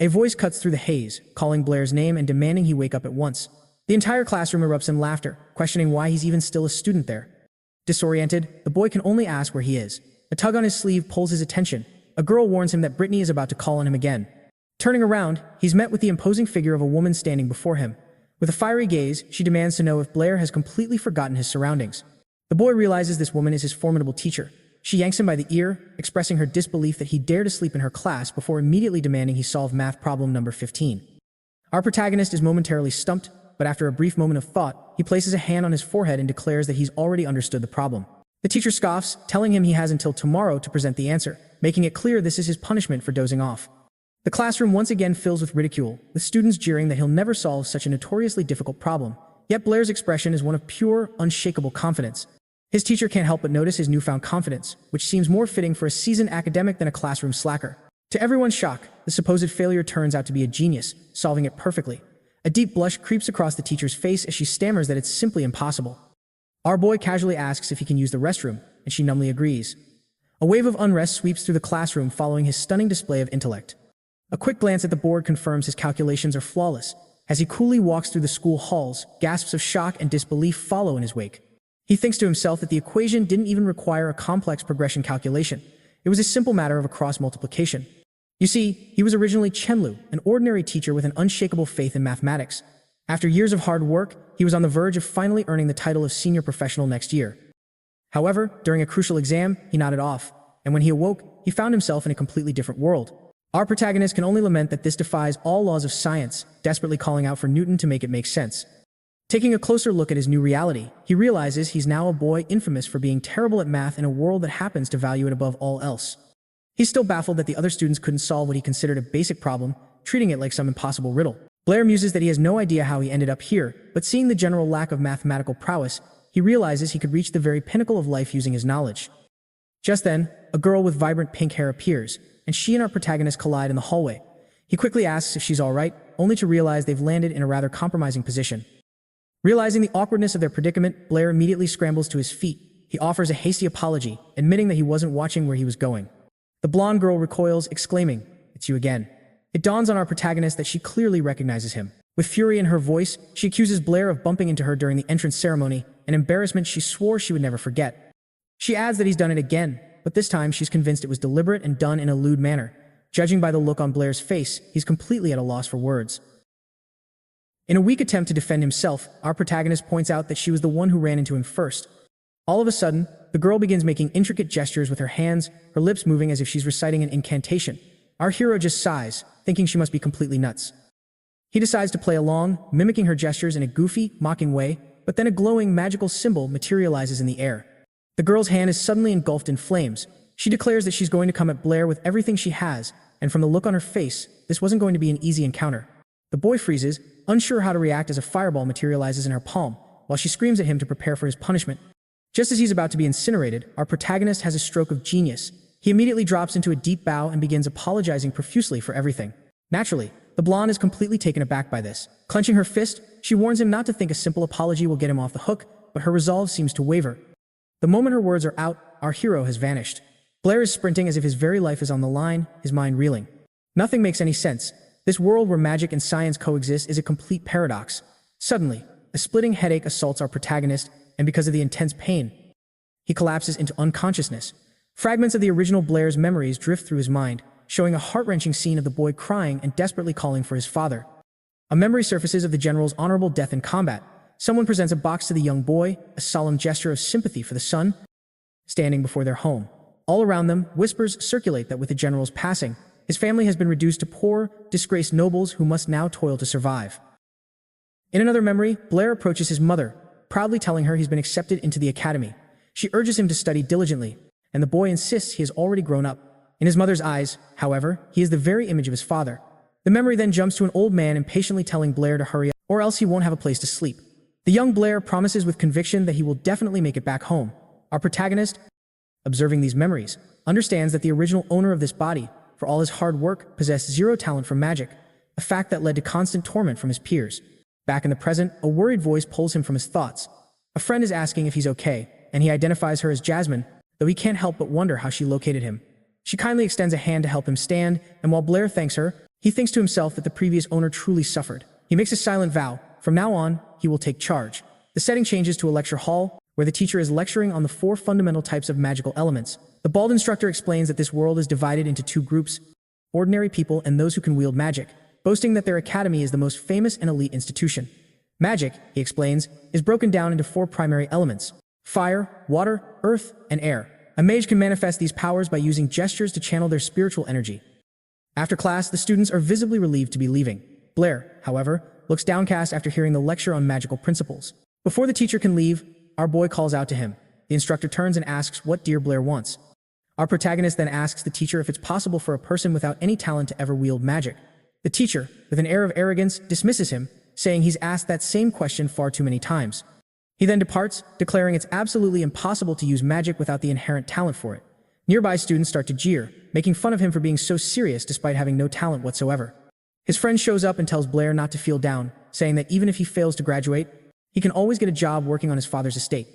A voice cuts through the haze, calling Blair's name and demanding he wake up at once. The entire classroom erupts in laughter, questioning why he's even still a student there. Disoriented, the boy can only ask where he is. A tug on his sleeve pulls his attention. A girl warns him that Brittany is about to call on him again. Turning around, he's met with the imposing figure of a woman standing before him. With a fiery gaze, she demands to know if Blair has completely forgotten his surroundings. The boy realizes this woman is his formidable teacher. She yanks him by the ear, expressing her disbelief that he dared to sleep in her class before immediately demanding he solve math problem number 15. Our protagonist is momentarily stumped, but after a brief moment of thought, he places a hand on his forehead and declares that he's already understood the problem. The teacher scoffs, telling him he has until tomorrow to present the answer, making it clear this is his punishment for dozing off. The classroom once again fills with ridicule, with students jeering that he'll never solve such a notoriously difficult problem. Yet Blair's expression is one of pure, unshakable confidence. His teacher can't help but notice his newfound confidence, which seems more fitting for a seasoned academic than a classroom slacker. To everyone's shock, the supposed failure turns out to be a genius, solving it perfectly. A deep blush creeps across the teacher's face as she stammers that it's simply impossible. Our boy casually asks if he can use the restroom, and she numbly agrees. A wave of unrest sweeps through the classroom following his stunning display of intellect. A quick glance at the board confirms his calculations are flawless. As he coolly walks through the school halls, gasps of shock and disbelief follow in his wake. He thinks to himself that the equation didn't even require a complex progression calculation. It was a simple matter of a cross multiplication. You see, he was originally Chenlu, an ordinary teacher with an unshakable faith in mathematics. After years of hard work, he was on the verge of finally earning the title of senior professional next year. However, during a crucial exam, he nodded off, and when he awoke, he found himself in a completely different world. Our protagonist can only lament that this defies all laws of science, desperately calling out for Newton to make it make sense. Taking a closer look at his new reality, he realizes he's now a boy infamous for being terrible at math in a world that happens to value it above all else. He's still baffled that the other students couldn't solve what he considered a basic problem, treating it like some impossible riddle. Blair muses that he has no idea how he ended up here, but seeing the general lack of mathematical prowess, he realizes he could reach the very pinnacle of life using his knowledge. Just then, a girl with vibrant pink hair appears, and she and our protagonist collide in the hallway. He quickly asks if she's alright, only to realize they've landed in a rather compromising position. Realizing the awkwardness of their predicament, Blair immediately scrambles to his feet. He offers a hasty apology, admitting that he wasn't watching where he was going. The blonde girl recoils, exclaiming, "It's you again." It dawns on our protagonist that she clearly recognizes him. With fury in her voice, she accuses Blair of bumping into her during the entrance ceremony, an embarrassment she swore she would never forget. She adds that he's done it again, but this time she's convinced it was deliberate and done in a lewd manner. Judging by the look on Blair's face, he's completely at a loss for words. In a weak attempt to defend himself, our protagonist points out that she was the one who ran into him first. All of a sudden, the girl begins making intricate gestures with her hands, her lips moving as if she's reciting an incantation. Our hero just sighs, thinking she must be completely nuts. He decides to play along, mimicking her gestures in a goofy, mocking way, but then a glowing, magical symbol materializes in the air. The girl's hand is suddenly engulfed in flames. She declares that she's going to come at Blair with everything she has, and from the look on her face, this wasn't going to be an easy encounter. The boy freezes, unsure how to react as a fireball materializes in her palm, while she screams at him to prepare for his punishment. Just as he's about to be incinerated, our protagonist has a stroke of genius. He immediately drops into a deep bow and begins apologizing profusely for everything. Naturally, the blonde is completely taken aback by this. Clenching her fist, she warns him not to think a simple apology will get him off the hook, but her resolve seems to waver. The moment her words are out, our hero has vanished. Blair is sprinting as if his very life is on the line, his mind reeling. Nothing makes any sense. This world where magic and science coexist is a complete paradox. Suddenly, a splitting headache assaults our protagonist, and because of the intense pain, he collapses into unconsciousness. Fragments of the original Blair's memories drift through his mind, showing a heart-wrenching scene of the boy crying and desperately calling for his father. A memory surfaces of the general's honorable death in combat. Someone presents a box to the young boy, a solemn gesture of sympathy for the son, standing before their home. All around them, whispers circulate that with the general's passing, his family has been reduced to poor, disgraced nobles who must now toil to survive. In another memory, Blair approaches his mother, proudly telling her he's been accepted into the academy. She urges him to study diligently, and the boy insists he has already grown up. In his mother's eyes, however, he is the very image of his father. The memory then jumps to an old man impatiently telling Blair to hurry up, or else he won't have a place to sleep. The young Blair promises with conviction that he will definitely make it back home. Our protagonist, observing these memories, understands that the original owner of this body, for all his hard work, possessed zero talent for magic, a fact that led to constant torment from his peers. Back in the present, a worried voice pulls him from his thoughts. A friend is asking if he's okay, and he identifies her as Jasmine, though he can't help but wonder how she located him. She kindly extends a hand to help him stand, and while Blair thanks her, He thinks to himself that the previous owner truly suffered. He makes a silent vow. From now on, he will take charge. The setting changes to a lecture hall, where the teacher is lecturing on the 4 fundamental types of magical elements. The bald instructor explains that this world is divided into 2 groups, ordinary people and those who can wield magic, boasting that their academy is the most famous and elite institution. Magic, he explains, is broken down into 4 primary elements: fire, water, earth, and air. A mage can manifest these powers by using gestures to channel their spiritual energy. After class, the students are visibly relieved to be leaving. Blair, however, looks downcast after hearing the lecture on magical principles. Before the teacher can leave, our boy calls out to him. The instructor turns and asks what dear Blair wants. Our protagonist then asks the teacher if it's possible for a person without any talent to ever wield magic. The teacher, with an air of arrogance, dismisses him, saying he's asked that same question far too many times. He then departs, declaring it's absolutely impossible to use magic without the inherent talent for it. Nearby students start to jeer, making fun of him for being so serious despite having no talent whatsoever. His friend shows up and tells Blair not to feel down, saying that even if he fails to graduate, he can always get a job working on his father's estate.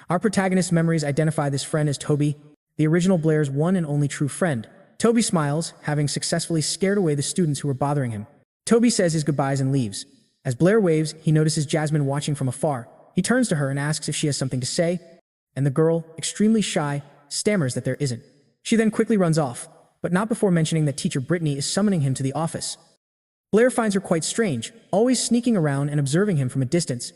Our protagonist's memories identify this friend as Toby, the original Blair's one and only true friend. Toby smiles, having successfully scared away the students who were bothering him. Toby says his goodbyes and leaves. As Blair waves, he notices Jasmine watching from afar. He turns to her and asks if she has something to say, and the girl, extremely shy, stammers that there isn't. She then quickly runs off, but not before mentioning that teacher Brittany is summoning him to the office. Blair finds her quite strange, always sneaking around and observing him from a distance.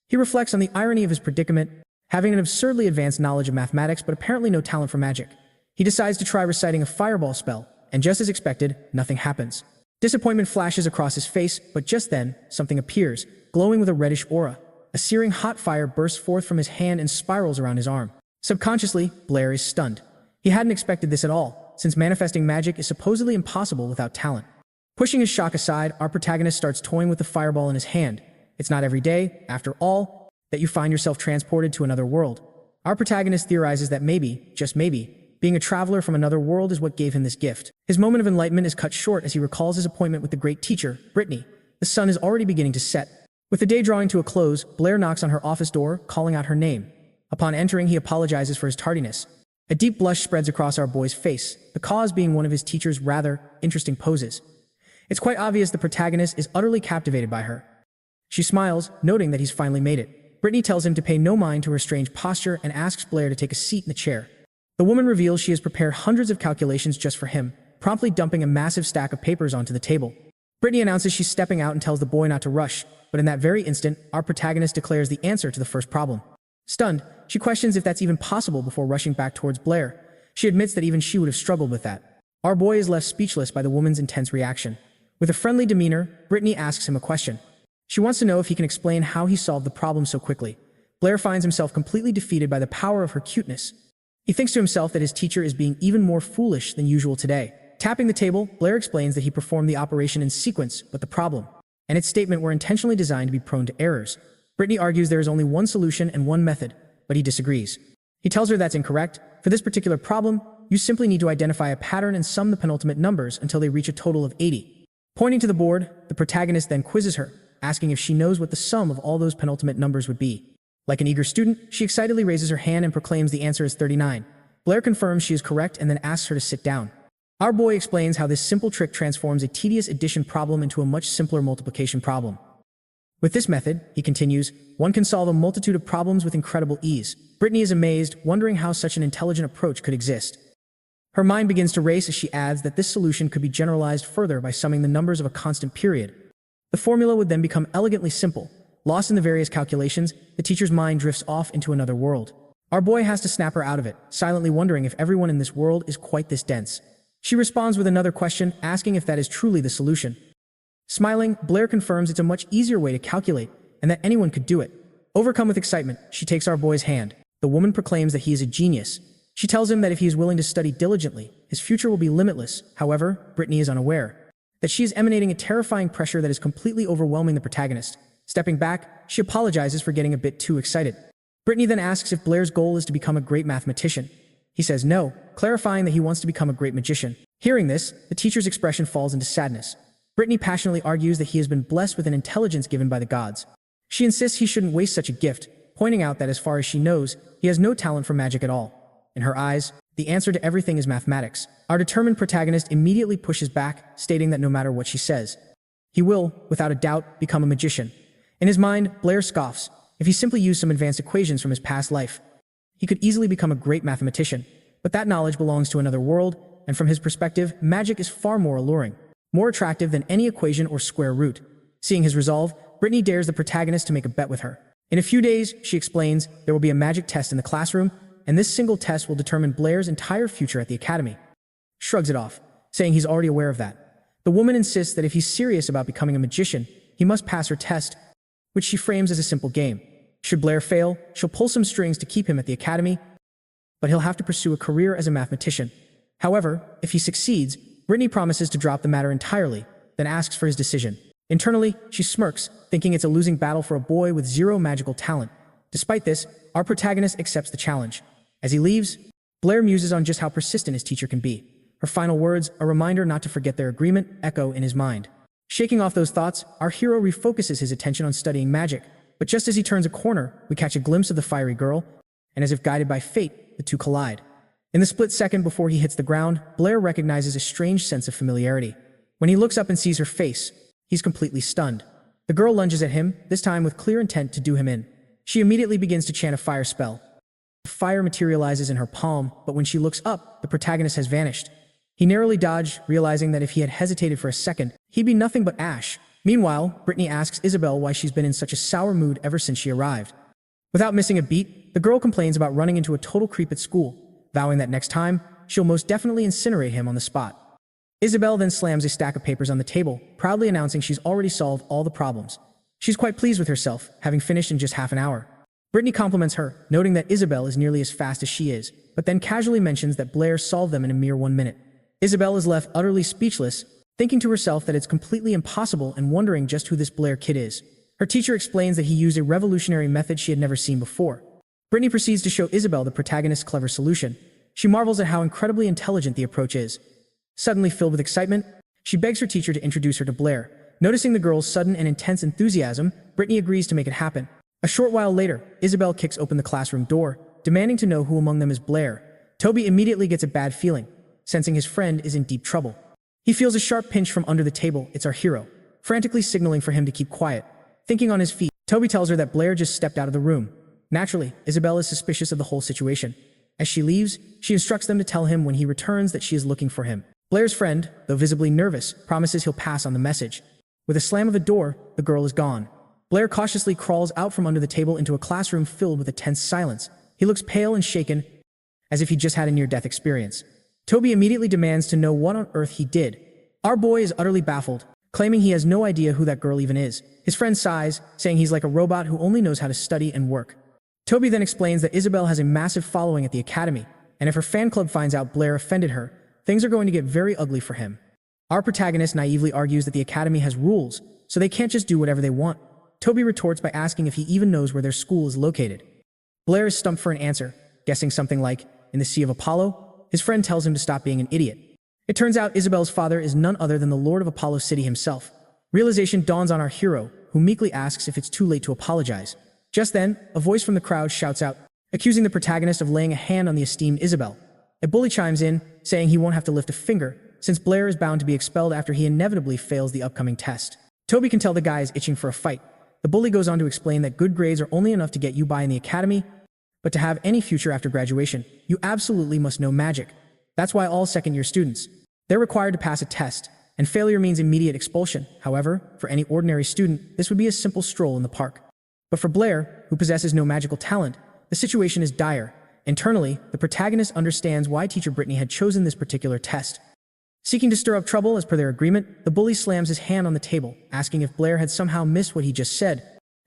He reflects on the irony of his predicament, having an absurdly advanced knowledge of mathematics but apparently no talent for magic. He decides to try reciting a fireball spell, and just as expected, nothing happens. Disappointment flashes across his face, but just then, something appears, glowing with a reddish aura. A searing hot fire bursts forth from his hand and spirals around his arm. Subconsciously, Blair is stunned. He hadn't expected this at all, since manifesting magic is supposedly impossible without talent. Pushing his shock aside, our protagonist starts toying with the fireball in his hand. It's not every day, after all, that you find yourself transported to another world. Our protagonist theorizes that maybe, just maybe, being a traveler from another world is what gave him this gift. His moment of enlightenment is cut short as he recalls his appointment with the great teacher, Brittany. The sun is already beginning to set. With the day drawing to a close, Blair knocks on her office door, calling out her name. Upon entering, he apologizes for his tardiness. A deep blush spreads across our boy's face, the cause being one of his teacher's rather interesting poses. It's quite obvious the protagonist is utterly captivated by her. She smiles, noting that he's finally made it. Brittany tells him to pay no mind to her strange posture and asks Blair to take a seat in the chair. The woman reveals she has prepared hundreds of calculations just for him, promptly dumping a massive stack of papers onto the table. Brittany announces she's stepping out and tells the boy not to rush, but in that very instant, our protagonist declares the answer to the first problem. Stunned, she questions if that's even possible before rushing back towards Blair. She admits that even she would have struggled with that. Our boy is left speechless by the woman's intense reaction. With a friendly demeanor, Brittany asks him a question. She wants to know if he can explain how he solved the problem so quickly. Blair finds himself completely defeated by the power of her cuteness. He thinks to himself that his teacher is being even more foolish than usual today. Tapping the table, Blair explains that he performed the operation in sequence, but the problem and its statement were intentionally designed to be prone to errors. Brittany argues there is only one solution and one method, but he disagrees. He tells her that's incorrect. For this particular problem, you simply need to identify a pattern and sum the penultimate numbers until they reach a total of 80. Pointing to the board, the protagonist then quizzes her, asking if she knows what the sum of all those penultimate numbers would be. Like an eager student, she excitedly raises her hand and proclaims the answer is 39. Blair confirms she is correct and then asks her to sit down. Our boy explains how this simple trick transforms a tedious addition problem into a much simpler multiplication problem. With this method, he continues, one can solve a multitude of problems with incredible ease. Brittany is amazed, wondering how such an intelligent approach could exist. Her mind begins to race as she adds that this solution could be generalized further by summing the numbers of a constant period. The formula would then become elegantly simple. Lost in the various calculations, the teacher's mind drifts off into another world. Our boy has to snap her out of it, silently wondering if everyone in this world is quite this dense. She responds with another question, asking if that is truly the solution. Smiling, Blair confirms it's a much easier way to calculate, and that anyone could do it. Overcome with excitement, she takes our boy's hand. The woman proclaims that he is a genius. She tells him that if he is willing to study diligently, his future will be limitless. However, Brittany is unaware that she is emanating a terrifying pressure that is completely overwhelming the protagonist. Stepping back, she apologizes for getting a bit too excited. Brittany then asks if Blair's goal is to become a great mathematician. He says no, clarifying that he wants to become a great magician. Hearing this, the teacher's expression falls into sadness. Brittany passionately argues that he has been blessed with an intelligence given by the gods. She insists he shouldn't waste such a gift, pointing out that as far as she knows, he has no talent for magic at all. In her eyes, the answer to everything is mathematics. Our determined protagonist immediately pushes back, stating that no matter what she says, he will, without a doubt, become a magician. In his mind, Blair scoffs. If he simply used some advanced equations from his past life, he could easily become a great mathematician. But that knowledge belongs to another world, and from his perspective, magic is far more alluring, more attractive than any equation or square root. Seeing his resolve, Brittany dares the protagonist to make a bet with her. In a few days, she explains, there will be a magic test in the classroom, and this single test will determine Blair's entire future at the academy. Shrugs it off, saying he's already aware of that. The woman insists that if he's serious about becoming a magician, he must pass her test, which she frames as a simple game. Should Blair fail, she'll pull some strings to keep him at the academy, but he'll have to pursue a career as a mathematician. However, if he succeeds, Brittany promises to drop the matter entirely, then asks for his decision. Internally, she smirks, thinking it's a losing battle for a boy with zero magical talent. Despite this, our protagonist accepts the challenge. As he leaves, Blair muses on just how persistent his teacher can be. Her final words, a reminder not to forget their agreement, echo in his mind. Shaking off those thoughts, our hero refocuses his attention on studying magic. But just as he turns a corner, we catch a glimpse of the fiery girl, and as if guided by fate, the two collide. In the split second before he hits the ground, Blair recognizes a strange sense of familiarity. When he looks up and sees her face, he's completely stunned. The girl lunges at him, this time with clear intent to do him in. She immediately begins to chant a fire spell. The fire materializes in her palm, but when she looks up, the protagonist has vanished. He narrowly dodged, realizing that if he had hesitated for a second, he'd be nothing but ash. Meanwhile, Brittany asks Isabel why she's been in such a sour mood ever since she arrived. Without missing a beat, the girl complains about running into a total creep at school, vowing that next time, she'll most definitely incinerate him on the spot. Isabel then slams a stack of papers on the table, proudly announcing she's already solved all the problems. She's quite pleased with herself, having finished in just half an hour. Brittany compliments her, noting that Isabel is nearly as fast as she is, but then casually mentions that Blair solved them in a mere 1 minute. Isabel is left utterly speechless, thinking to herself that it's completely impossible and wondering just who this Blair kid is. Her teacher explains that he used a revolutionary method she had never seen before. Brittany proceeds to show Isabel the protagonist's clever solution. She marvels at how incredibly intelligent the approach is. Suddenly filled with excitement, she begs her teacher to introduce her to Blair. Noticing the girl's sudden and intense enthusiasm, Brittany agrees to make it happen. A short while later, Isabel kicks open the classroom door, demanding to know who among them is Blair. Toby immediately gets a bad feeling, sensing his friend is in deep trouble. He feels a sharp pinch from under the table. It's our hero, frantically signaling for him to keep quiet. Thinking on his feet, Toby tells her that Blair just stepped out of the room. Naturally, Isabel is suspicious of the whole situation. As she leaves, she instructs them to tell him when he returns that she is looking for him. Blair's friend, though visibly nervous, promises he'll pass on the message. With a slam of the door, the girl is gone. Blair cautiously crawls out from under the table into a classroom filled with a tense silence. He looks pale and shaken, as if he just had a near-death experience. Toby immediately demands to know what on earth he did. Our boy is utterly baffled, claiming he has no idea who that girl even is. His friend sighs, saying he's like a robot who only knows how to study and work. Toby then explains that Isabel has a massive following at the academy, and if her fan club finds out Blair offended her, things are going to get very ugly for him. Our protagonist naively argues that the academy has rules, so they can't just do whatever they want. Toby retorts by asking if he even knows where their school is located. Blair is stumped for an answer, guessing something like, in the Sea of Apollo. His friend tells him to stop being an idiot. It turns out Isabel's father is none other than the Lord of Apollo City himself. Realization dawns on our hero, who meekly asks if it's too late to apologize. Just then, a voice from the crowd shouts out, accusing the protagonist of laying a hand on the esteemed Isabel. A bully chimes in, saying he won't have to lift a finger, since Blair is bound to be expelled after he inevitably fails the upcoming test. Toby can tell the guy is itching for a fight. The bully goes on to explain that good grades are only enough to get you by in the academy, but to have any future after graduation, you absolutely must know magic. That's why all second-year students, they're required to pass a test, and failure means immediate expulsion. However, for any ordinary student, this would be a simple stroll in the park. But for Blair, who possesses no magical talent, the situation is dire. Internally, the protagonist understands why teacher Brittany had chosen this particular test. Seeking to stir up trouble as per their agreement, the bully slams his hand on the table, asking if Blair had somehow missed what he just said,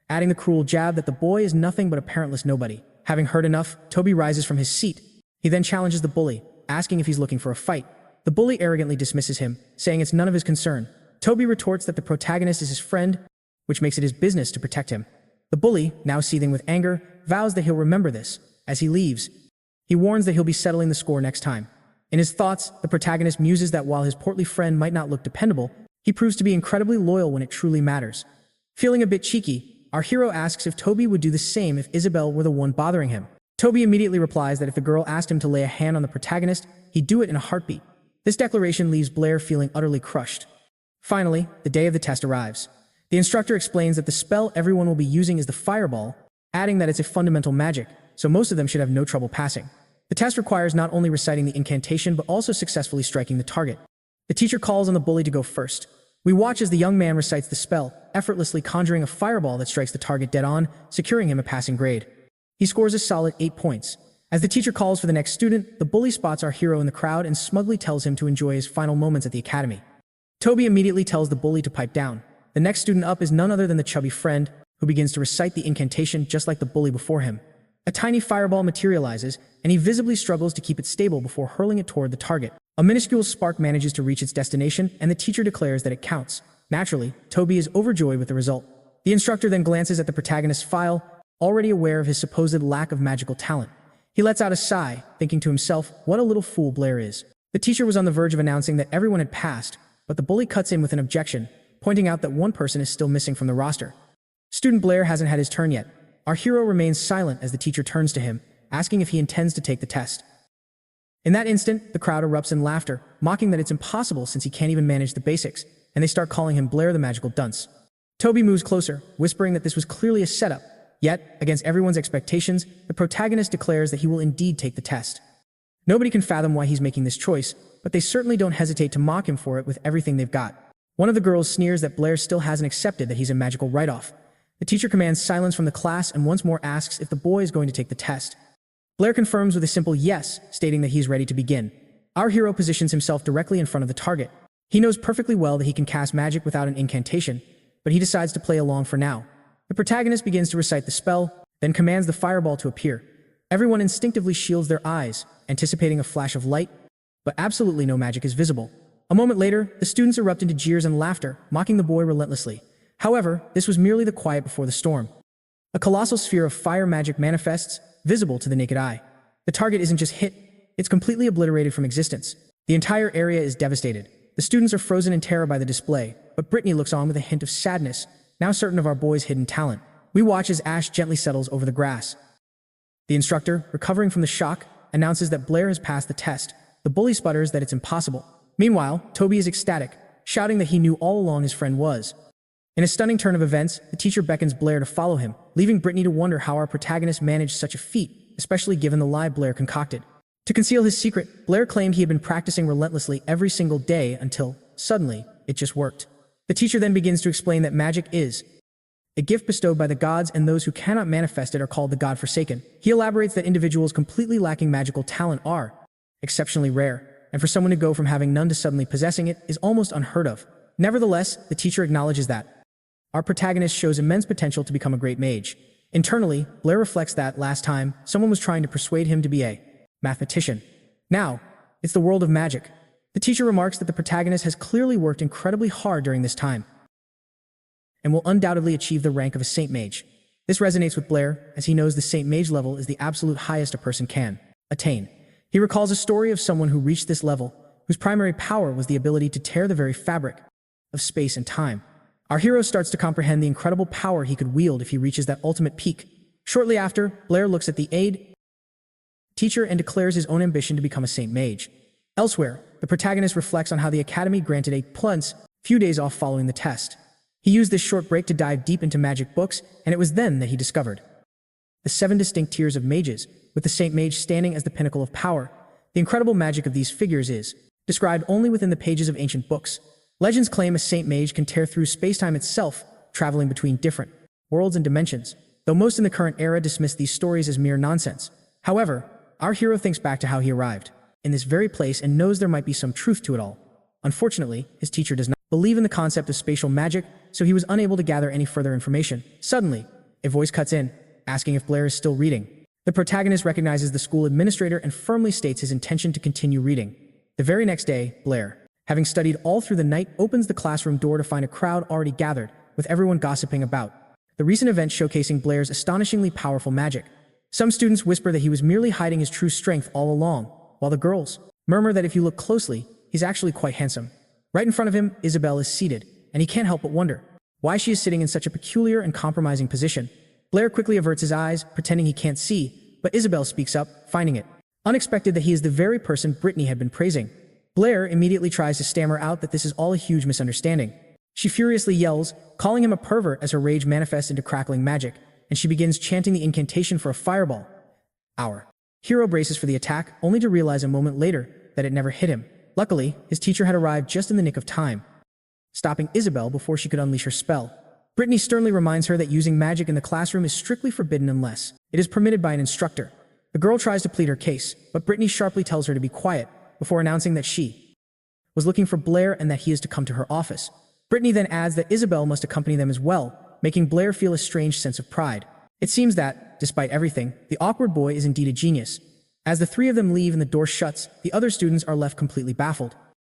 adding the cruel jab that the boy is nothing but a parentless nobody. Having heard enough, Toby rises from his seat. He then challenges the bully, asking if he's looking for a fight. The bully arrogantly dismisses him, saying it's none of his concern. Toby retorts that the protagonist is his friend, which makes it his business to protect him. The bully, now seething with anger, vows that he'll remember this. As he leaves, he warns that he'll be settling the score next time. In his thoughts, the protagonist muses that while his portly friend might not look dependable, he proves to be incredibly loyal when it truly matters. Feeling a bit cheeky, our hero asks if Toby would do the same if Isabel were the one bothering him. Toby immediately replies that if the girl asked him to lay a hand on the protagonist, he'd do it in a heartbeat. This declaration leaves Blair feeling utterly crushed. Finally, the day of the test arrives. The instructor explains that the spell everyone will be using is the fireball, adding that it's a fundamental magic, so most of them should have no trouble passing. The test requires not only reciting the incantation but also successfully striking the target. The teacher calls on the bully to go first. We watch as the young man recites the spell, effortlessly conjuring a fireball that strikes the target dead on, securing him a passing grade. He scores a solid 8 points. As the teacher calls for the next student, the bully spots our hero in the crowd and smugly tells him to enjoy his final moments at the academy. Toby immediately tells the bully to pipe down. The next student up is none other than the chubby friend, who begins to recite the incantation just like the bully before him. A tiny fireball materializes, and he visibly struggles to keep it stable before hurling it toward the target. A minuscule spark manages to reach its destination, and the teacher declares that it counts. Naturally, Toby is overjoyed with the result. The instructor then glances at the protagonist's file, already aware of his supposed lack of magical talent. He lets out a sigh, thinking to himself, what a little fool Blair is. The teacher was on the verge of announcing that everyone had passed, but the bully cuts in with an objection, pointing out that one person is still missing from the roster. Student Blair hasn't had his turn yet. Our hero remains silent as the teacher turns to him, asking if he intends to take the test. In that instant, the crowd erupts in laughter, mocking that it's impossible since he can't even manage the basics, and they start calling him Blair the magical dunce. Toby moves closer, whispering that this was clearly a setup. Yet, against everyone's expectations, the protagonist declares that he will indeed take the test. Nobody can fathom why he's making this choice, but they certainly don't hesitate to mock him for it with everything they've got. One of the girls sneers that Blair still hasn't accepted that he's a magical write-off. The teacher commands silence from the class and once more asks if the boy is going to take the test. Blair confirms with a simple yes, stating that he's ready to begin. Our hero positions himself directly in front of the target. He knows perfectly well that he can cast magic without an incantation, but he decides to play along for now. The protagonist begins to recite the spell, then commands the fireball to appear. Everyone instinctively shields their eyes, anticipating a flash of light, but absolutely no magic is visible. A moment later, the students erupt into jeers and laughter, mocking the boy relentlessly. However, this was merely the quiet before the storm. A colossal sphere of fire magic manifests, visible to the naked eye. The target isn't just hit, it's completely obliterated from existence. The entire area is devastated. The students are frozen in terror by the display, but Brittany looks on with a hint of sadness, now certain of our boy's hidden talent. We watch as ash gently settles over the grass. The instructor, recovering from the shock, announces that Blair has passed the test. The bully sputters that it's impossible. Meanwhile, Toby is ecstatic, shouting that he knew all along his friend was. In a stunning turn of events, the teacher beckons Blair to follow him, leaving Brittany to wonder how our protagonist managed such a feat, especially given the lie Blair concocted. To conceal his secret, Blair claimed he had been practicing relentlessly every single day until, suddenly, it just worked. The teacher then begins to explain that magic is a gift bestowed by the gods, and those who cannot manifest it are called the God-forsaken. He elaborates that individuals completely lacking magical talent are exceptionally rare, and for someone to go from having none to suddenly possessing it is almost unheard of. Nevertheless, the teacher acknowledges that our protagonist shows immense potential to become a great mage. Internally, Blair reflects that last time, someone was trying to persuade him to be a mathematician. Now, it's the world of magic. The teacher remarks that the protagonist has clearly worked incredibly hard during this time and will undoubtedly achieve the rank of a Saint Mage. This resonates with Blair, as he knows the Saint Mage level is the absolute highest a person can attain. He recalls a story of someone who reached this level, whose primary power was the ability to tear the very fabric of space and time. Our hero starts to comprehend the incredible power he could wield if he reaches that ultimate peak. Shortly after, Blair looks at the aide teacher and declares his own ambition to become a Saint Mage. Elsewhere, the protagonist reflects on how the Academy granted a few days off following the test. He used this short break to dive deep into magic books, and it was then that he discovered the 7 distinct tiers of mages, with the Saint Mage standing as the pinnacle of power. The incredible magic of these figures is described only within the pages of ancient books. Legends claim a Saint Mage can tear through space-time itself, traveling between different worlds and dimensions, though most in the current era dismiss these stories as mere nonsense. However, our hero thinks back to how he arrived in this very place and knows there might be some truth to it all. Unfortunately, his teacher does not believe in the concept of spatial magic, so he was unable to gather any further information. Suddenly, a voice cuts in, asking if Blair is still reading. The protagonist recognizes the school administrator and firmly states his intention to continue reading. The very next day, Blair, having studied all through the night, opens the classroom door to find a crowd already gathered, with everyone gossiping about the recent event showcasing Blair's astonishingly powerful magic. Some students whisper that he was merely hiding his true strength all along, while the girls murmur that if you look closely, he's actually quite handsome. Right in front of him, Isabel is seated, and he can't help but wonder why she is sitting in such a peculiar and compromising position. Blair quickly averts his eyes, pretending he can't see, but Isabel speaks up, finding it unexpected that he is the very person Brittany had been praising. Blair immediately tries to stammer out that this is all a huge misunderstanding. She furiously yells, calling him a pervert as her rage manifests into crackling magic, and she begins chanting the incantation for a fireball. Our hero braces for the attack, only to realize a moment later that it never hit him. Luckily, his teacher had arrived just in the nick of time, stopping Isabel before she could unleash her spell. Brittany sternly reminds her that using magic in the classroom is strictly forbidden unless it is permitted by an instructor. The girl tries to plead her case, but Brittany sharply tells her to be quiet before announcing that she was looking for Blair and that he is to come to her office. Brittany then adds that Isabel must accompany them as well, making Blair feel a strange sense of pride. It seems that, despite everything, the awkward boy is indeed a genius. As the three of them leave and the door shuts, the other students are left completely baffled,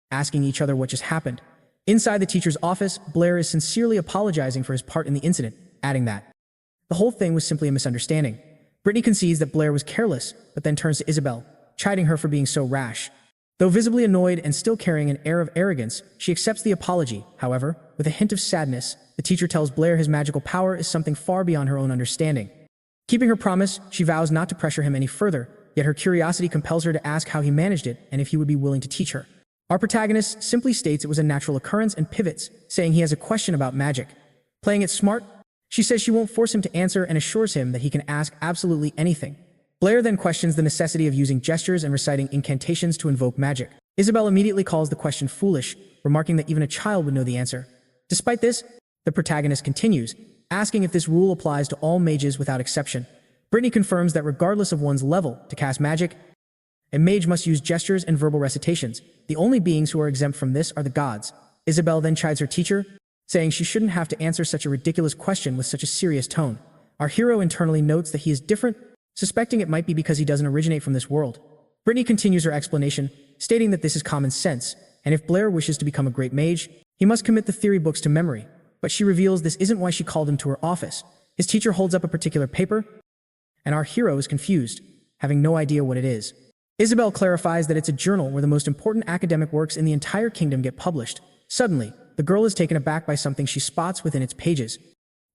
asking each other what just happened. Inside the teacher's office, Blair is sincerely apologizing for his part in the incident, adding that the whole thing was simply a misunderstanding. Brittany concedes that Blair was careless, but then turns to Isabel, chiding her for being so rash. Though visibly annoyed and still carrying an air of arrogance, she accepts the apology. However, with a hint of sadness, the teacher tells Blair his magical power is something far beyond her own understanding. Keeping her promise, she vows not to pressure him any further, yet her curiosity compels her to ask how he managed it and if he would be willing to teach her. Our protagonist simply states it was a natural occurrence and pivots, saying he has a question about magic. Playing it smart, she says she won't force him to answer and assures him that he can ask absolutely anything. Blair then questions the necessity of using gestures and reciting incantations to invoke magic. Isabel immediately calls the question foolish, remarking that even a child would know the answer. Despite this, the protagonist continues, asking if this rule applies to all mages without exception. Brittany confirms that regardless of one's level, to cast magic, a mage must use gestures and verbal recitations. The only beings who are exempt from this are the gods. Isabel then chides her teacher, saying she shouldn't have to answer such a ridiculous question with such a serious tone. Our hero internally notes that he is different, suspecting it might be because he doesn't originate from this world. Brittany continues her explanation, stating that this is common sense, and if Blair wishes to become a great mage, he must commit the theory books to memory. But she reveals this isn't why she called him to her office. His teacher holds up a particular paper, and our hero is confused, having no idea what it is. Isabel clarifies that it's a journal where the most important academic works in the entire kingdom get published. Suddenly, the girl is taken aback by something she spots within its pages.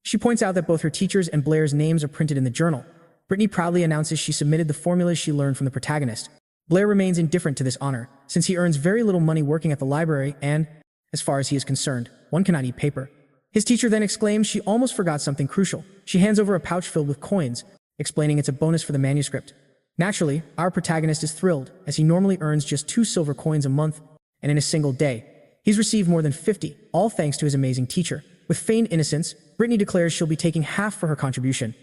She points out that both her teacher's and Blair's names are printed in the journal. Brittany proudly announces she submitted the formulas she learned from the protagonist. Blair remains indifferent to this honor, since he earns very little money working at the library and, as far as he is concerned, one cannot eat paper. His teacher then exclaims she almost forgot something crucial. She hands over a pouch filled with coins, explaining it's a bonus for the manuscript. Naturally, our protagonist is thrilled, as he normally earns just 2 silver coins a month, and in a single day, he's received more than 50, all thanks to his amazing teacher. With feigned innocence, Brittany declares she'll be taking half for her contribution.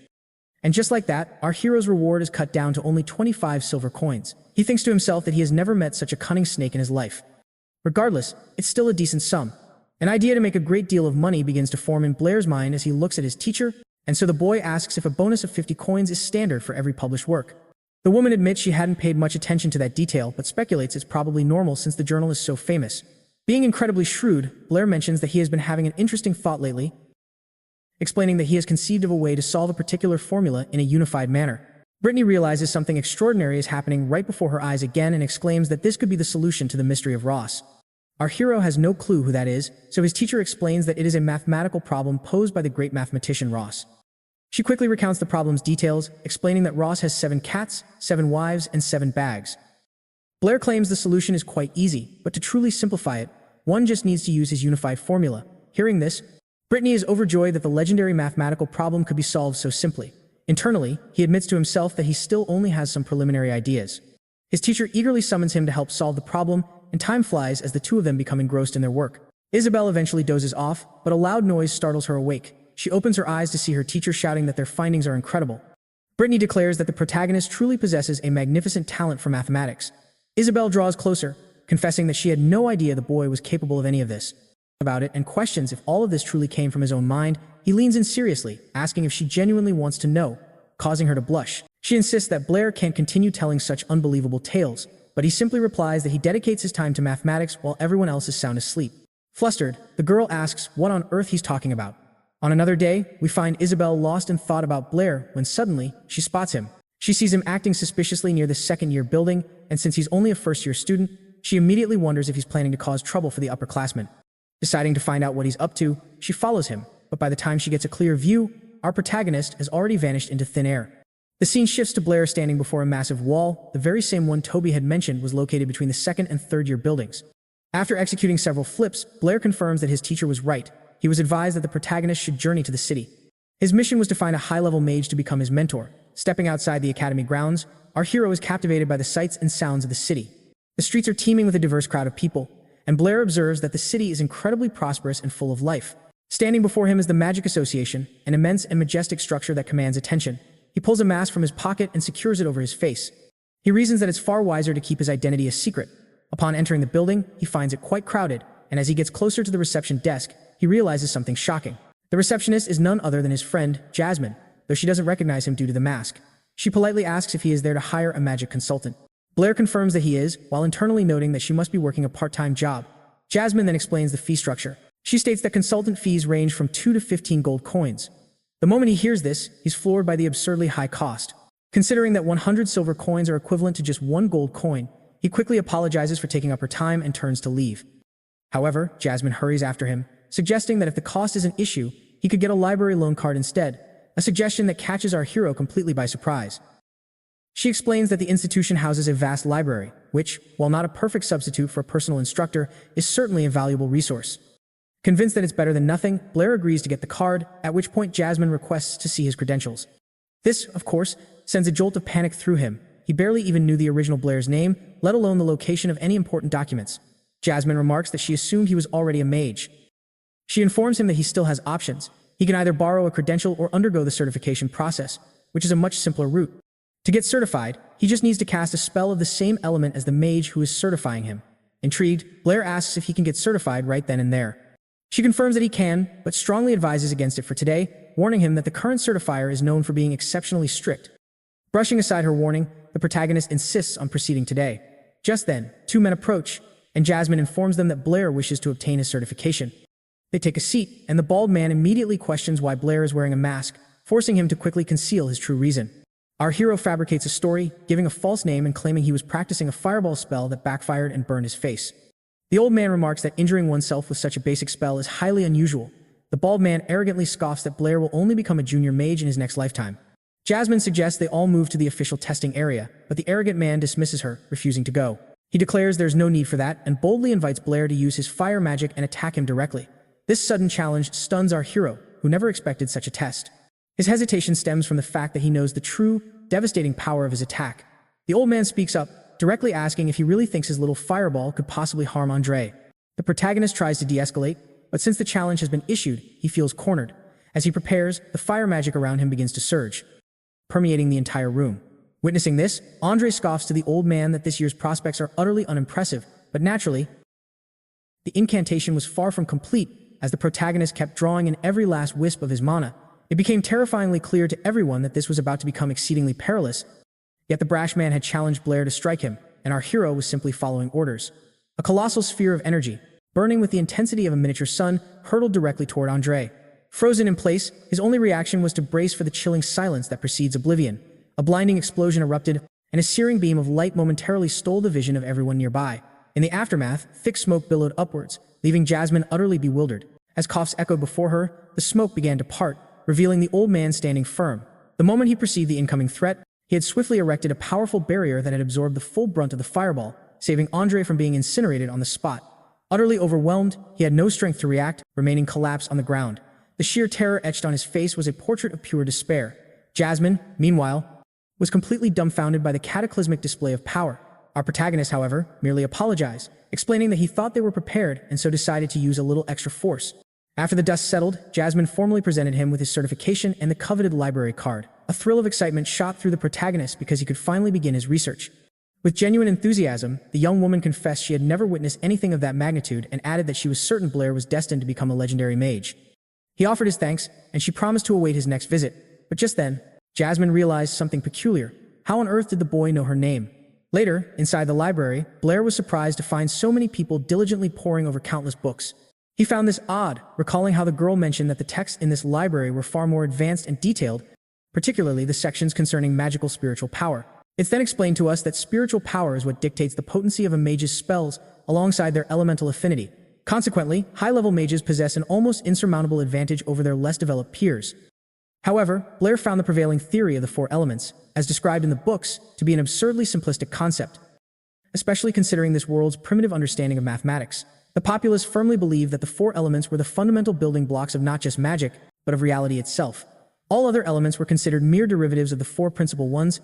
And just like that, our hero's reward is cut down to only 25 silver coins. He thinks to himself that he has never met such a cunning snake in his life. Regardless, it's still a decent sum. An idea to make a great deal of money begins to form in Blair's mind as he looks at his teacher, and so the boy asks if a bonus of 50 coins is standard for every published work. The woman admits she hadn't paid much attention to that detail, but speculates it's probably normal since the journal is so famous. Being incredibly shrewd, Blair mentions that he has been having an interesting thought lately, explaining that he has conceived of a way to solve a particular formula in a unified manner. Brittany realizes something extraordinary is happening right before her eyes again and exclaims that this could be the solution to the mystery of Ross. Our hero has no clue who that is, so his teacher explains that it is a mathematical problem posed by the great mathematician Ross. She quickly recounts the problem's details, explaining that Ross has 7 cats, 7 wives, and 7 bags. Blair claims the solution is quite easy, but to truly simplify it, one just needs to use his unified formula. Hearing this, Brittany is overjoyed that the legendary mathematical problem could be solved so simply. Internally, he admits to himself that he still only has some preliminary ideas. His teacher eagerly summons him to help solve the problem, and time flies as the two of them become engrossed in their work. Isabel eventually dozes off, but a loud noise startles her awake. She opens her eyes to see her teacher shouting that their findings are incredible. Brittany declares that the protagonist truly possesses a magnificent talent for mathematics. Isabel draws closer, confessing that she had no idea the boy was capable of any of this. About it and questions if all of this truly came from his own mind, he leans in seriously, asking if she genuinely wants to know, causing her to blush. She insists that Blair can't continue telling such unbelievable tales, but he simply replies that he dedicates his time to mathematics while everyone else is sound asleep. Flustered, the girl asks what on earth he's talking about. On another day, we find Isabel lost in thought about Blair when suddenly, she spots him. She sees him acting suspiciously near the second-year building, and since he's only a first-year student, she immediately wonders if he's planning to cause trouble for the upperclassmen. Deciding to find out what he's up to, she follows him, but by the time she gets a clear view, our protagonist has already vanished into thin air. The scene shifts to Blair standing before a massive wall, the very same one Toby had mentioned was located between the second and third year buildings. After executing several flips, Blair confirms that his teacher was right. He was advised that the protagonist should journey to the city. His mission was to find a high-level mage to become his mentor. Stepping outside the academy grounds, our hero is captivated by the sights and sounds of the city. The streets are teeming with a diverse crowd of people, and Blair observes that the city is incredibly prosperous and full of life. Standing before him is the Magic Association, an immense and majestic structure that commands attention. He pulls a mask from his pocket and secures it over his face. He reasons that it's far wiser to keep his identity a secret. Upon entering the building, he finds it quite crowded, and as he gets closer to the reception desk, he realizes something shocking. The receptionist is none other than his friend, Jasmine, though she doesn't recognize him due to the mask. She politely asks if he is there to hire a magic consultant. Blair confirms that he is, while internally noting that she must be working a part-time job. Jasmine then explains the fee structure. She states that consultant fees range from 2 to 15 gold coins. The moment he hears this, he's floored by the absurdly high cost. Considering that 100 silver coins are equivalent to just 1 gold coin, he quickly apologizes for taking up her time and turns to leave. However, Jasmine hurries after him, suggesting that if the cost is an issue, he could get a library loan card instead, a suggestion that catches our hero completely by surprise. She explains that the institution houses a vast library, which, while not a perfect substitute for a personal instructor, is certainly a valuable resource. Convinced that it's better than nothing, Blair agrees to get the card, at which point Jasmine requests to see his credentials. This, of course, sends a jolt of panic through him. He barely even knew the original Blair's name, let alone the location of any important documents. Jasmine remarks that she assumed he was already a mage. She informs him that he still has options. He can either borrow a credential or undergo the certification process, which is a much simpler route. To get certified, he just needs to cast a spell of the same element as the mage who is certifying him. Intrigued, Blair asks if he can get certified right then and there. She confirms that he can, but strongly advises against it for today, warning him that the current certifier is known for being exceptionally strict. Brushing aside her warning, the protagonist insists on proceeding today. Just then, 2 men approach, and Jasmine informs them that Blair wishes to obtain his certification. They take a seat, and the bald man immediately questions why Blair is wearing a mask, forcing him to quickly conceal his true reason. Our hero fabricates a story, giving a false name and claiming he was practicing a fireball spell that backfired and burned his face. The old man remarks that injuring oneself with such a basic spell is highly unusual. The bald man arrogantly scoffs that Blair will only become a junior mage in his next lifetime. Jasmine suggests they all move to the official testing area, but the arrogant man dismisses her, refusing to go. He declares there's no need for that and boldly invites Blair to use his fire magic and attack him directly. This sudden challenge stuns our hero, who never expected such a test. His hesitation stems from the fact that he knows the true, devastating power of his attack. The old man speaks up, directly asking if he really thinks his little fireball could possibly harm Andre. The protagonist tries to de-escalate, but since the challenge has been issued, he feels cornered. As he prepares, the fire magic around him begins to surge, permeating the entire room. Witnessing this, Andre scoffs to the old man that this year's prospects are utterly unimpressive, but naturally, the incantation was far from complete. As the protagonist kept drawing in every last wisp of his mana, it became terrifyingly clear to everyone that this was about to become exceedingly perilous. Yet the brash man had challenged Blair to strike him, and our hero was simply following orders. A colossal sphere of energy, burning with the intensity of a miniature sun, hurtled directly toward Andre. Frozen in place, his only reaction was to brace for the chilling silence that precedes oblivion. A blinding explosion erupted, and a searing beam of light momentarily stole the vision of everyone nearby. In the aftermath, thick smoke billowed upwards, leaving Jasmine utterly bewildered. As coughs echoed before her, the smoke began to part, revealing the old man standing firm. The moment he perceived the incoming threat, he had swiftly erected a powerful barrier that had absorbed the full brunt of the fireball, saving Andre from being incinerated on the spot. Utterly overwhelmed, he had no strength to react, remaining collapsed on the ground. The sheer terror etched on his face was a portrait of pure despair. Jasmine, meanwhile, was completely dumbfounded by the cataclysmic display of power. Our protagonist, however, merely apologized, explaining that he thought they were prepared and so decided to use a little extra force. After the dust settled, Jasmine formally presented him with his certification and the coveted library card. A thrill of excitement shot through the protagonist because he could finally begin his research. With genuine enthusiasm, the young woman confessed she had never witnessed anything of that magnitude and added that she was certain Blair was destined to become a legendary mage. He offered his thanks, and she promised to await his next visit. But just then, Jasmine realized something peculiar. How on earth did the boy know her name? Later, inside the library, Blair was surprised to find so many people diligently poring over countless books. He found this odd, recalling how the girl mentioned that the texts in this library were far more advanced and detailed, particularly the sections concerning magical spiritual power. It's then explained to us that spiritual power is what dictates the potency of a mage's spells alongside their elemental affinity. Consequently, high-level mages possess an almost insurmountable advantage over their less developed peers. However, Blair found the prevailing theory of the four elements, as described in the books, to be an absurdly simplistic concept, especially considering this world's primitive understanding of mathematics. The populace firmly believed that the four elements were the fundamental building blocks of not just magic, but of reality itself. All other elements were considered mere derivatives of the four principal ones,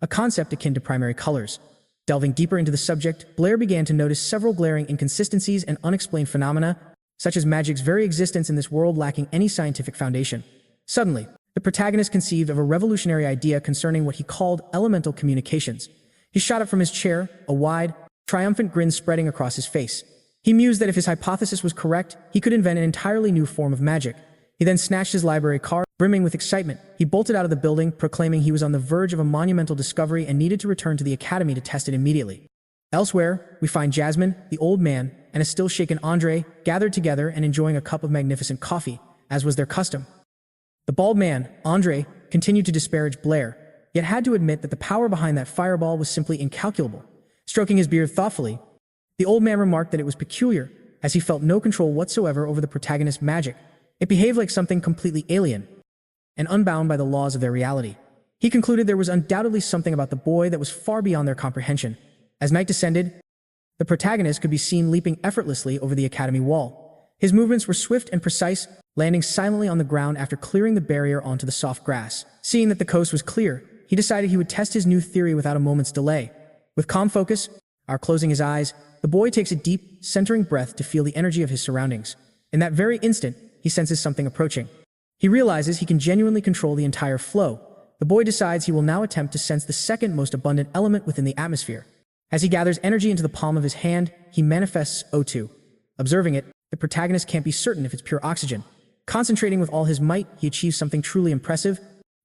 a concept akin to primary colors. Delving deeper into the subject, Blair began to notice several glaring inconsistencies and unexplained phenomena, such as magic's very existence in this world lacking any scientific foundation. Suddenly, the protagonist conceived of a revolutionary idea concerning what he called elemental communications. He shot up from his chair, a wide, triumphant grin spreading across his face. He mused that if his hypothesis was correct, he could invent an entirely new form of magic. He then snatched his library card. Brimming with excitement, he bolted out of the building, proclaiming he was on the verge of a monumental discovery and needed to return to the academy to test it immediately. Elsewhere, we find Jasmine, the old man, and a still-shaken Andre gathered together and enjoying a cup of magnificent coffee, as was their custom. The bald man, Andre, continued to disparage Blair, yet had to admit that the power behind that fireball was simply incalculable. Stroking his beard thoughtfully, the old man remarked that it was peculiar, as he felt no control whatsoever over the protagonist's magic. It behaved like something completely alien and unbound by the laws of their reality. He concluded there was undoubtedly something about the boy that was far beyond their comprehension. As night descended, the protagonist could be seen leaping effortlessly over the academy wall. His movements were swift and precise, landing silently on the ground after clearing the barrier onto the soft grass. Seeing that the coast was clear, he decided he would test his new theory without a moment's delay. With calm focus, closing his eyes, the boy takes a deep, centering breath to feel the energy of his surroundings. In that very instant, he senses something approaching. He realizes he can genuinely control the entire flow. The boy decides he will now attempt to sense the second most abundant element within the atmosphere. As he gathers energy into the palm of his hand, he manifests O2. Observing it, the protagonist can't be certain if it's pure oxygen. Concentrating with all his might, he achieves something truly impressive,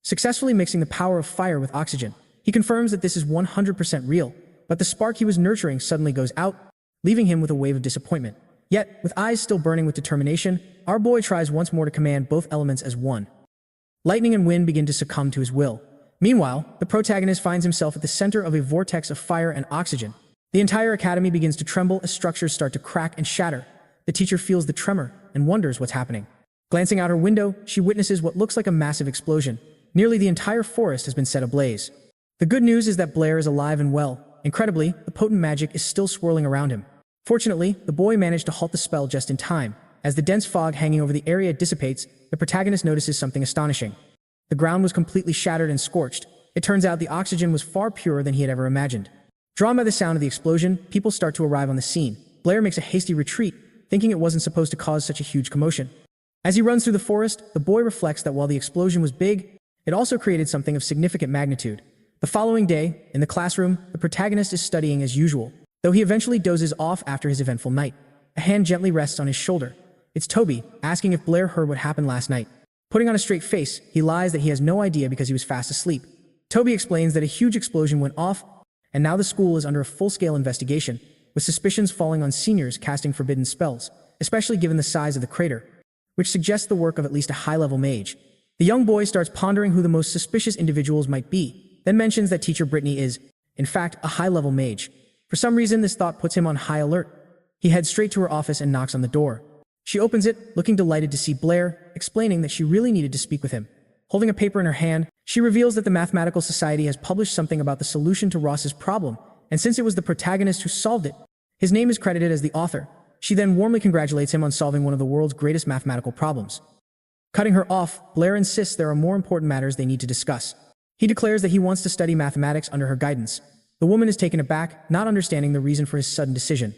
successfully mixing the power of fire with oxygen. He confirms that this is 100% real, but the spark he was nurturing suddenly goes out, leaving him with a wave of disappointment. Yet, with eyes still burning with determination, our boy tries once more to command both elements as one. Lightning and wind begin to succumb to his will. Meanwhile, the protagonist finds himself at the center of a vortex of fire and oxygen. The entire academy begins to tremble as structures start to crack and shatter. The teacher feels the tremor and wonders what's happening. Glancing out her window, she witnesses what looks like a massive explosion. Nearly the entire forest has been set ablaze. The good news is that Blair is alive and well. Incredibly, the potent magic is still swirling around him. Fortunately, the boy managed to halt the spell just in time. As the dense fog hanging over the area dissipates, the protagonist notices something astonishing. The ground was completely shattered and scorched. It turns out the oxygen was far purer than he had ever imagined. Drawn by the sound of the explosion, people start to arrive on the scene. Blair makes a hasty retreat, thinking it wasn't supposed to cause such a huge commotion. As he runs through the forest, the boy reflects that while the explosion was big, it also created something of significant magnitude. The following day, in the classroom, the protagonist is studying as usual, though he eventually dozes off after his eventful night. A hand gently rests on his shoulder. It's Toby, asking if Blair heard what happened last night. Putting on a straight face, he lies that he has no idea because he was fast asleep. Toby explains that a huge explosion went off, and now the school is under a full-scale investigation, with suspicions falling on seniors casting forbidden spells, especially given the size of the crater, which suggests the work of at least a high-level mage. The young boy starts pondering who the most suspicious individuals might be, then mentions that teacher Brittany is, in fact, a high-level mage. For some reason, this thought puts him on high alert. He heads straight to her office and knocks on the door. She opens it, looking delighted to see Blair, explaining that she really needed to speak with him. Holding a paper in her hand, she reveals that the Mathematical Society has published something about the solution to Ross's problem, and since it was the protagonist who solved it, his name is credited as the author. She then warmly congratulates him on solving one of the world's greatest mathematical problems. Cutting her off, Blair insists there are more important matters they need to discuss. He declares that he wants to study mathematics under her guidance. The woman is taken aback, not understanding the reason for his sudden decision.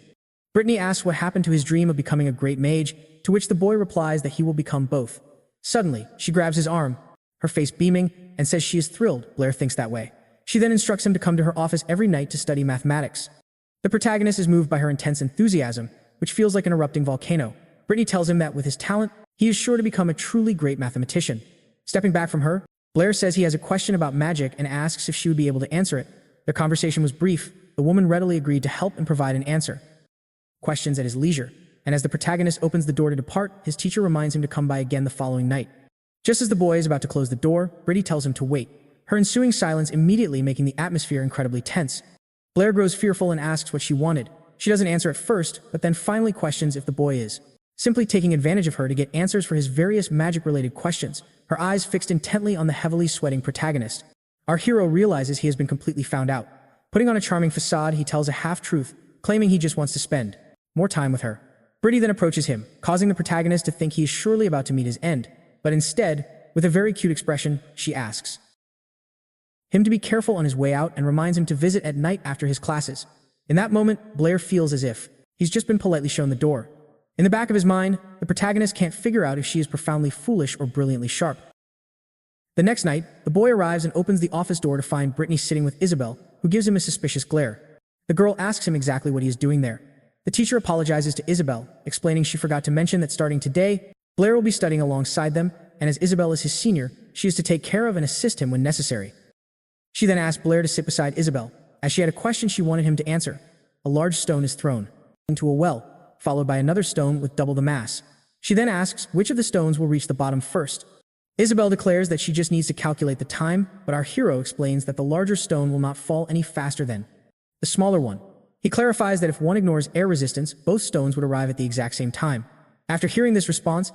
Brittany asks what happened to his dream of becoming a great mage, to which the boy replies that he will become both. Suddenly, she grabs his arm, her face beaming, and says she is thrilled. Blair thinks that way. She then instructs him to come to her office every night to study mathematics. The protagonist is moved by her intense enthusiasm, which feels like an erupting volcano. Brittany tells him that with his talent, he is sure to become a truly great mathematician. Stepping back from her, Blair says he has a question about magic and asks if she would be able to answer it. Their conversation was brief. The woman readily agreed to help and provide an answer. Questions at his leisure, and as the protagonist opens the door to depart, his teacher reminds him to come by again the following night. Just as the boy is about to close the door, Brittany tells him to wait, her ensuing silence immediately making the atmosphere incredibly tense. Blair grows fearful and asks what she wanted. She doesn't answer at first, but then finally questions if the boy is simply taking advantage of her to get answers for his various magic-related questions, her eyes fixed intently on the heavily sweating protagonist. Our hero realizes he has been completely found out. Putting on a charming facade, he tells a half-truth, claiming he just wants to spend more time with her. Brittany then approaches him, causing the protagonist to think he is surely about to meet his end, but instead, with a very cute expression, she asks him to be careful on his way out and reminds him to visit at night after his classes. In that moment, Blair feels as if he's just been politely shown the door. In the back of his mind, the protagonist can't figure out if she is profoundly foolish or brilliantly sharp. The next night, the boy arrives and opens the office door to find Brittany sitting with Isabel, who gives him a suspicious glare. The girl asks him exactly what he is doing there. The teacher apologizes to Isabel, explaining she forgot to mention that starting today, Blair will be studying alongside them, and as Isabel is his senior, she is to take care of and assist him when necessary. She then asks Blair to sit beside Isabel, as she had a question she wanted him to answer. A large stone is thrown into a well, followed by another stone with double the mass. She then asks which of the stones will reach the bottom first. Isabel declares that she just needs to calculate the time, but our hero explains that the larger stone will not fall any faster than the smaller one. He clarifies that if one ignores air resistance, both stones would arrive at the exact same time. After hearing this response,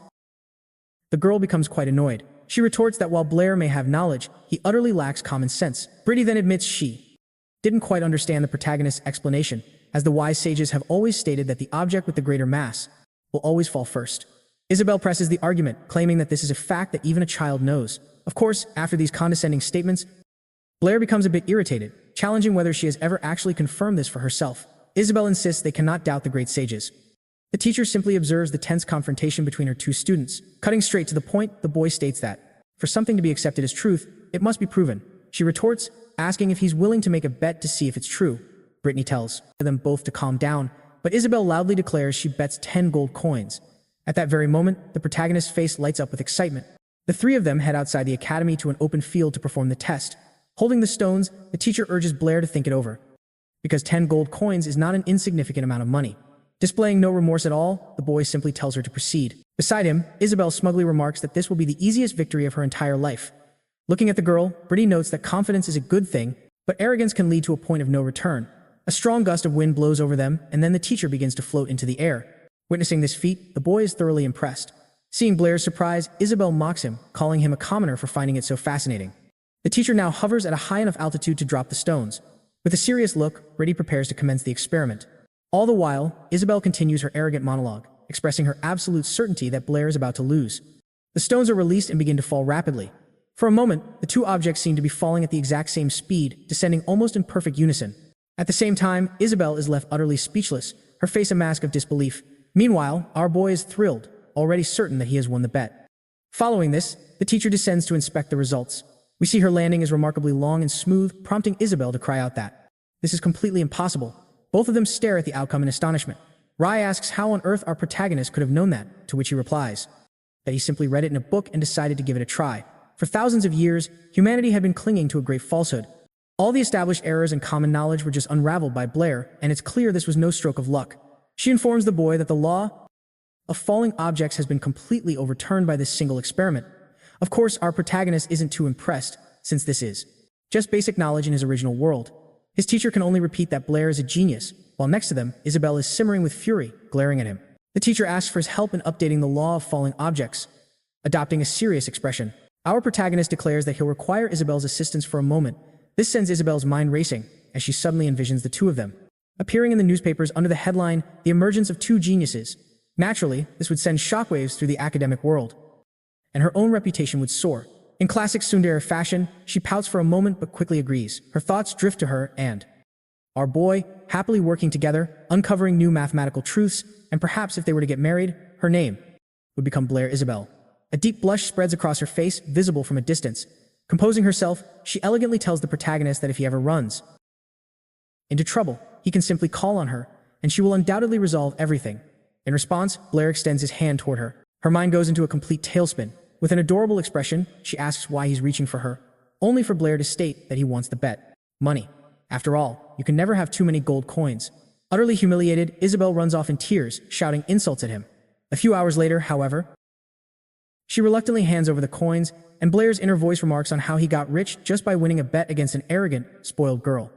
the girl becomes quite annoyed. She retorts that while Blair may have knowledge, he utterly lacks common sense. Brittany then admits she didn't quite understand the protagonist's explanation, as the wise sages have always stated that the object with the greater mass will always fall first. Isabel presses the argument, claiming that this is a fact that even a child knows. Of course, after these condescending statements, Blair becomes a bit irritated, challenging whether she has ever actually confirmed this for herself. Isabel insists they cannot doubt the great sages. The teacher simply observes the tense confrontation between her two students. Cutting straight to the point, the boy states that, for something to be accepted as truth, it must be proven. She retorts, asking if he's willing to make a bet to see if it's true. Brittany tells them both to calm down, but Isabel loudly declares she bets 10 gold coins. At that very moment, the protagonist's face lights up with excitement. The three of them head outside the academy to an open field to perform the test. Holding the stones, the teacher urges Blair to think it over, because 10 gold coins is not an insignificant amount of money. Displaying no remorse at all, the boy simply tells her to proceed. Beside him, Isabel smugly remarks that this will be the easiest victory of her entire life. Looking at the girl, Brittany notes that confidence is a good thing, but arrogance can lead to a point of no return. A strong gust of wind blows over them, and then the teacher begins to float into the air. Witnessing this feat, the boy is thoroughly impressed. Seeing Blair's surprise, Isabel mocks him, calling him a commoner for finding it so fascinating. The teacher now hovers at a high enough altitude to drop the stones. With a serious look, Brittany prepares to commence the experiment. All the while, Isabel continues her arrogant monologue, expressing her absolute certainty that Blair is about to lose. The stones are released and begin to fall rapidly. For a moment, the two objects seem to be falling at the exact same speed, descending almost in perfect unison. At the same time, Isabel is left utterly speechless, her face a mask of disbelief. Meanwhile, our boy is thrilled, already certain that he has won the bet. Following this, the teacher descends to inspect the results. We see her landing is remarkably long and smooth, prompting Isabel to cry out that this is completely impossible. Both of them stare at the outcome in astonishment. Rai asks how on earth our protagonist could have known that, to which he replies that he simply read it in a book and decided to give it a try. For thousands of years, humanity had been clinging to a great falsehood. All the established errors and common knowledge were just unraveled by Blair, and it's clear this was no stroke of luck. She informs the boy that the law of falling objects has been completely overturned by this single experiment. Of course, our protagonist isn't too impressed, since this is just basic knowledge in his original world. His teacher can only repeat that Blair is a genius, while next to them, Isabel is simmering with fury, glaring at him. The teacher asks for his help in updating the law of falling objects, adopting a serious expression. Our protagonist declares that he'll require Isabel's assistance for a moment. This sends Isabel's mind racing, as she suddenly envisions the two of them appearing in the newspapers under the headline, "The Emergence of Two Geniuses." Naturally, this would send shockwaves through the academic world, and her own reputation would soar. In classic tsundere fashion, she pouts for a moment but quickly agrees. Her thoughts drift to her and our boy, happily working together, uncovering new mathematical truths, and perhaps if they were to get married, her name would become Blair Isabel. A deep blush spreads across her face, visible from a distance. Composing herself, she elegantly tells the protagonist that if he ever runs into trouble, he can simply call on her, and she will undoubtedly resolve everything. In response, Blair extends his hand toward her. Her mind goes into a complete tailspin. With an adorable expression, she asks why he's reaching for her, only for Blair to state that he wants the bet. Money. After all, you can never have too many gold coins. Utterly humiliated, Isabel runs off in tears, shouting insults at him. A few hours later, however, she reluctantly hands over the coins, and Blair's inner voice remarks on how he got rich just by winning a bet against an arrogant, spoiled girl.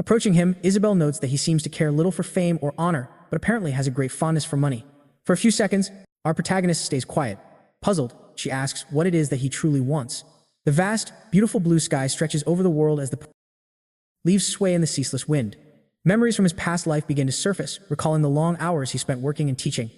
Approaching him, Isabel notes that he seems to care little for fame or honor, but apparently has a great fondness for money. For a few seconds, our protagonist stays quiet. Puzzled, she asks what it is that he truly wants. The vast, beautiful blue sky stretches over the world as the leaves sway in the ceaseless wind. Memories from his past life begin to surface, recalling the long hours he spent working and teaching.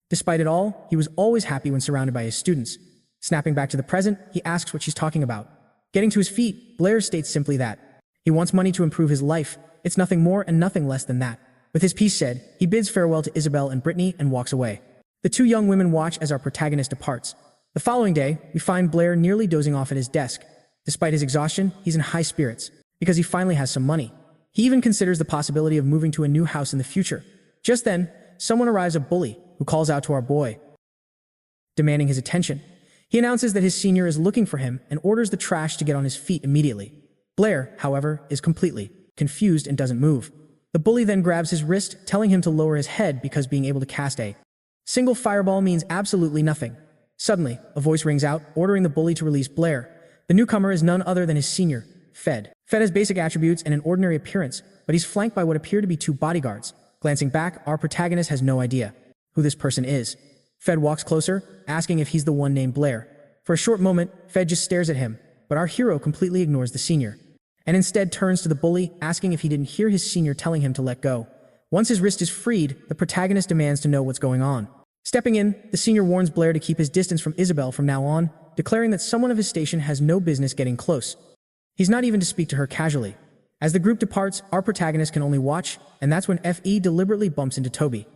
Despite it all, he was always happy when surrounded by his students. Snapping back to the present, he asks what she's talking about. Getting to his feet, Blair states simply that he wants money to improve his life. It's nothing more and nothing less than that. With his piece said, he bids farewell to Isabel and Brittany and walks away. The two young women watch as our protagonist departs. The following day, we find Blair nearly dozing off at his desk. Despite his exhaustion, he's in high spirits, because he finally has some money. He even considers the possibility of moving to a new house in the future. Just then, someone arrives, a bully, who calls out to our boy, demanding his attention. He announces that his senior is looking for him and orders the trash to get on his feet immediately. Blair, however, is completely confused and doesn't move. The bully then grabs his wrist, telling him to lower his head because being able to cast a single fireball means absolutely nothing. Suddenly, a voice rings out, ordering the bully to release Blair. The newcomer is none other than his senior, Fed. Fed has basic attributes and an ordinary appearance, but he's flanked by what appear to be two bodyguards. Glancing back, our protagonist has no idea who this person is. Fed walks closer, asking if he's the one named Blair. For a short moment, Fed just stares at him, but our hero completely ignores the senior, and instead turns to the bully, asking if he didn't hear his senior telling him to let go. Once his wrist is freed, the protagonist demands to know what's going on. Stepping in, the senior warns Blair to keep his distance from Isabel from now on, declaring that someone of his station has no business getting close. He's not even to speak to her casually. As the group departs, our protagonist can only watch, and that's when Fe deliberately bumps into Toby.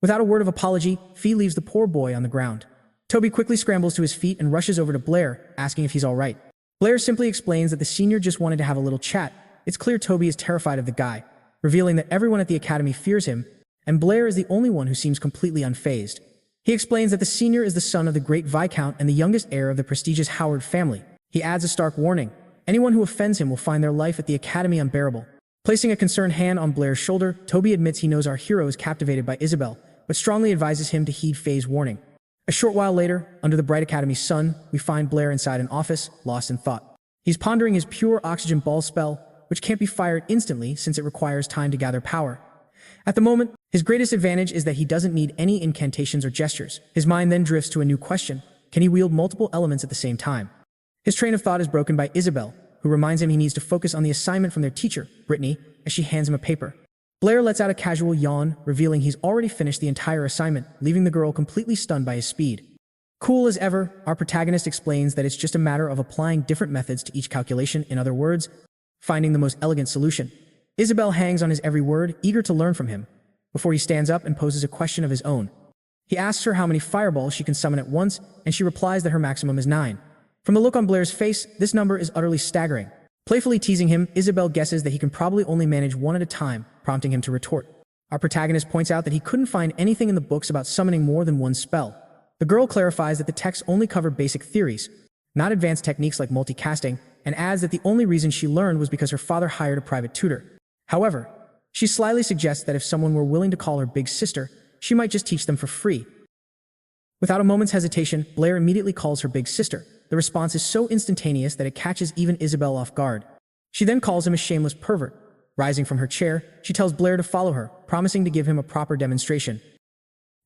Without a word of apology, Fee leaves the poor boy on the ground. Toby quickly scrambles to his feet and rushes over to Blair, asking if he's all right. Blair simply explains that the senior just wanted to have a little chat. It's clear Toby is terrified of the guy, revealing that everyone at the academy fears him, and Blair is the only one who seems completely unfazed. He explains that the senior is the son of the great Viscount and the youngest heir of the prestigious Howard family. He adds a stark warning. Anyone who offends him will find their life at the academy unbearable. Placing a concerned hand on Blair's shoulder, Toby admits he knows our hero is captivated by Isabel, but strongly advises him to heed Faye's warning. A short while later, under the bright academy's sun, we find Blair inside an office, lost in thought. He's pondering his pure oxygen ball spell, which can't be fired instantly since it requires time to gather power. At the moment, his greatest advantage is that he doesn't need any incantations or gestures. His mind then drifts to a new question. Can he wield multiple elements at the same time? His train of thought is broken by Isabel, who reminds him he needs to focus on the assignment from their teacher, Brittany, as she hands him a paper. Blair lets out a casual yawn, revealing he's already finished the entire assignment, leaving the girl completely stunned by his speed. Cool as ever, our protagonist explains that it's just a matter of applying different methods to each calculation, in other words, finding the most elegant solution. Isabel hangs on his every word, eager to learn from him, before he stands up and poses a question of his own. He asks her how many fireballs she can summon at once, and she replies that her maximum is 9. From the look on Blair's face, this number is utterly staggering. Playfully teasing him, Isabel guesses that he can probably only manage one at a time, prompting him to retort. Our protagonist points out that he couldn't find anything in the books about summoning more than one spell. The girl clarifies that the texts only cover basic theories, not advanced techniques like multicasting, and adds that the only reason she learned was because her father hired a private tutor. However, she slyly suggests that if someone were willing to call her big sister, she might just teach them for free. Without a moment's hesitation, Blair immediately calls her big sister. The response is so instantaneous that it catches even Isabel off guard. She then calls him a shameless pervert. Rising from her chair, she tells Blair to follow her, promising to give him a proper demonstration.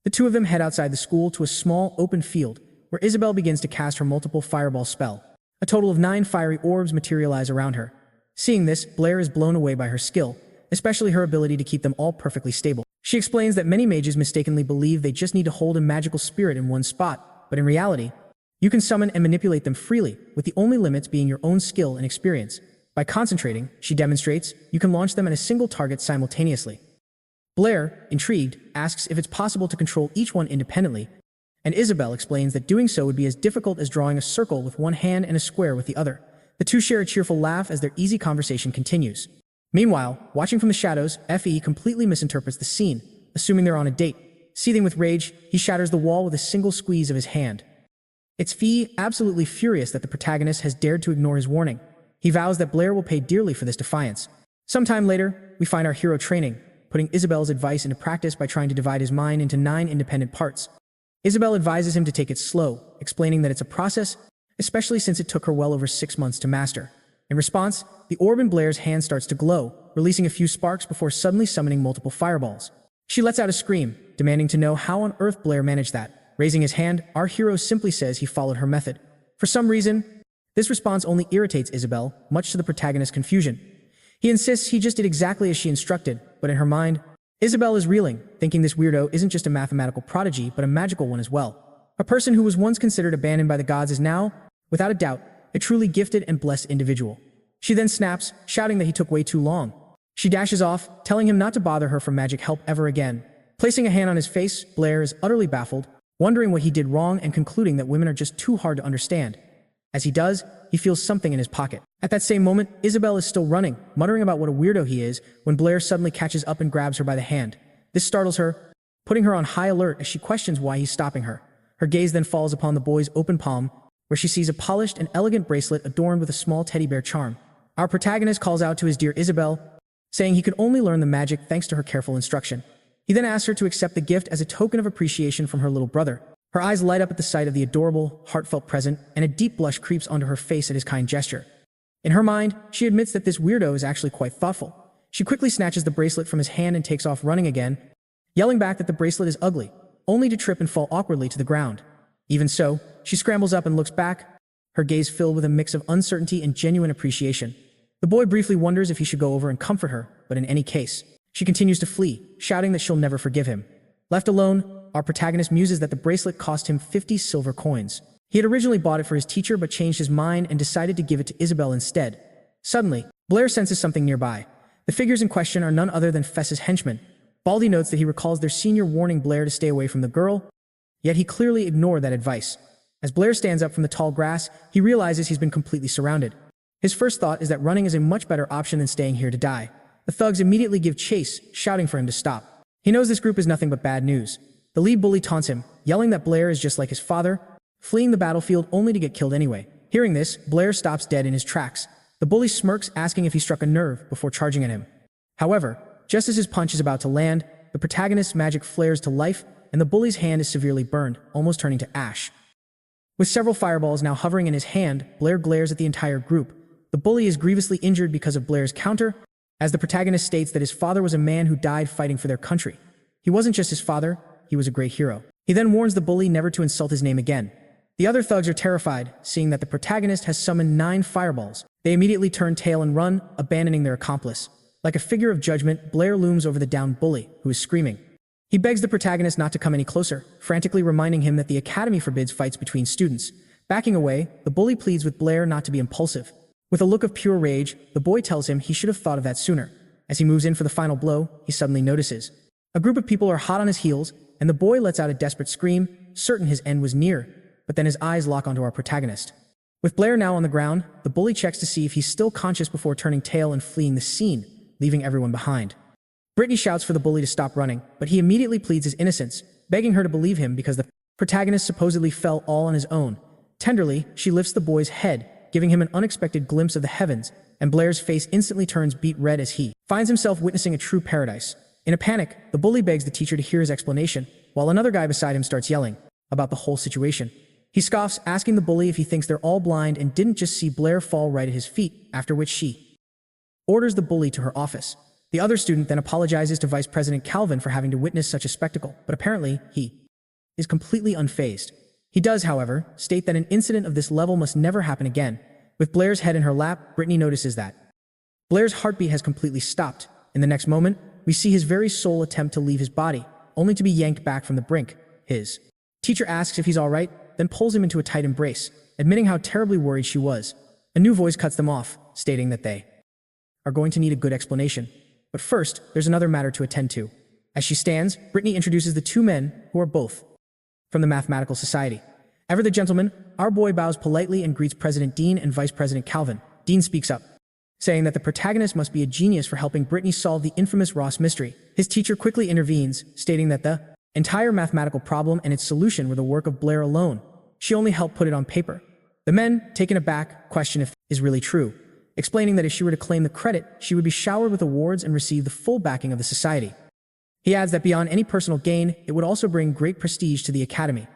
The two of them head outside the school to a small, open field, where Isabel begins to cast her multiple fireball spell. A total of 9 fiery orbs materialize around her. Seeing this, Blair is blown away by her skill, especially her ability to keep them all perfectly stable. She explains that many mages mistakenly believe they just need to hold a magical spirit in one spot, but in reality, you can summon and manipulate them freely, with the only limits being your own skill and experience. By concentrating, she demonstrates, you can launch them at a single target simultaneously. Blair, intrigued, asks if it's possible to control each one independently, and Isabel explains that doing so would be as difficult as drawing a circle with one hand and a square with the other. The two share a cheerful laugh as their easy conversation continues. Meanwhile, watching from the shadows, Fe completely misinterprets the scene, assuming they're on a date. Seething with rage, he shatters the wall with a single squeeze of his hand. It's Fee, absolutely furious that the protagonist has dared to ignore his warning. He vows that Blair will pay dearly for this defiance. Sometime later, we find our hero training, putting Isabel's advice into practice by trying to divide his mind into 9 independent parts. Isabel advises him to take it slow, explaining that it's a process, especially since it took her well over 6 months to master. In response, the orb in Blair's hand starts to glow, releasing a few sparks before suddenly summoning multiple fireballs. She lets out a scream, demanding to know how on earth Blair managed that. Raising his hand, our hero simply says he followed her method. For some reason, this response only irritates Isabel, much to the protagonist's confusion. He insists he just did exactly as she instructed, but in her mind, Isabel is reeling, thinking this weirdo isn't just a mathematical prodigy, but a magical one as well. A person who was once considered abandoned by the gods is now, without a doubt, a truly gifted and blessed individual. She then snaps, shouting that he took way too long. She dashes off, telling him not to bother her for magic help ever again. Placing a hand on his face, Blair is utterly baffled, wondering what he did wrong and concluding that women are just too hard to understand. As he does, he feels something in his pocket. At that same moment, Isabel is still running, muttering about what a weirdo he is, when Blair suddenly catches up and grabs her by the hand. This startles her, putting her on high alert as she questions why he's stopping her. Her gaze then falls upon the boy's open palm, where she sees a polished and elegant bracelet adorned with a small teddy bear charm. Our protagonist calls out to his dear Isabel, saying he could only learn the magic thanks to her careful instruction. He then asks her to accept the gift as a token of appreciation from her little brother. Her eyes light up at the sight of the adorable, heartfelt present, and a deep blush creeps onto her face at his kind gesture. In her mind, she admits that this weirdo is actually quite thoughtful. She quickly snatches the bracelet from his hand and takes off running again, yelling back that the bracelet is ugly, only to trip and fall awkwardly to the ground. Even so, she scrambles up and looks back, her gaze filled with a mix of uncertainty and genuine appreciation. The boy briefly wonders if he should go over and comfort her, but in any case, she continues to flee, shouting that she'll never forgive him. Left alone, our protagonist muses that the bracelet cost him 50 silver coins. He had originally bought it for his teacher but changed his mind and decided to give it to Isabel instead. Suddenly, Blair senses something nearby. The figures in question are none other than Fess's henchmen. Baldy notes that he recalls their senior warning Blair to stay away from the girl, yet he clearly ignored that advice. As Blair stands up from the tall grass, he realizes he's been completely surrounded. His first thought is that running is a much better option than staying here to die. The thugs immediately give chase, shouting for him to stop. He knows this group is nothing but bad news. The lead bully taunts him, yelling that Blair is just like his father, fleeing the battlefield only to get killed anyway. Hearing this, Blair stops dead in his tracks. The bully smirks, asking if he struck a nerve before charging at him. However, just as his punch is about to land, the protagonist's magic flares to life, and the bully's hand is severely burned, almost turning to ash. With several fireballs now hovering in his hand, Blair glares at the entire group. The bully is grievously injured because of Blair's counter, as the protagonist states that his father was a man who died fighting for their country. He wasn't just his father, he was a great hero. He then warns the bully never to insult his name again. The other thugs are terrified, seeing that the protagonist has summoned 9 fireballs. They immediately turn tail and run, abandoning their accomplice. Like a figure of judgment, Blair looms over the downed bully, who is screaming. He begs the protagonist not to come any closer, frantically reminding him that the academy forbids fights between students. Backing away, the bully pleads with Blair not to be impulsive. With a look of pure rage, the boy tells him he should have thought of that sooner. As he moves in for the final blow, he suddenly notices. A group of people are hot on his heels, and the boy lets out a desperate scream, certain his end was near, but then his eyes lock onto our protagonist. With Blair now on the ground, the bully checks to see if he's still conscious before turning tail and fleeing the scene, leaving everyone behind. Brittany shouts for the bully to stop running, but he immediately pleads his innocence, begging her to believe him because the protagonist supposedly fell all on his own. Tenderly, she lifts the boy's head, giving him an unexpected glimpse of the heavens, and Blair's face instantly turns beet red as he finds himself witnessing a true paradise. In a panic, the bully begs the teacher to hear his explanation, while another guy beside him starts yelling about the whole situation. He scoffs, asking the bully if he thinks they're all blind and didn't just see Blair fall right at his feet, after which she orders the bully to her office. The other student then apologizes to Vice President Calvin for having to witness such a spectacle, but apparently he is completely unfazed. He does, however, state that an incident of this level must never happen again. With Blair's head in her lap, Brittany notices that Blair's heartbeat has completely stopped. In the next moment, we see his very soul attempt to leave his body, only to be yanked back from the brink. His teacher asks if he's all right, then pulls him into a tight embrace, admitting how terribly worried she was. A new voice cuts them off, stating that they are going to need a good explanation. But first, there's another matter to attend to. As she stands, Brittany introduces the 2 men, who are both from the Mathematical Society. Ever the gentleman, our boy bows politely and greets President Dean and Vice President Calvin. Dean speaks up, saying that the protagonist must be a genius for helping Brittany solve the infamous Ross mystery. His teacher quickly intervenes, stating that the entire mathematical problem and its solution were the work of Blair alone. She only helped put it on paper. The men, taken aback, question if it is really true, explaining that if she were to claim the credit, she would be showered with awards and receive the full backing of the society. He adds that beyond any personal gain, it would also bring great prestige to the academy.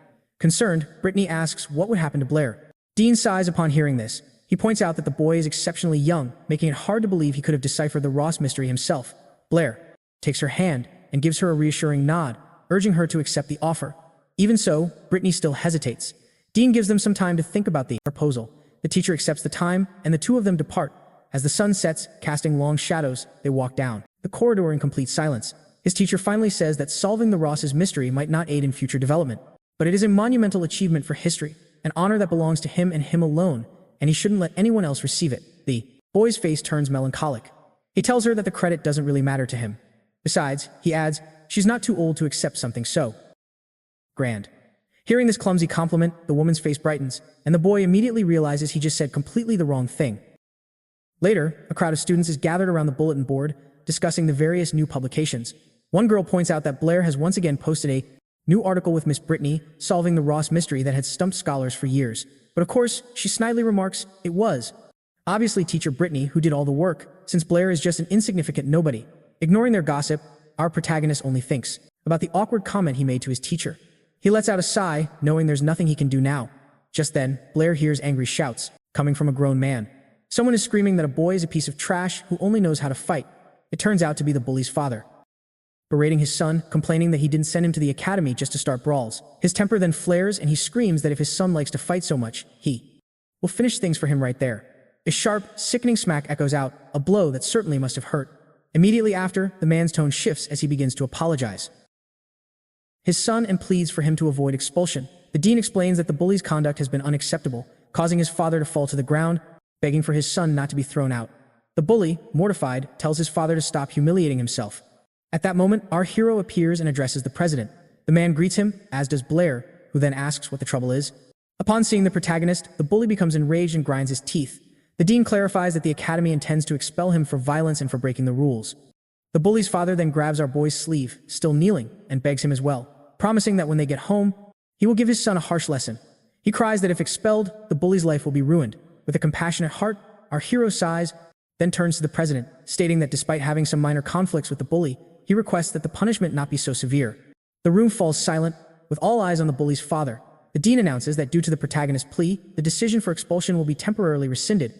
Concerned, Brittany asks what would happen to Blair. Dean sighs upon hearing this. He points out that the boy is exceptionally young, making it hard to believe he could have deciphered the Ross mystery himself. Blair takes her hand and gives her a reassuring nod, urging her to accept the offer. Even so, Brittany still hesitates. Dean gives them some time to think about the proposal. The teacher accepts the time, and the two of them depart. As the sun sets, casting long shadows, they walk down the corridor in complete silence. His teacher finally says that solving the Ross's mystery might not aid in future development, but it is a monumental achievement for history, an honor that belongs to him and him alone, and he shouldn't let anyone else receive it. The boy's face turns melancholic. He tells her that the credit doesn't really matter to him. Besides, he adds, she's not too old to accept something so grand. Hearing this clumsy compliment, the woman's face brightens, and the boy immediately realizes he just said completely the wrong thing. Later, a crowd of students is gathered around the bulletin board, discussing the various new publications. One girl points out that Blair has once again posted a new article with Miss Brittany, solving the Ross mystery that had stumped scholars for years. But of course, she snidely remarks, it was obviously teacher Brittany who did all the work, since Blair is just an insignificant nobody. Ignoring their gossip, our protagonist only thinks about the awkward comment he made to his teacher. He lets out a sigh, knowing there's nothing he can do now. Just then, Blair hears angry shouts, coming from a grown man. Someone is screaming that a boy is a piece of trash who only knows how to fight. It turns out to be the bully's father, berating his son, complaining that he didn't send him to the academy just to start brawls. His temper then flares and he screams that if his son likes to fight so much, he will finish things for him right there. A sharp, sickening smack echoes out, a blow that certainly must have hurt. Immediately after, the man's tone shifts as he begins to apologize his son and pleads for him to avoid expulsion. The dean explains that the bully's conduct has been unacceptable, causing his father to fall to the ground, begging for his son not to be thrown out. The bully, mortified, tells his father to stop humiliating himself. At that moment, our hero appears and addresses the president. The man greets him, as does Blair, who then asks what the trouble is. Upon seeing the protagonist, the bully becomes enraged and grinds his teeth. The dean clarifies that the academy intends to expel him for violence and for breaking the rules. The bully's father then grabs our boy's sleeve, still kneeling, and begs him as well, promising that when they get home, he will give his son a harsh lesson. He cries that if expelled, the bully's life will be ruined. With a compassionate heart, our hero sighs, then turns to the president, stating that despite having some minor conflicts with the bully, he requests that the punishment not be so severe. The room falls silent, with all eyes on the bully's father. The dean announces that due to the protagonist's plea, the decision for expulsion will be temporarily rescinded,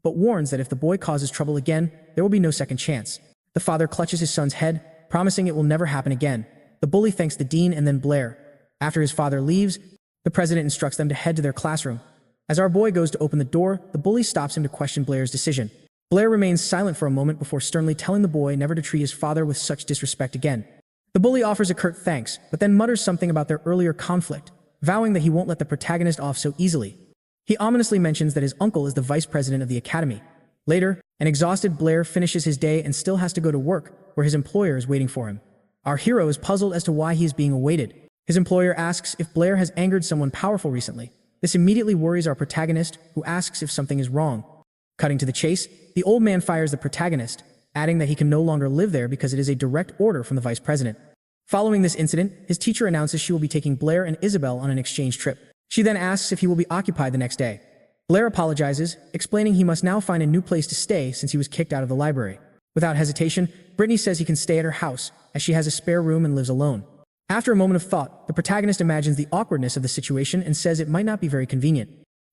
but warns that if the boy causes trouble again, there will be no second chance. The father clutches his son's head, promising it will never happen again. The bully thanks the dean and then Blair. After his father leaves, the president instructs them to head to their classroom. As our boy goes to open the door, the bully stops him to question Blair's decision. Blair remains silent for a moment before sternly telling the boy never to treat his father with such disrespect again. The bully offers a curt thanks, but then mutters something about their earlier conflict, vowing that he won't let the protagonist off so easily. He ominously mentions that his uncle is the vice president of the academy. Later, an exhausted Blair finishes his day and still has to go to work, where his employer is waiting for him. Our hero is puzzled as to why he is being awaited. His employer asks if Blair has angered someone powerful recently. This immediately worries our protagonist, who asks if something is wrong. Cutting to the chase, the old man fires the protagonist, adding that he can no longer live there because it is a direct order from the vice president. Following this incident, his teacher announces she will be taking Blair and Isabel on an exchange trip. She then asks if he will be occupied the next day. Blair apologizes, explaining he must now find a new place to stay since he was kicked out of the library. Without hesitation, Brittany says he can stay at her house, as she has a spare room and lives alone. After a moment of thought, the protagonist imagines the awkwardness of the situation and says it might not be very convenient.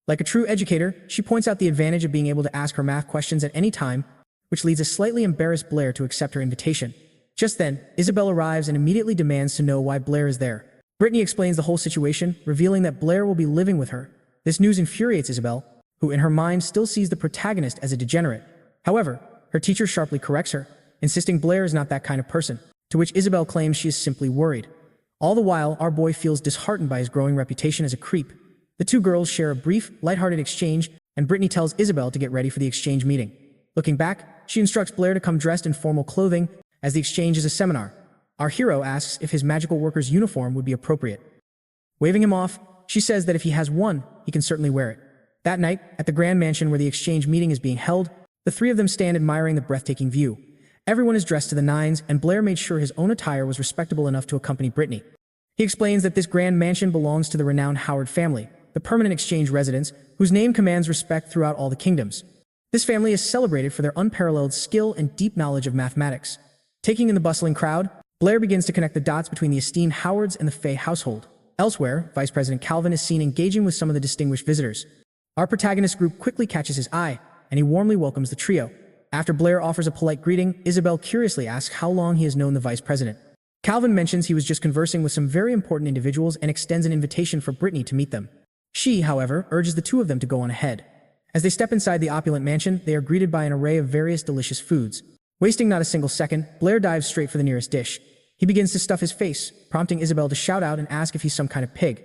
Like a true educator, she points out the advantage of being able to ask her math questions at any time, which leads a slightly embarrassed Blair to accept her invitation. Just then, Isabel arrives and immediately demands to know why Blair is there. Brittany explains the whole situation, revealing that Blair will be living with her. This news infuriates Isabel, who in her mind still sees the protagonist as a degenerate. However, her teacher sharply corrects her, insisting Blair is not that kind of person, to which Isabel claims she is simply worried. All the while, our boy feels disheartened by his growing reputation as a creep. The two girls share a brief, lighthearted exchange, and Brittany tells Isabel to get ready for the exchange meeting. Looking back, she instructs Blair to come dressed in formal clothing, as the exchange is a seminar. Our hero asks if his magical worker's uniform would be appropriate. Waving him off, she says that if he has one, he can certainly wear it. That night, at the grand mansion where the exchange meeting is being held, the three of them stand admiring the breathtaking view. Everyone is dressed to the nines, and Blair made sure his own attire was respectable enough to accompany Brittany. He explains that this grand mansion belongs to the renowned Howard family, the permanent exchange residents, whose name commands respect throughout all the kingdoms. This family is celebrated for their unparalleled skill and deep knowledge of mathematics. Taking in the bustling crowd, Blair begins to connect the dots between the esteemed Howards and the Fay household. Elsewhere, Vice President Calvin is seen engaging with some of the distinguished visitors. Our protagonist group quickly catches his eye, and he warmly welcomes the trio. After Blair offers a polite greeting, Isabel curiously asks how long he has known the vice president. Calvin mentions he was just conversing with some very important individuals and extends an invitation for Brittany to meet them. She, however, urges the two of them to go on ahead. As they step inside the opulent mansion, they are greeted by an array of various delicious foods. Wasting not a single second, Blair dives straight for the nearest dish. He begins to stuff his face, prompting Isabel to shout out and ask if he's some kind of pig.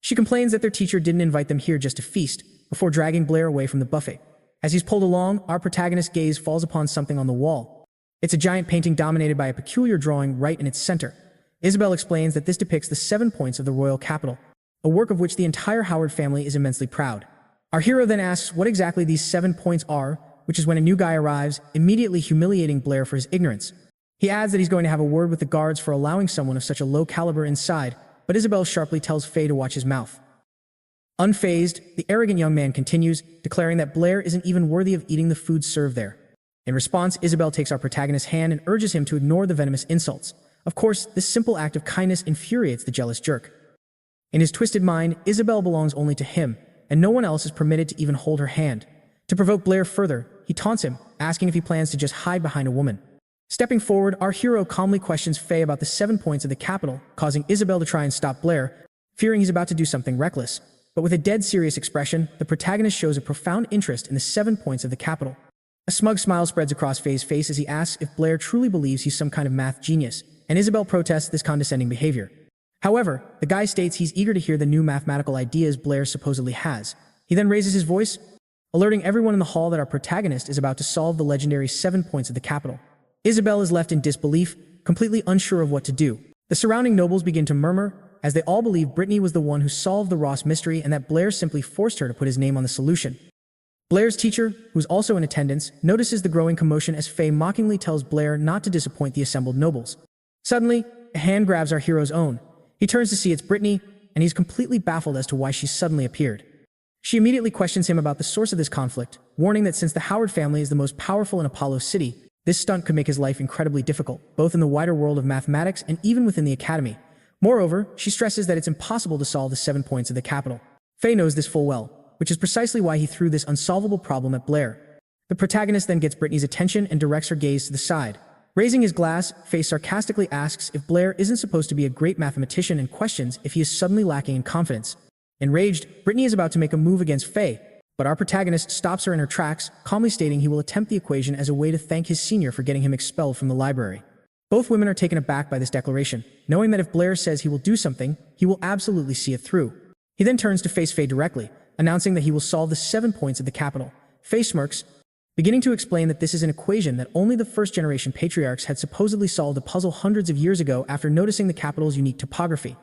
She complains that their teacher didn't invite them here just to feast, before dragging Blair away from the buffet. As he's pulled along, our protagonist's gaze falls upon something on the wall. It's a giant painting dominated by a peculiar drawing right in its center. Isabel explains that this depicts the 7 points of the royal capital, a work of which the entire Howard family is immensely proud. Our hero then asks what exactly these 7 points are, which is when a new guy arrives, immediately humiliating Blair for his ignorance. He adds that he's going to have a word with the guards for allowing someone of such a low caliber inside, but Isabel sharply tells Faye to watch his mouth. Unfazed, the arrogant young man continues, declaring that Blair isn't even worthy of eating the food served there. In response, Isabel takes our protagonist's hand and urges him to ignore the venomous insults. Of course, this simple act of kindness infuriates the jealous jerk. In his twisted mind, Isabel belongs only to him, and no one else is permitted to even hold her hand. To provoke Blair further, he taunts him, asking if he plans to just hide behind a woman. Stepping forward, our hero calmly questions Faye about the 7 points of the capital, causing Isabel to try and stop Blair, fearing he's about to do something reckless. But with a dead serious expression, the protagonist shows a profound interest in the 7 points of the capital. A smug smile spreads across Faye's face as he asks if Blair truly believes he's some kind of math genius, and Isabel protests this condescending behavior. However, the guy states he's eager to hear the new mathematical ideas Blair supposedly has. He then raises his voice, alerting everyone in the hall that our protagonist is about to solve the legendary 7 points of the capital. Isabel is left in disbelief, completely unsure of what to do. The surrounding nobles begin to murmur, as they all believe Brittany was the one who solved the Ross mystery and that Blair simply forced her to put his name on the solution. Blair's teacher, who's also in attendance, notices the growing commotion as Faye mockingly tells Blair not to disappoint the assembled nobles. Suddenly, a hand grabs our hero's own. He turns to see it's Brittany, and he's completely baffled as to why she suddenly appeared. She immediately questions him about the source of this conflict, warning that since the Howard family is the most powerful in Apollo City, this stunt could make his life incredibly difficult, both in the wider world of mathematics and even within the academy. Moreover, she stresses that it's impossible to solve the 7 points of the capital. Faye knows this full well, which is precisely why he threw this unsolvable problem at Blair. The protagonist then gets Brittany's attention and directs her gaze to the side. Raising his glass, Faye sarcastically asks if Blair isn't supposed to be a great mathematician and questions if he is suddenly lacking in confidence. Enraged, Brittany is about to make a move against Faye, but our protagonist stops her in her tracks, calmly stating he will attempt the equation as a way to thank his senior for getting him expelled from the library. Both women are taken aback by this declaration, knowing that if Blair says he will do something, he will absolutely see it through. He then turns to face Faye directly, announcing that he will solve the 7 points of the capital. Faye smirks, beginning to explain that this is an equation that only the first-generation patriarchs had supposedly solved a puzzle hundreds of years ago after noticing the capital's unique topography.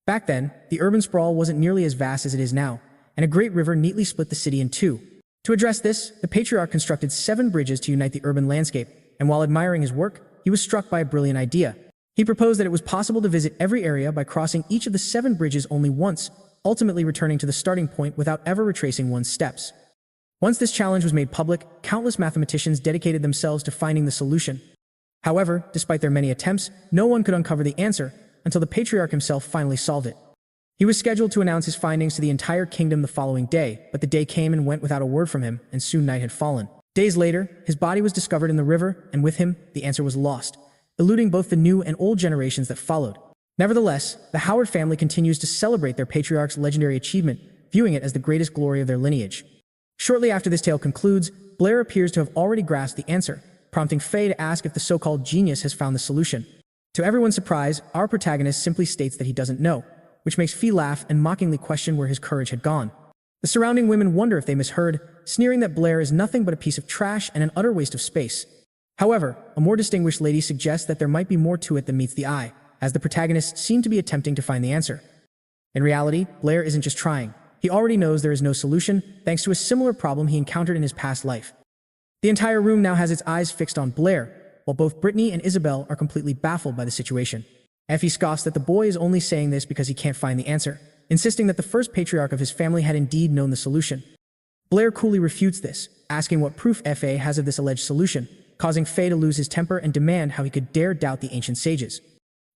Back then, the urban sprawl wasn't nearly as vast as it is now, and a great river neatly split the city in two. To address this, the patriarch constructed 7 bridges to unite the urban landscape, and while admiring his work, he was struck by a brilliant idea. He proposed that it was possible to visit every area by crossing each of the 7 bridges only once, ultimately returning to the starting point without ever retracing one's steps. Once this challenge was made public, countless mathematicians dedicated themselves to finding the solution. However, despite their many attempts, no one could uncover the answer until the patriarch himself finally solved it. He was scheduled to announce his findings to the entire kingdom the following day, but the day came and went without a word from him, and soon night had fallen. Days later, his body was discovered in the river, and with him, the answer was lost, eluding both the new and old generations that followed. Nevertheless, the Howard family continues to celebrate their patriarch's legendary achievement, viewing it as the greatest glory of their lineage. Shortly after this tale concludes, Blair appears to have already grasped the answer, prompting Faye to ask if the so-called genius has found the solution. To everyone's surprise, our protagonist simply states that he doesn't know, which makes Faye laugh and mockingly question where his courage had gone. The surrounding women wonder if they misheard, sneering that Blair is nothing but a piece of trash and an utter waste of space. However, a more distinguished lady suggests that there might be more to it than meets the eye, as the protagonists seem to be attempting to find the answer. In reality, Blair isn't just trying. He already knows there is no solution, thanks to a similar problem he encountered in his past life. The entire room now has its eyes fixed on Blair, while both Brittany and Isabel are completely baffled by the situation. Effie scoffs that the boy is only saying this because he can't find the answer, insisting that the first patriarch of his family had indeed known the solution. Blair coolly refutes this, asking what proof Fa has of this alleged solution, causing Faye to lose his temper and demand how he could dare doubt the ancient sages.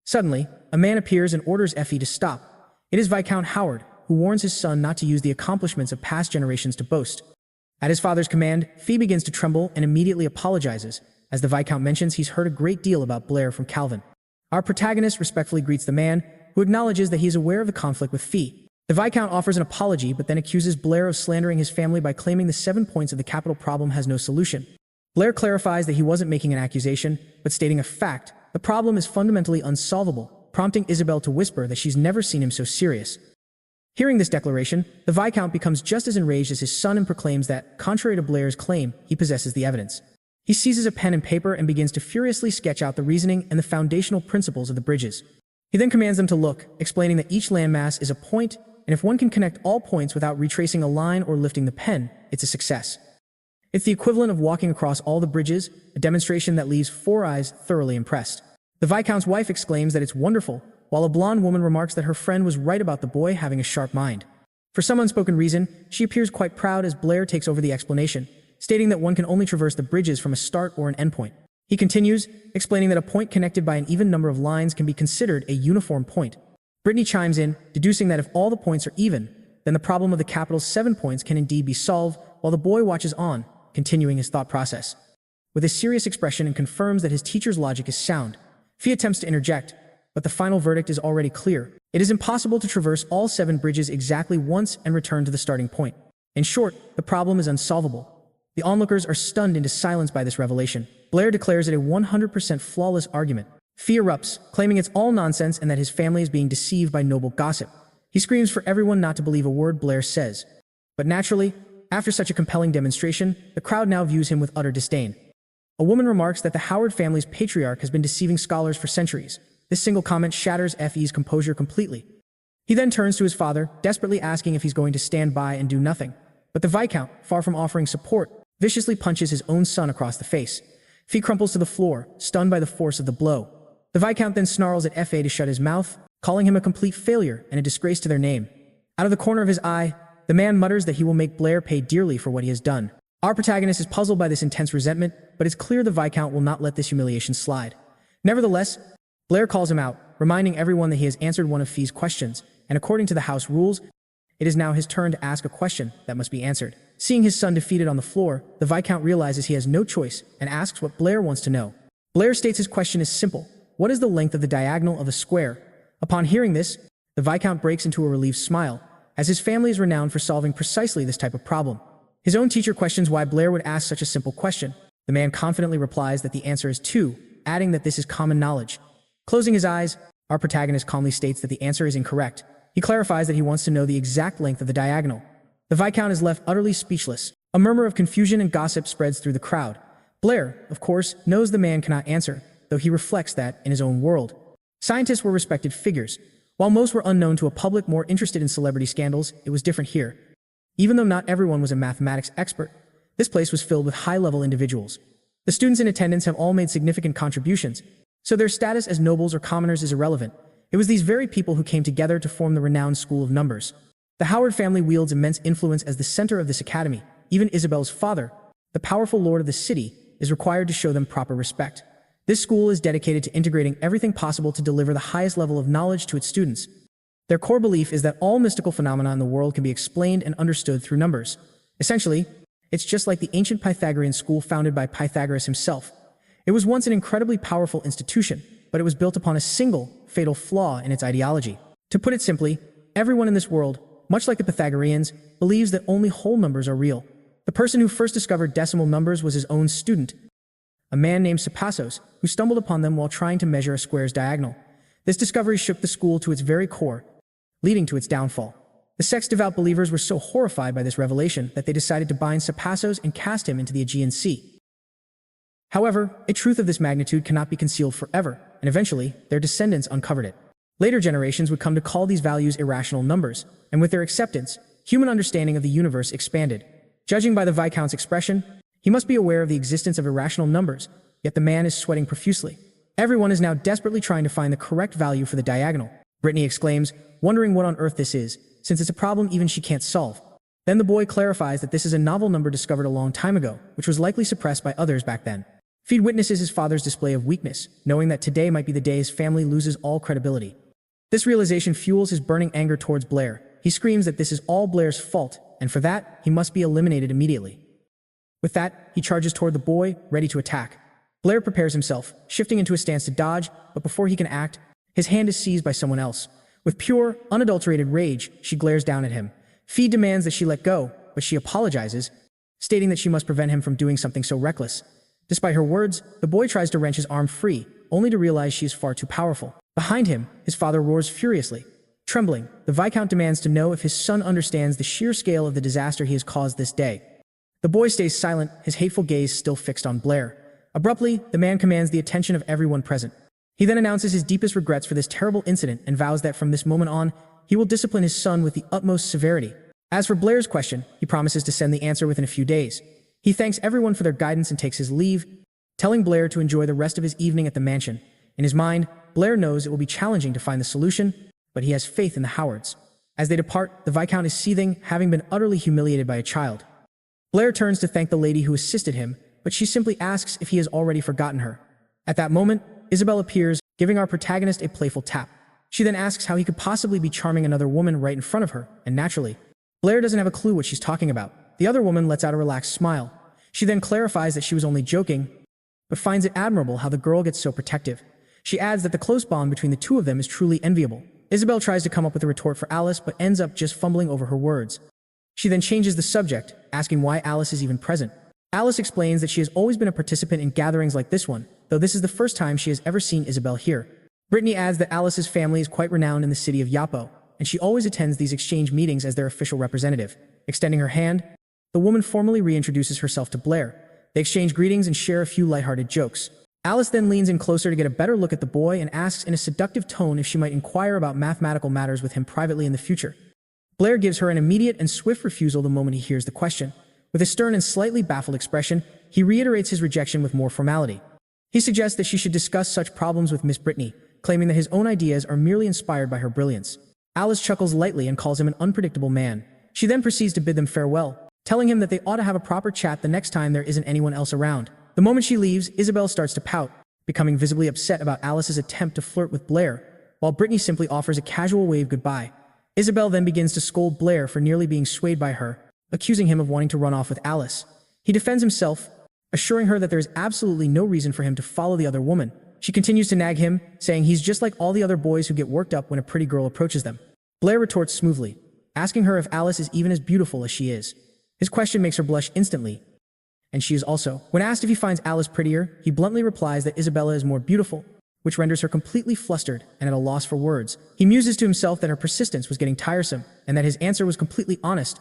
Suddenly, a man appears and orders Effie to stop. It is Viscount Howard, who warns his son not to use the accomplishments of past generations to boast. At his father's command, Fee begins to tremble and immediately apologizes, as the Viscount mentions he's heard a great deal about Blair from Calvin. Our protagonist respectfully greets the man, who acknowledges that he is aware of the conflict with Fee. The Viscount offers an apology but then accuses Blair of slandering his family by claiming the 7 points of the capital problem has no solution. Blair clarifies that he wasn't making an accusation, but stating a fact: the problem is fundamentally unsolvable, prompting Isabel to whisper that she's never seen him so serious. Hearing this declaration, the Viscount becomes just as enraged as his son and proclaims that, contrary to Blair's claim, he possesses the evidence. He seizes a pen and paper and begins to furiously sketch out the reasoning and the foundational principles of the bridges. He then commands them to look, explaining that each landmass is a point, and if one can connect all points without retracing a line or lifting the pen, it's a success. It's the equivalent of walking across all the bridges, a demonstration that leaves Four Eyes thoroughly impressed. The Viscount's wife exclaims that it's wonderful, while a blonde woman remarks that her friend was right about the boy having a sharp mind. For some unspoken reason, she appears quite proud as Blair takes over the explanation, stating that one can only traverse the bridges from a start or an endpoint. He continues, explaining that a point connected by an even number of lines can be considered a uniform point. Brittany chimes in, deducing that if all the points are even, then the problem of the capital's 7 points can indeed be solved, while the boy watches on, continuing his thought process. With a serious expression and confirms that his teacher's logic is sound. Fee attempts to interject, but the final verdict is already clear. It is impossible to traverse all 7 bridges exactly once and return to the starting point. In short, the problem is unsolvable. The onlookers are stunned into silence by this revelation. Blair declares it a 100% flawless argument. Fee erupts, claiming it's all nonsense and that his family is being deceived by noble gossip. He screams for everyone not to believe a word Blair says. But naturally, after such a compelling demonstration, the crowd now views him with utter disdain. A woman remarks that the Howard family's patriarch has been deceiving scholars for centuries. This single comment shatters Fe's composure completely. He then turns to his father, desperately asking if he's going to stand by and do nothing. But the Viscount, far from offering support, viciously punches his own son across the face. Fee crumples to the floor, stunned by the force of the blow. The Viscount then snarls at Fa to shut his mouth, calling him a complete failure and a disgrace to their name. Out of the corner of his eye, the man mutters that he will make Blair pay dearly for what he has done. Our protagonist is puzzled by this intense resentment, but it's clear the Viscount will not let this humiliation slide. Nevertheless, Blair calls him out, reminding everyone that he has answered one of Fee's questions, and according to the house rules, it is now his turn to ask a question that must be answered. Seeing his son defeated on the floor, the Viscount realizes he has no choice and asks what Blair wants to know. Blair states his question is simple: what is the length of the diagonal of a square? Upon hearing this, the Viscount breaks into a relieved smile, as his family is renowned for solving precisely this type of problem. His own teacher questions why Blair would ask such a simple question. The man confidently replies that the answer is 2, adding that this is common knowledge. Closing his eyes, our protagonist calmly states that the answer is incorrect. He clarifies that he wants to know the exact length of the diagonal. The Viscount is left utterly speechless. A murmur of confusion and gossip spreads through the crowd. Blair, of course, knows the man cannot answer, though he reflects that, in his own world, scientists were respected figures. While most were unknown to a public more interested in celebrity scandals, it was different here. Even though not everyone was a mathematics expert, this place was filled with high-level individuals. The students in attendance have all made significant contributions, so their status as nobles or commoners is irrelevant. It was these very people who came together to form the renowned School of Numbers. The Howard family wields immense influence as the center of this academy. Even Isabel's father, the powerful lord of the city, is required to show them proper respect. This school is dedicated to integrating everything possible to deliver the highest level of knowledge to its students. Their core belief is that all mystical phenomena in the world can be explained and understood through numbers. Essentially, it's just like the ancient Pythagorean school founded by Pythagoras himself. It was once an incredibly powerful institution, but it was built upon a single, fatal flaw in its ideology. To put it simply, everyone in this world, much like the Pythagoreans, believes that only whole numbers are real. The person who first discovered decimal numbers was his own student, a man named Sapassos, who stumbled upon them while trying to measure a square's diagonal. This discovery shook the school to its very core, leading to its downfall. The sex-devout believers were so horrified by this revelation that they decided to bind Sapassos and cast him into the Aegean Sea. However, a truth of this magnitude cannot be concealed forever, and eventually, their descendants uncovered it. Later generations would come to call these values irrational numbers, and with their acceptance, human understanding of the universe expanded. Judging by the Viscount's expression, he must be aware of the existence of irrational numbers, yet the man is sweating profusely. Everyone is now desperately trying to find the correct value for the diagonal. Brittany exclaims, wondering what on earth this is, since it's a problem even she can't solve. Then the boy clarifies that this is a novel number discovered a long time ago, which was likely suppressed by others back then. Fee witnesses his father's display of weakness, knowing that today might be the day his family loses all credibility. This realization fuels his burning anger towards Blair. He screams that this is all Blair's fault, and for that, he must be eliminated immediately. With that, he charges toward the boy, ready to attack. Blair prepares himself, shifting into a stance to dodge, but before he can act, his hand is seized by someone else. With pure, unadulterated rage, she glares down at him. Fee demands that she let go, but she apologizes, stating that she must prevent him from doing something so reckless. Despite her words, the boy tries to wrench his arm free, only to realize she is far too powerful. Behind him, his father roars furiously. Trembling, the Viscount demands to know if his son understands the sheer scale of the disaster he has caused this day. The boy stays silent, his hateful gaze still fixed on Blair. Abruptly, the man commands the attention of everyone present. He then announces his deepest regrets for this terrible incident and vows that from this moment on, he will discipline his son with the utmost severity. As for Blair's question, he promises to send the answer within a few days. He thanks everyone for their guidance and takes his leave, telling Blair to enjoy the rest of his evening at the mansion. In his mind, Blair knows it will be challenging to find the solution, but he has faith in the Howards. As they depart, the Viscount is seething, having been utterly humiliated by a child. Blair turns to thank the lady who assisted him, but she simply asks if he has already forgotten her. At that moment, Isabel appears, giving our protagonist a playful tap. She then asks how he could possibly be charming another woman right in front of her, and naturally, Blair doesn't have a clue what she's talking about. The other woman lets out a relaxed smile. She then clarifies that she was only joking, but finds it admirable how the girl gets so protective. She adds that the close bond between the two of them is truly enviable. Isabel tries to come up with a retort for Alice, but ends up just fumbling over her words. She then changes the subject, asking why Alice is even present. Alice explains that she has always been a participant in gatherings like this one, though this is the first time she has ever seen Isabel here. Brittany adds that Alice's family is quite renowned in the city of Yapo, and she always attends these exchange meetings as their official representative. Extending her hand, the woman formally reintroduces herself to Blair. They exchange greetings and share a few lighthearted jokes. Alice then leans in closer to get a better look at the boy and asks in a seductive tone if she might inquire about mathematical matters with him privately in the future. Blair gives her an immediate and swift refusal the moment he hears the question. With a stern and slightly baffled expression, he reiterates his rejection with more formality. He suggests that she should discuss such problems with Miss Brittany, claiming that his own ideas are merely inspired by her brilliance. Alice chuckles lightly and calls him an unpredictable man. She then proceeds to bid them farewell, telling him that they ought to have a proper chat the next time there isn't anyone else around. The moment she leaves, Isabel starts to pout, becoming visibly upset about Alice's attempt to flirt with Blair, while Brittany simply offers a casual wave goodbye. Isabel then begins to scold Blair for nearly being swayed by her, accusing him of wanting to run off with Alice. He defends himself, assuring her that there is absolutely no reason for him to follow the other woman. She continues to nag him, saying he's just like all the other boys who get worked up when a pretty girl approaches them. Blair retorts smoothly, asking her if Alice is even as beautiful as she is. His question makes her blush instantly, and she is also. When asked if he finds Alice prettier, he bluntly replies that Isabella is more beautiful, which renders her completely flustered and at a loss for words. He muses to himself that her persistence was getting tiresome, and that his answer was completely honest,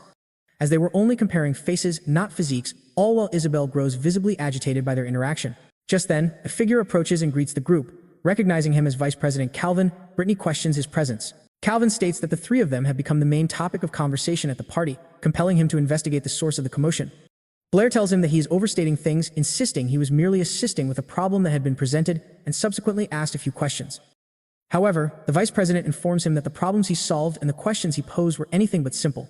as they were only comparing faces, not physiques, all while Isabel grows visibly agitated by their interaction. Just then, a figure approaches and greets the group. Recognizing him as Vice President Calvin, Brittany questions his presence. Calvin states that the three of them have become the main topic of conversation at the party, compelling him to investigate the source of the commotion. Blair tells him that he is overstating things, insisting he was merely assisting with a problem that had been presented, and subsequently asked a few questions. However, the Vice President informs him that the problems he solved and the questions he posed were anything but simple.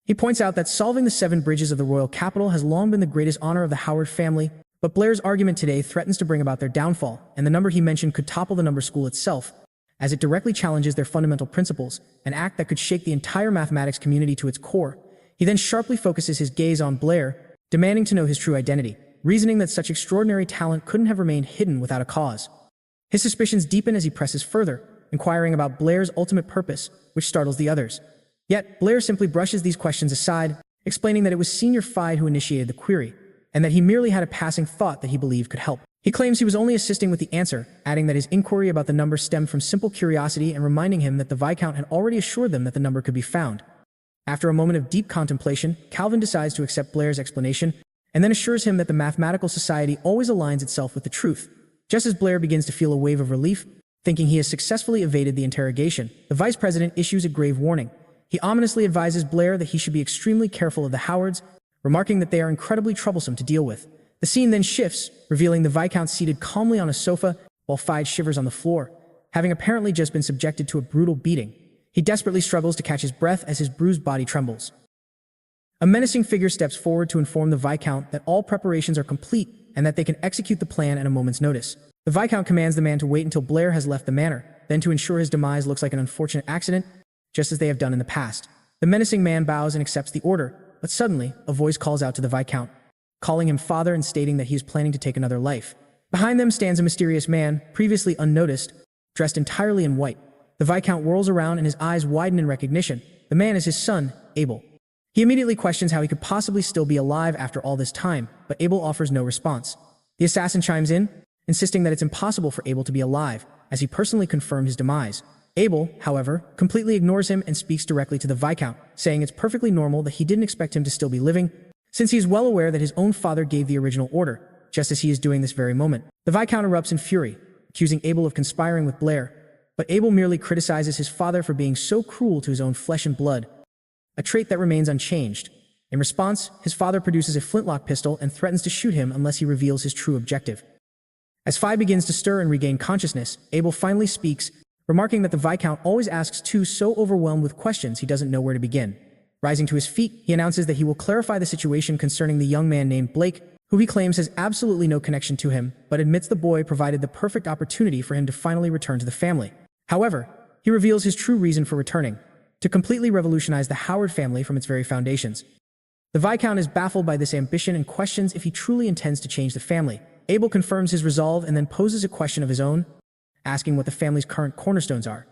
He points out that solving the 7 bridges of the royal capital has long been the greatest honor of the Howard family, but Blair's argument today threatens to bring about their downfall, and the number he mentioned could topple the number school itself, as it directly challenges their fundamental principles, an act that could shake the entire mathematics community to its core. He then sharply focuses his gaze on Blair, demanding to know his true identity, reasoning that such extraordinary talent couldn't have remained hidden without a cause. His suspicions deepen as he presses further, inquiring about Blair's ultimate purpose, which startles the others. Yet, Blair simply brushes these questions aside, explaining that it was Senior Fide who initiated the query, and that he merely had a passing thought that he believed could help. He claims he was only assisting with the answer, adding that his inquiry about the number stemmed from simple curiosity and reminding him that the Viscount had already assured them that the number could be found. After a moment of deep contemplation, Calvin decides to accept Blair's explanation, and then assures him that the Mathematical Society always aligns itself with the truth. Just as Blair begins to feel a wave of relief, thinking he has successfully evaded the interrogation, the Vice President issues a grave warning. He ominously advises Blair that he should be extremely careful of the Howards, remarking that they are incredibly troublesome to deal with. The scene then shifts, revealing the Viscount seated calmly on a sofa, while Fide shivers on the floor, having apparently just been subjected to a brutal beating. He desperately struggles to catch his breath as his bruised body trembles. A menacing figure steps forward to inform the Viscount that all preparations are complete and that they can execute the plan at a moment's notice. The Viscount commands the man to wait until Blair has left the manor, then to ensure his demise looks like an unfortunate accident, just as they have done in the past. The menacing man bows and accepts the order, but suddenly, a voice calls out to the Viscount, calling him father and stating that he is planning to take another life. Behind them stands a mysterious man, previously unnoticed, dressed entirely in white. The Viscount whirls around and his eyes widen in recognition. The man is his son, Abel. He immediately questions how he could possibly still be alive after all this time, but Abel offers no response. The assassin chimes in, insisting that it's impossible for Abel to be alive, as he personally confirmed his demise. Abel, however, completely ignores him and speaks directly to the Viscount, saying it's perfectly normal that he didn't expect him to still be living, since he is well aware that his own father gave the original order, just as he is doing this very moment. The Viscount erupts in fury, accusing Abel of conspiring with Blair, but Abel merely criticizes his father for being so cruel to his own flesh and blood, a trait that remains unchanged. In response, his father produces a flintlock pistol and threatens to shoot him unless he reveals his true objective. As Phi begins to stir and regain consciousness, Abel finally speaks, remarking that the Viscount always asks too, so overwhelmed with questions he doesn't know where to begin. Rising to his feet, he announces that he will clarify the situation concerning the young man named Blake, who he claims has absolutely no connection to him, but admits the boy provided the perfect opportunity for him to finally return to the family. However, he reveals his true reason for returning: to completely revolutionize the Howard family from its very foundations. The Viscount is baffled by this ambition and questions if he truly intends to change the family. Abel confirms his resolve and then poses a question of his own, asking what the family's current cornerstones are.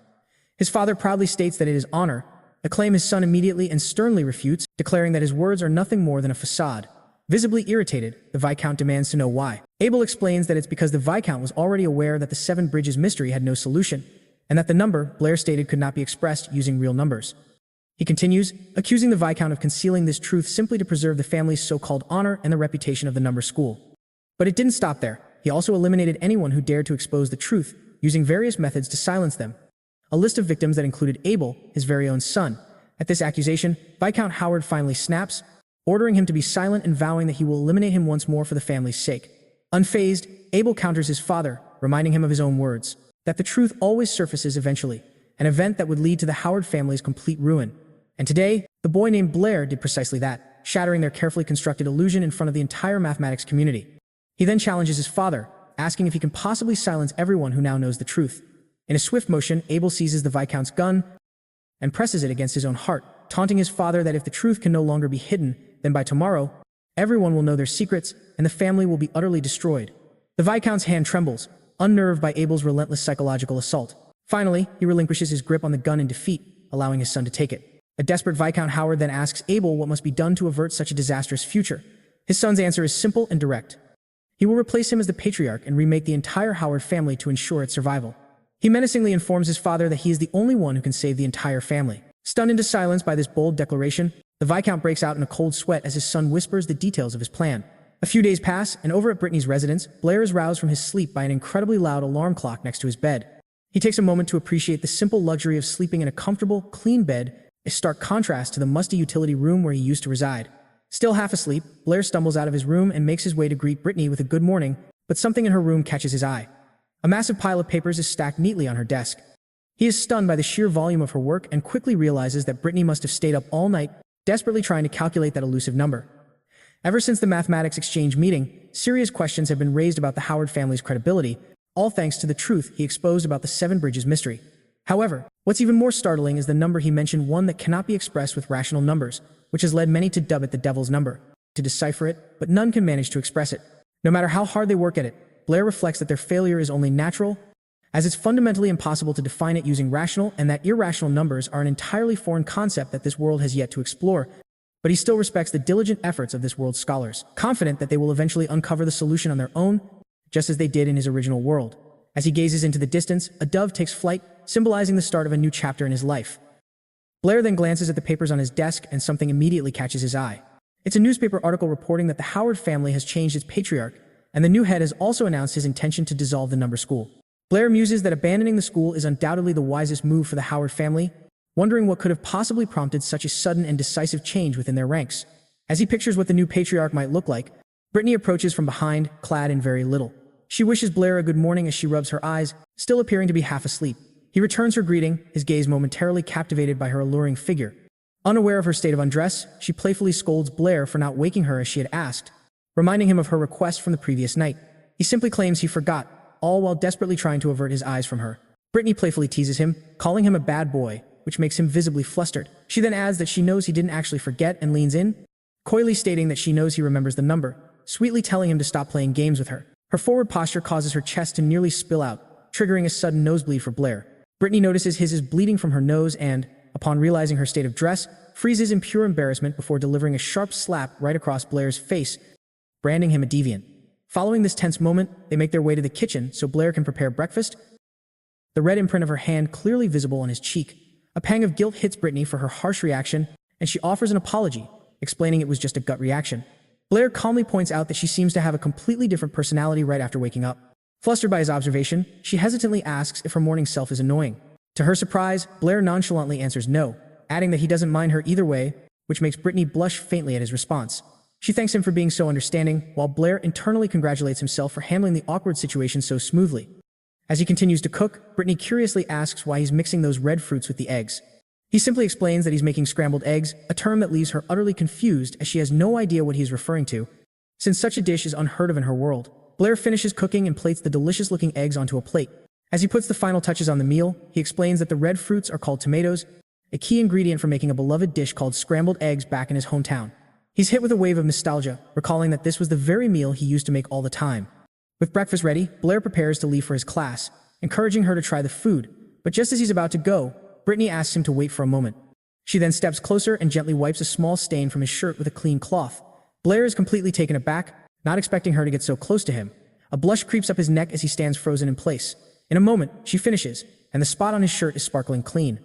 His father proudly states that it is honor, a claim his son immediately and sternly refutes, declaring that his words are nothing more than a facade. Visibly irritated, the Viscount demands to know why. Abel explains that it's because the Viscount was already aware that the Seven Bridges mystery had no solution, and that the number, Blair stated, could not be expressed using real numbers. He continues, accusing the Viscount of concealing this truth simply to preserve the family's so-called honor and the reputation of the number school. But it didn't stop there. He also eliminated anyone who dared to expose the truth, using various methods to silence them. A list of victims that included Abel, his very own son. At this accusation, Viscount Howard finally snaps, ordering him to be silent and vowing that he will eliminate him once more for the family's sake. Unfazed, Abel counters his father, reminding him of his own words, that the truth always surfaces eventually, an event that would lead to the Howard family's complete ruin. And today, the boy named Blair did precisely that, shattering their carefully constructed illusion in front of the entire mathematics community. He then challenges his father, asking if he can possibly silence everyone who now knows the truth. In a swift motion, Abel seizes the Viscount's gun and presses it against his own heart, taunting his father that if the truth can no longer be hidden, then by tomorrow, everyone will know their secrets and the family will be utterly destroyed. The Viscount's hand trembles, unnerved by Abel's relentless psychological assault. Finally, he relinquishes his grip on the gun in defeat, allowing his son to take it. A desperate Viscount Howard then asks Abel what must be done to avert such a disastrous future. His son's answer is simple and direct. He will replace him as the patriarch and remake the entire Howard family to ensure its survival. He menacingly informs his father that he is the only one who can save the entire family. Stunned into silence by this bold declaration, the Viscount breaks out in a cold sweat as his son whispers the details of his plan. A few days pass, and over at Brittany's residence, Blair is roused from his sleep by an incredibly loud alarm clock next to his bed. He takes a moment to appreciate the simple luxury of sleeping in a comfortable, clean bed, a stark contrast to the musty utility room where he used to reside. Still half asleep, Blair stumbles out of his room and makes his way to greet Brittany with a good morning, but something in her room catches his eye. A massive pile of papers is stacked neatly on her desk. He is stunned by the sheer volume of her work and quickly realizes that Brittany must have stayed up all night, desperately trying to calculate that elusive number. Ever since the mathematics exchange meeting, serious questions have been raised about the Howard family's credibility, all thanks to the truth he exposed about the Seven Bridges mystery. However, what's even more startling is the number he mentioned, one that cannot be expressed with rational numbers, which has led many to dub it the devil's number, to decipher it, but none can manage to express it. No matter how hard they work at it, Blair reflects that their failure is only natural, as it's fundamentally impossible to define it using rational, and that irrational numbers are an entirely foreign concept that this world has yet to explore. But he still respects the diligent efforts of this world's scholars, confident that they will eventually uncover the solution on their own, just as they did in his original world. As he gazes into the distance, a dove takes flight, symbolizing the start of a new chapter in his life. Blair then glances at the papers on his desk and something immediately catches his eye. It's a newspaper article reporting that the Howard family has changed its patriarch, and the new head has also announced his intention to dissolve the number school. Blair muses that abandoning the school is undoubtedly the wisest move for the Howard family, wondering what could have possibly prompted such a sudden and decisive change within their ranks. As he pictures what the new patriarch might look like, Brittany approaches from behind, clad in very little. She wishes Blair a good morning as she rubs her eyes, still appearing to be half asleep. He returns her greeting, his gaze momentarily captivated by her alluring figure. Unaware of her state of undress, she playfully scolds Blair for not waking her as she had asked, reminding him of her request from the previous night. He simply claims he forgot, all while desperately trying to avert his eyes from her. Brittany playfully teases him, calling him a bad boy, which makes him visibly flustered. She then adds that she knows he didn't actually forget and leans in, coyly stating that she knows he remembers the number, sweetly telling him to stop playing games with her. Her forward posture causes her chest to nearly spill out, triggering a sudden nosebleed for Blair. Brittany notices his is bleeding from her nose and, upon realizing her state of dress, freezes in pure embarrassment before delivering a sharp slap right across Blair's face, branding him a deviant. Following this tense moment, they make their way to the kitchen so Blair can prepare breakfast. The red imprint of her hand clearly visible on his cheek. A pang of guilt hits Brittany for her harsh reaction, and she offers an apology, explaining it was just a gut reaction. Blair calmly points out that she seems to have a completely different personality right after waking up. Flustered by his observation, she hesitantly asks if her morning self is annoying. To her surprise, Blair nonchalantly answers no, adding that he doesn't mind her either way, which makes Brittany blush faintly at his response. She thanks him for being so understanding, while Blair internally congratulates himself for handling the awkward situation so smoothly. As he continues to cook, Brittany curiously asks why he's mixing those red fruits with the eggs. He simply explains that he's making scrambled eggs, a term that leaves her utterly confused as she has no idea what he's referring to, since such a dish is unheard of in her world. Blair finishes cooking and plates the delicious-looking eggs onto a plate. As he puts the final touches on the meal, he explains that the red fruits are called tomatoes, a key ingredient for making a beloved dish called scrambled eggs back in his hometown. He's hit with a wave of nostalgia, recalling that this was the very meal he used to make all the time. With breakfast ready, Blair prepares to leave for his class, encouraging her to try the food, but just as he's about to go, Brittany asks him to wait for a moment. She then steps closer and gently wipes a small stain from his shirt with a clean cloth. Blair is completely taken aback, not expecting her to get so close to him. A blush creeps up his neck as he stands frozen in place. In a moment, she finishes, and the spot on his shirt is sparkling clean.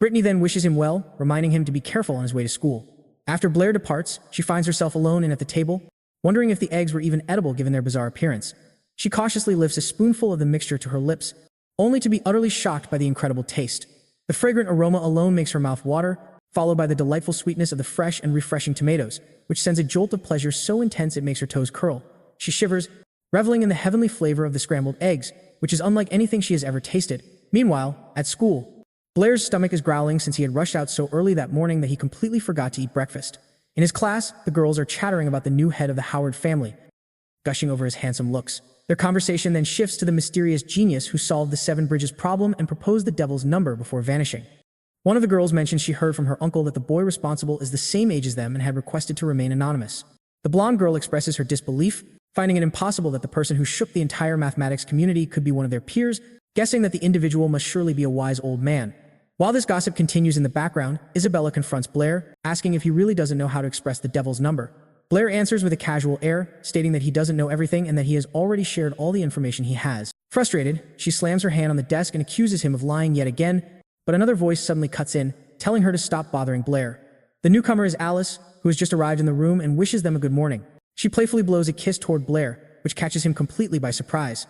Brittany then wishes him well, reminding him to be careful on his way to school. After Blair departs, she finds herself alone and at the table, wondering if the eggs were even edible given their bizarre appearance. She cautiously lifts a spoonful of the mixture to her lips, only to be utterly shocked by the incredible taste. The fragrant aroma alone makes her mouth water, followed by the delightful sweetness of the fresh and refreshing tomatoes, which sends a jolt of pleasure so intense it makes her toes curl. She shivers, reveling in the heavenly flavor of the scrambled eggs, which is unlike anything she has ever tasted. Meanwhile, at school, Blair's stomach is growling since he had rushed out so early that morning that he completely forgot to eat breakfast. In his class, the girls are chattering about the new head of the Howard family, gushing over his handsome looks. Their conversation then shifts to the mysterious genius who solved the Seven Bridges problem and proposed the devil's number before vanishing. One of the girls mentioned she heard from her uncle that the boy responsible is the same age as them and had requested to remain anonymous. The blonde girl expresses her disbelief, finding it impossible that the person who shook the entire mathematics community could be one of their peers, guessing that the individual must surely be a wise old man. While this gossip continues in the background, Isabella confronts Blair, asking if he really doesn't know how to express the devil's number. Blair answers with a casual air, stating that he doesn't know everything and that he has already shared all the information he has. Frustrated, she slams her hand on the desk and accuses him of lying yet again, but another voice suddenly cuts in, telling her to stop bothering Blair. The newcomer is Alice, who has just arrived in the room and wishes them a good morning. She playfully blows a kiss toward Blair, which catches him completely by surprise.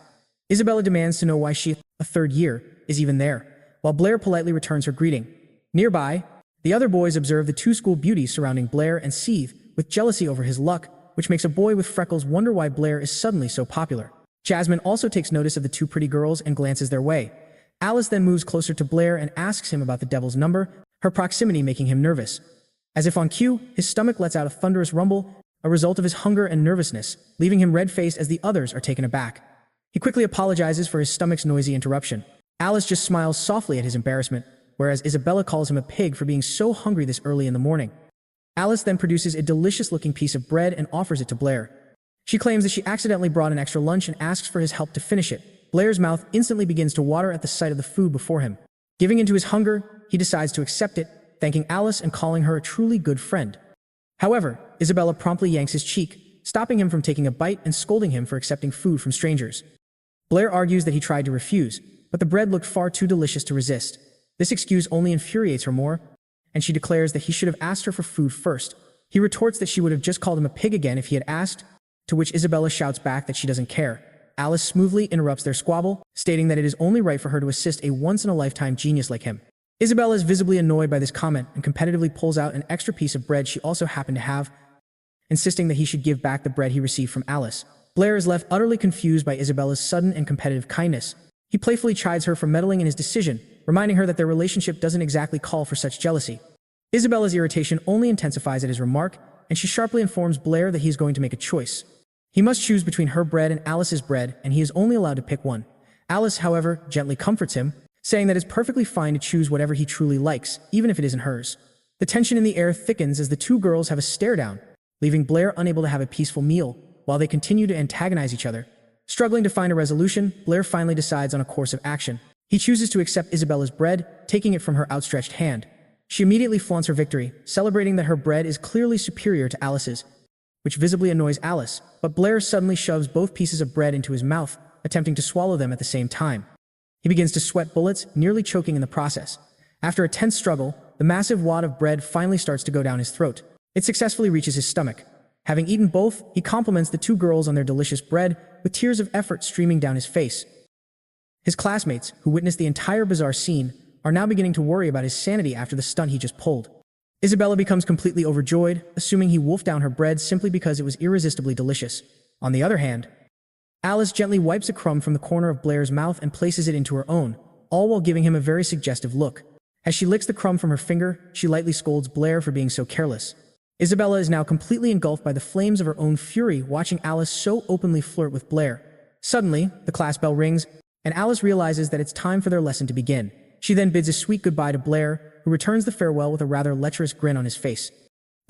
Isabella demands to know why she, a third year, is even there, while Blair politely returns her greeting. Nearby, the other boys observe the two school beauties surrounding Blair and seethe with jealousy over his luck, which makes a boy with freckles wonder why Blair is suddenly so popular. Jasmine also takes notice of the two pretty girls and glances their way. Alice then moves closer to Blair and asks him about the devil's number, her proximity making him nervous. As if on cue, his stomach lets out a thunderous rumble, a result of his hunger and nervousness, leaving him red-faced as the others are taken aback. He quickly apologizes for his stomach's noisy interruption. Alice just smiles softly at his embarrassment, whereas Isabella calls him a pig for being so hungry this early in the morning. Alice then produces a delicious-looking piece of bread and offers it to Blair. She claims that she accidentally brought an extra lunch and asks for his help to finish it. Blair's mouth instantly begins to water at the sight of the food before him. Giving in to his hunger, he decides to accept it, thanking Alice and calling her a truly good friend. However, Isabella promptly yanks his cheek, stopping him from taking a bite and scolding him for accepting food from strangers. Blair argues that he tried to refuse, but the bread looked far too delicious to resist. This excuse only infuriates her more, and she declares that he should have asked her for food first. He retorts that she would have just called him a pig again if he had asked, to which Isabella shouts back that she doesn't care. Alice smoothly interrupts their squabble, stating that it is only right for her to assist a once-in-a-lifetime genius like him. Isabella is visibly annoyed by this comment and competitively pulls out an extra piece of bread she also happened to have, insisting that he should give back the bread he received from Alice. Blair is left utterly confused by Isabella's sudden and competitive kindness. He playfully chides her for meddling in his decision, reminding her that their relationship doesn't exactly call for such jealousy. Isabella's irritation only intensifies at his remark, and she sharply informs Blair that he is going to make a choice. He must choose between her bread and Alice's bread, and he is only allowed to pick one. Alice, however, gently comforts him, saying that it's perfectly fine to choose whatever he truly likes, even if it isn't hers. The tension in the air thickens as the two girls have a stare-down, leaving Blair unable to have a peaceful meal, while they continue to antagonize each other. Struggling to find a resolution, Blair finally decides on a course of action. He chooses to accept Isabella's bread, taking it from her outstretched hand. She immediately flaunts her victory, celebrating that her bread is clearly superior to Alice's, which visibly annoys Alice, but Blair suddenly shoves both pieces of bread into his mouth, attempting to swallow them at the same time. He begins to sweat bullets, nearly choking in the process. After a tense struggle, the massive wad of bread finally starts to go down his throat. It successfully reaches his stomach. Having eaten both, he compliments the two girls on their delicious bread, with tears of effort streaming down his face. His classmates, who witnessed the entire bizarre scene, are now beginning to worry about his sanity after the stunt he just pulled. Isabella becomes completely overjoyed, assuming he wolfed down her bread simply because it was irresistibly delicious. On the other hand, Alice gently wipes a crumb from the corner of Blair's mouth and places it into her own, all while giving him a very suggestive look. As she licks the crumb from her finger, she lightly scolds Blair for being so careless. Isabella is now completely engulfed by the flames of her own fury, watching Alice so openly flirt with Blair. Suddenly, the class bell rings, and Alice realizes that it's time for their lesson to begin. She then bids a sweet goodbye to Blair, who returns the farewell with a rather lecherous grin on his face.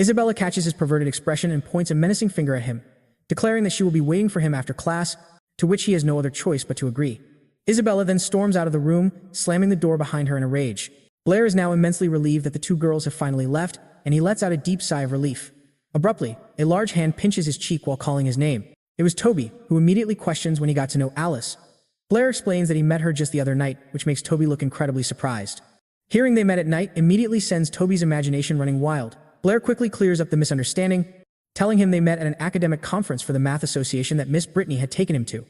Isabella catches his perverted expression and points a menacing finger at him, declaring that she will be waiting for him after class, to which he has no other choice but to agree. Isabella then storms out of the room, slamming the door behind her in a rage. Blair is now immensely relieved that the two girls have finally left, and he lets out a deep sigh of relief. Abruptly, a large hand pinches his cheek while calling his name. It was Toby, who immediately questions when he got to know Alice. Blair explains that he met her just the other night, which makes Toby look incredibly surprised. Hearing they met at night immediately sends Toby's imagination running wild. Blair quickly clears up the misunderstanding, telling him they met at an academic conference for the math association that Miss Brittany had taken him to.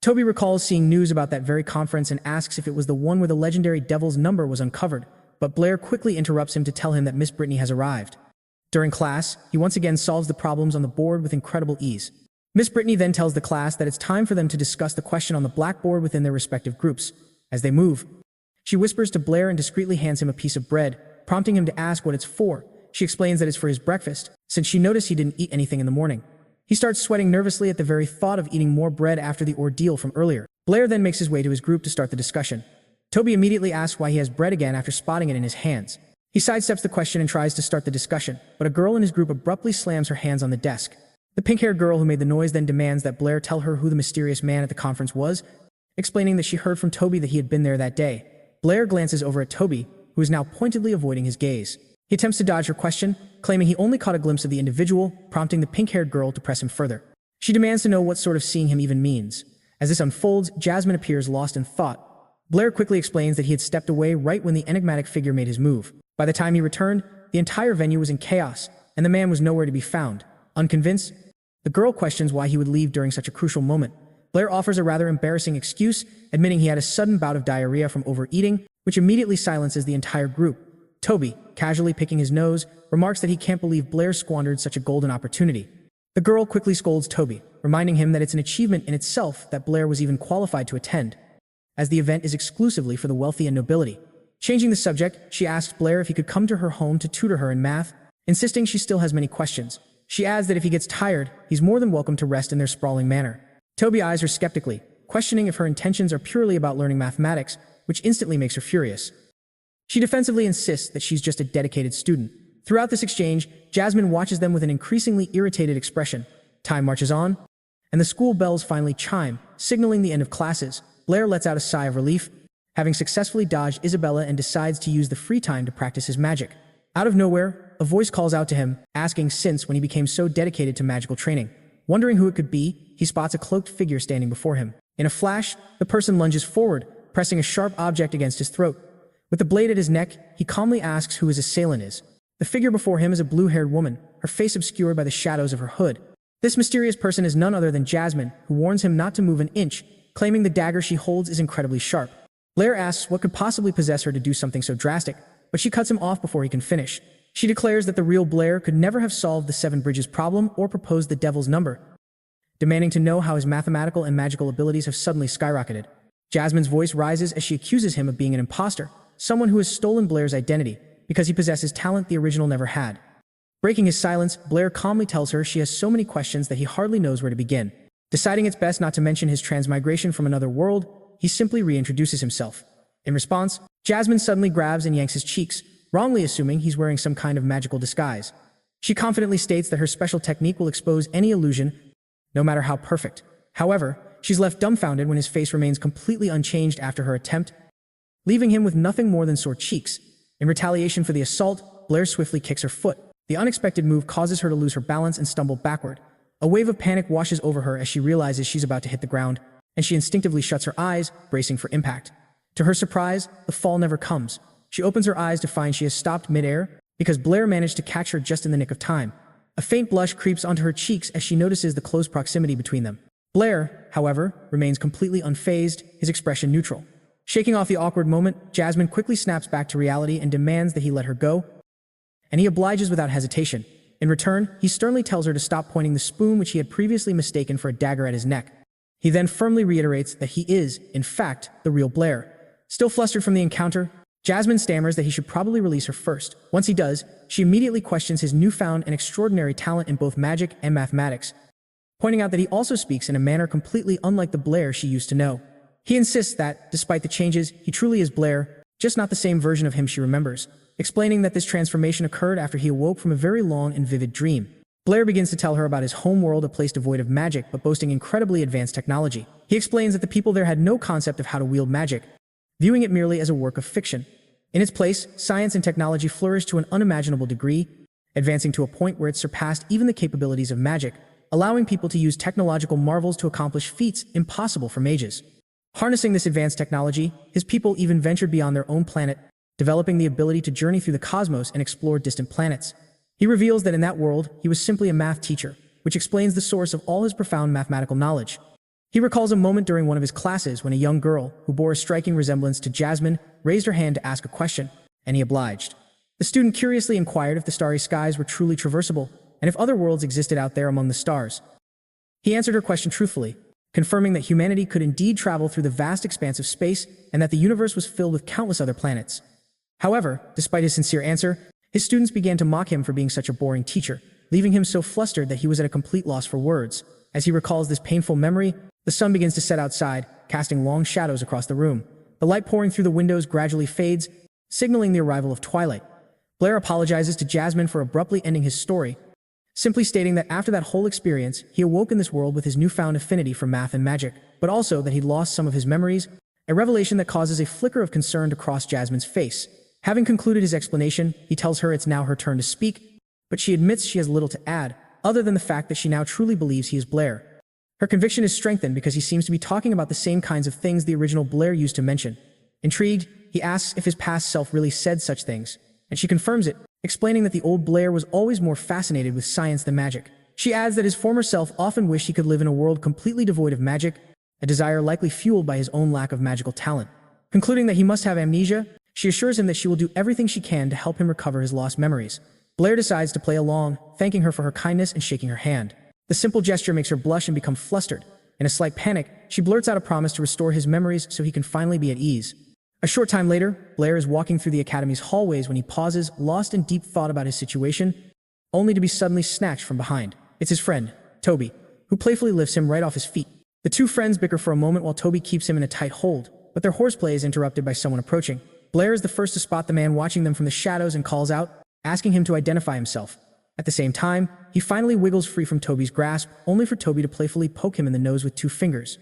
Toby recalls seeing news about that very conference and asks if it was the one where the legendary devil's number was uncovered, but Blair quickly interrupts him to tell him that Miss Brittany has arrived. During class, he once again solves the problems on the board with incredible ease. Miss Brittany then tells the class that it's time for them to discuss the question on the blackboard within their respective groups. As they move, she whispers to Blair and discreetly hands him a piece of bread, prompting him to ask what it's for. She explains that it's for his breakfast, since she noticed he didn't eat anything in the morning. He starts sweating nervously at the very thought of eating more bread after the ordeal from earlier. Blair then makes his way to his group to start the discussion. Toby immediately asks why he has bread again after spotting it in his hands. He sidesteps the question and tries to start the discussion, but a girl in his group abruptly slams her hands on the desk. The pink-haired girl who made the noise then demands that Blair tell her who the mysterious man at the conference was, explaining that she heard from Toby that he had been there that day. Blair glances over at Toby, who is now pointedly avoiding his gaze. He attempts to dodge her question, claiming he only caught a glimpse of the individual, prompting the pink-haired girl to press him further. She demands to know what sort of seeing him even means. As this unfolds, Jasmine appears lost in thought. Blair quickly explains that he had stepped away right when the enigmatic figure made his move. By the time he returned, the entire venue was in chaos, and the man was nowhere to be found. Unconvinced, the girl questions why he would leave during such a crucial moment. Blair offers a rather embarrassing excuse, admitting he had a sudden bout of diarrhea from overeating, which immediately silences the entire group. Toby, casually picking his nose, remarks that he can't believe Blair squandered such a golden opportunity. The girl quickly scolds Toby, reminding him that it's an achievement in itself that Blair was even qualified to attend, as the event is exclusively for the wealthy and nobility. Changing the subject, she asks Blair if he could come to her home to tutor her in math, insisting she still has many questions. She adds that if he gets tired, he's more than welcome to rest in their sprawling manor. Toby eyes her skeptically, questioning if her intentions are purely about learning mathematics, which instantly makes her furious. She defensively insists that she's just a dedicated student. Throughout this exchange, Jasmine watches them with an increasingly irritated expression. Time marches on, and the school bells finally chime, signaling the end of classes. Blair lets out a sigh of relief, having successfully dodged Isabella, and decides to use the free time to practice his magic. Out of nowhere, a voice calls out to him, asking since when he became so dedicated to magical training. Wondering who it could be, he spots a cloaked figure standing before him. In a flash, the person lunges forward, pressing a sharp object against his throat. With the blade at his neck, he calmly asks who his assailant is. The figure before him is a blue-haired woman, her face obscured by the shadows of her hood. This mysterious person is none other than Jasmine, who warns him not to move an inch, claiming the dagger she holds is incredibly sharp. Blair asks what could possibly possess her to do something so drastic, but she cuts him off before he can finish. She declares that the real Blair could never have solved the Seven Bridges problem or proposed the devil's number, demanding to know how his mathematical and magical abilities have suddenly skyrocketed. Jasmine's voice rises as she accuses him of being an imposter, someone who has stolen Blair's identity, because he possesses talent the original never had. Breaking his silence, Blair calmly tells her she has so many questions that he hardly knows where to begin. Deciding it's best not to mention his transmigration from another world, he simply reintroduces himself. In response, Jasmine suddenly grabs and yanks his cheeks, wrongly assuming he's wearing some kind of magical disguise. She confidently states that her special technique will expose any illusion, no matter how perfect. However, She's left dumbfounded when his face remains completely unchanged after her attempt, leaving him with nothing more than sore cheeks. In retaliation for the assault, Blair swiftly kicks her foot. The unexpected move causes her to lose her balance and stumble backward. A wave of panic washes over her as she realizes she's about to hit the ground, and she instinctively shuts her eyes, bracing for impact. To her surprise, the fall never comes. She opens her eyes to find she has stopped mid-air because Blair managed to catch her just in the nick of time. A faint blush creeps onto her cheeks as she notices the close proximity between them. Blair, however, remains completely unfazed, his expression neutral. Shaking off the awkward moment, Jasmine quickly snaps back to reality and demands that he let her go, and he obliges without hesitation. In return, he sternly tells her to stop pointing the spoon which he had previously mistaken for a dagger at his neck. He then firmly reiterates that he is, in fact, the real Blair. Still flustered from the encounter, Jasmine stammers that he should probably release her first. Once he does, she immediately questions his newfound and extraordinary talent in both magic and mathematics, pointing out that he also speaks in a manner completely unlike the Blair she used to know. He insists that, despite the changes, he truly is Blair, just not the same version of him she remembers, explaining that this transformation occurred after he awoke from a very long and vivid dream. Blair begins to tell her about his home world, a place devoid of magic but boasting incredibly advanced technology. He explains that the people there had no concept of how to wield magic, viewing it merely as a work of fiction. In its place, science and technology flourished to an unimaginable degree, advancing to a point where it surpassed even the capabilities of magic, allowing people to use technological marvels to accomplish feats impossible for mages. Harnessing this advanced technology, his people even ventured beyond their own planet, developing the ability to journey through the cosmos and explore distant planets. He reveals that in that world, he was simply a math teacher, which explains the source of all his profound mathematical knowledge. He recalls a moment during one of his classes when a young girl, who bore a striking resemblance to Jasmine, raised her hand to ask a question, and he obliged. The student curiously inquired if the starry skies were truly traversable, and if other worlds existed out there among the stars. He answered her question truthfully, confirming that humanity could indeed travel through the vast expanse of space and that the universe was filled with countless other planets. However, despite his sincere answer, his students began to mock him for being such a boring teacher, leaving him so flustered that he was at a complete loss for words. As he recalls this painful memory, the sun begins to set outside, casting long shadows across the room. The light pouring through the windows gradually fades, signaling the arrival of twilight. Blair apologizes to Jasmine for abruptly ending his story, simply stating that after that whole experience, he awoke in this world with his newfound affinity for math and magic, but also that he'd lost some of his memories, a revelation that causes a flicker of concern to cross Jasmine's face. Having concluded his explanation, he tells her it's now her turn to speak, but she admits she has little to add, other than the fact that she now truly believes he is Blair. Her conviction is strengthened because he seems to be talking about the same kinds of things the original Blair used to mention. Intrigued, he asks if his past self really said such things, and she confirms it, explaining that the old Blair was always more fascinated with science than magic. She adds that his former self often wished he could live in a world completely devoid of magic, a desire likely fueled by his own lack of magical talent. Concluding that he must have amnesia, she assures him that she will do everything she can to help him recover his lost memories. Blair decides to play along, thanking her for her kindness and shaking her hand. The simple gesture makes her blush and become flustered. In a slight panic, she blurts out a promise to restore his memories so he can finally be at ease. A short time later, Blair is walking through the academy's hallways when he pauses, lost in deep thought about his situation, only to be suddenly snatched from behind. It's his friend, Toby, who playfully lifts him right off his feet. The two friends bicker for a moment while Toby keeps him in a tight hold, but their horseplay is interrupted by someone approaching. Blair is the first to spot the man watching them from the shadows and calls out, asking him to identify himself. At the same time, he finally wiggles free from Toby's grasp, only for Toby to playfully poke him in the nose with 2 fingers.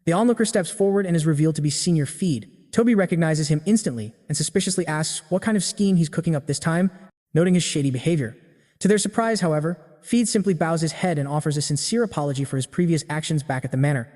The onlooker steps forward and is revealed to be Senior Feed. Toby recognizes him instantly and suspiciously asks what kind of scheme he's cooking up this time, noting his shady behavior. To their surprise, however, Feed simply bows his head and offers a sincere apology for his previous actions back at the manor.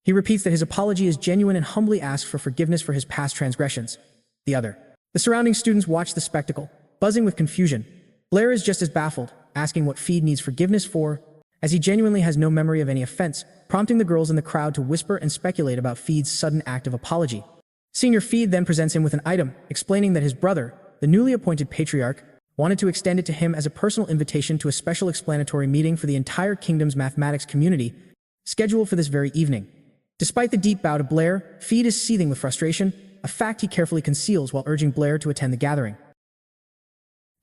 He repeats that his apology is genuine and humbly asks for forgiveness for his past transgressions. The surrounding students watch the spectacle, buzzing with confusion. Blair is just as baffled, asking what Feed needs forgiveness for, as he genuinely has no memory of any offense, prompting the girls in the crowd to whisper and speculate about Feed's sudden act of apology. Senior Feed then presents him with an item, explaining that his brother, the newly appointed patriarch, wanted to extend it to him as a personal invitation to a special explanatory meeting for the entire kingdom's mathematics community, scheduled for this very evening. Despite the deep bow to Blair, Feed is seething with frustration, a fact he carefully conceals while urging Blair to attend the gathering.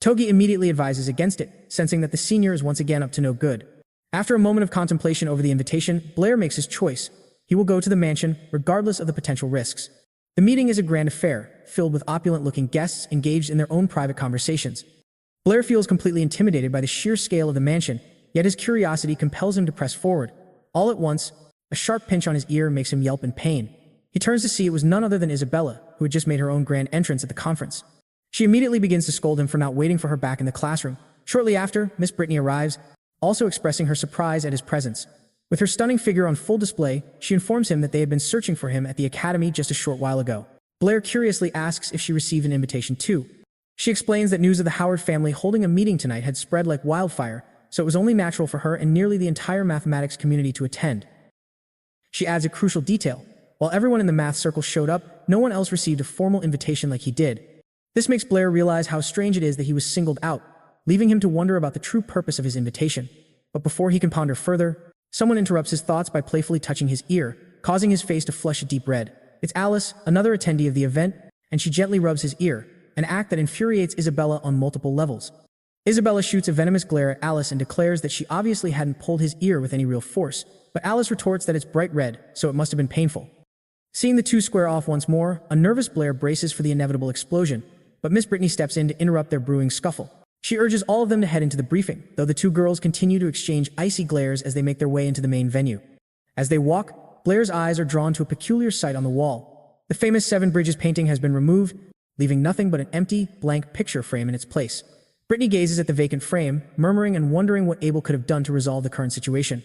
Togi immediately advises against it, sensing that the senior is once again up to no good. After a moment of contemplation over the invitation, Blair makes his choice. He will go to the mansion, regardless of the potential risks. The meeting is a grand affair, filled with opulent-looking guests engaged in their own private conversations. Blair feels completely intimidated by the sheer scale of the mansion, yet his curiosity compels him to press forward. All at once, A sharp pinch on his ear makes him yelp in pain. He turns to see it was none other than Isabella, who had just made her own grand entrance at the conference. She immediately begins to scold him for not waiting for her back in the classroom. Shortly after, Miss Brittany arrives, also expressing her surprise at his presence. With her stunning figure on full display, she informs him that they had been searching for him at the academy just a short while ago. Blair curiously asks if she received an invitation too. She explains that news of the Howard family holding a meeting tonight had spread like wildfire, so it was only natural for her and nearly the entire mathematics community to attend. She adds a crucial detail. While everyone in the math circle showed up, no one else received a formal invitation like he did. This makes Blair realize how strange it is that he was singled out, leaving him to wonder about the true purpose of his invitation. But before he can ponder further, someone interrupts his thoughts by playfully touching his ear, causing his face to flush a deep red. It's Alice, another attendee of the event, and she gently rubs his ear, an act that infuriates Isabella on multiple levels. Isabella shoots a venomous glare at Alice and declares that she obviously hadn't pulled his ear with any real force, but Alice retorts that it's bright red, so it must have been painful. Seeing the two square off once more, a nervous Blair braces for the inevitable explosion, but Miss Brittany steps in to interrupt their brewing scuffle. She urges all of them to head into the briefing, though the two girls continue to exchange icy glares as they make their way into the main venue. As they walk, Blair's eyes are drawn to a peculiar sight on the wall. The famous Seven Bridges painting has been removed, leaving nothing but an empty, blank picture frame in its place. Brittany gazes at the vacant frame, murmuring and wondering what Abel could have done to resolve the current situation.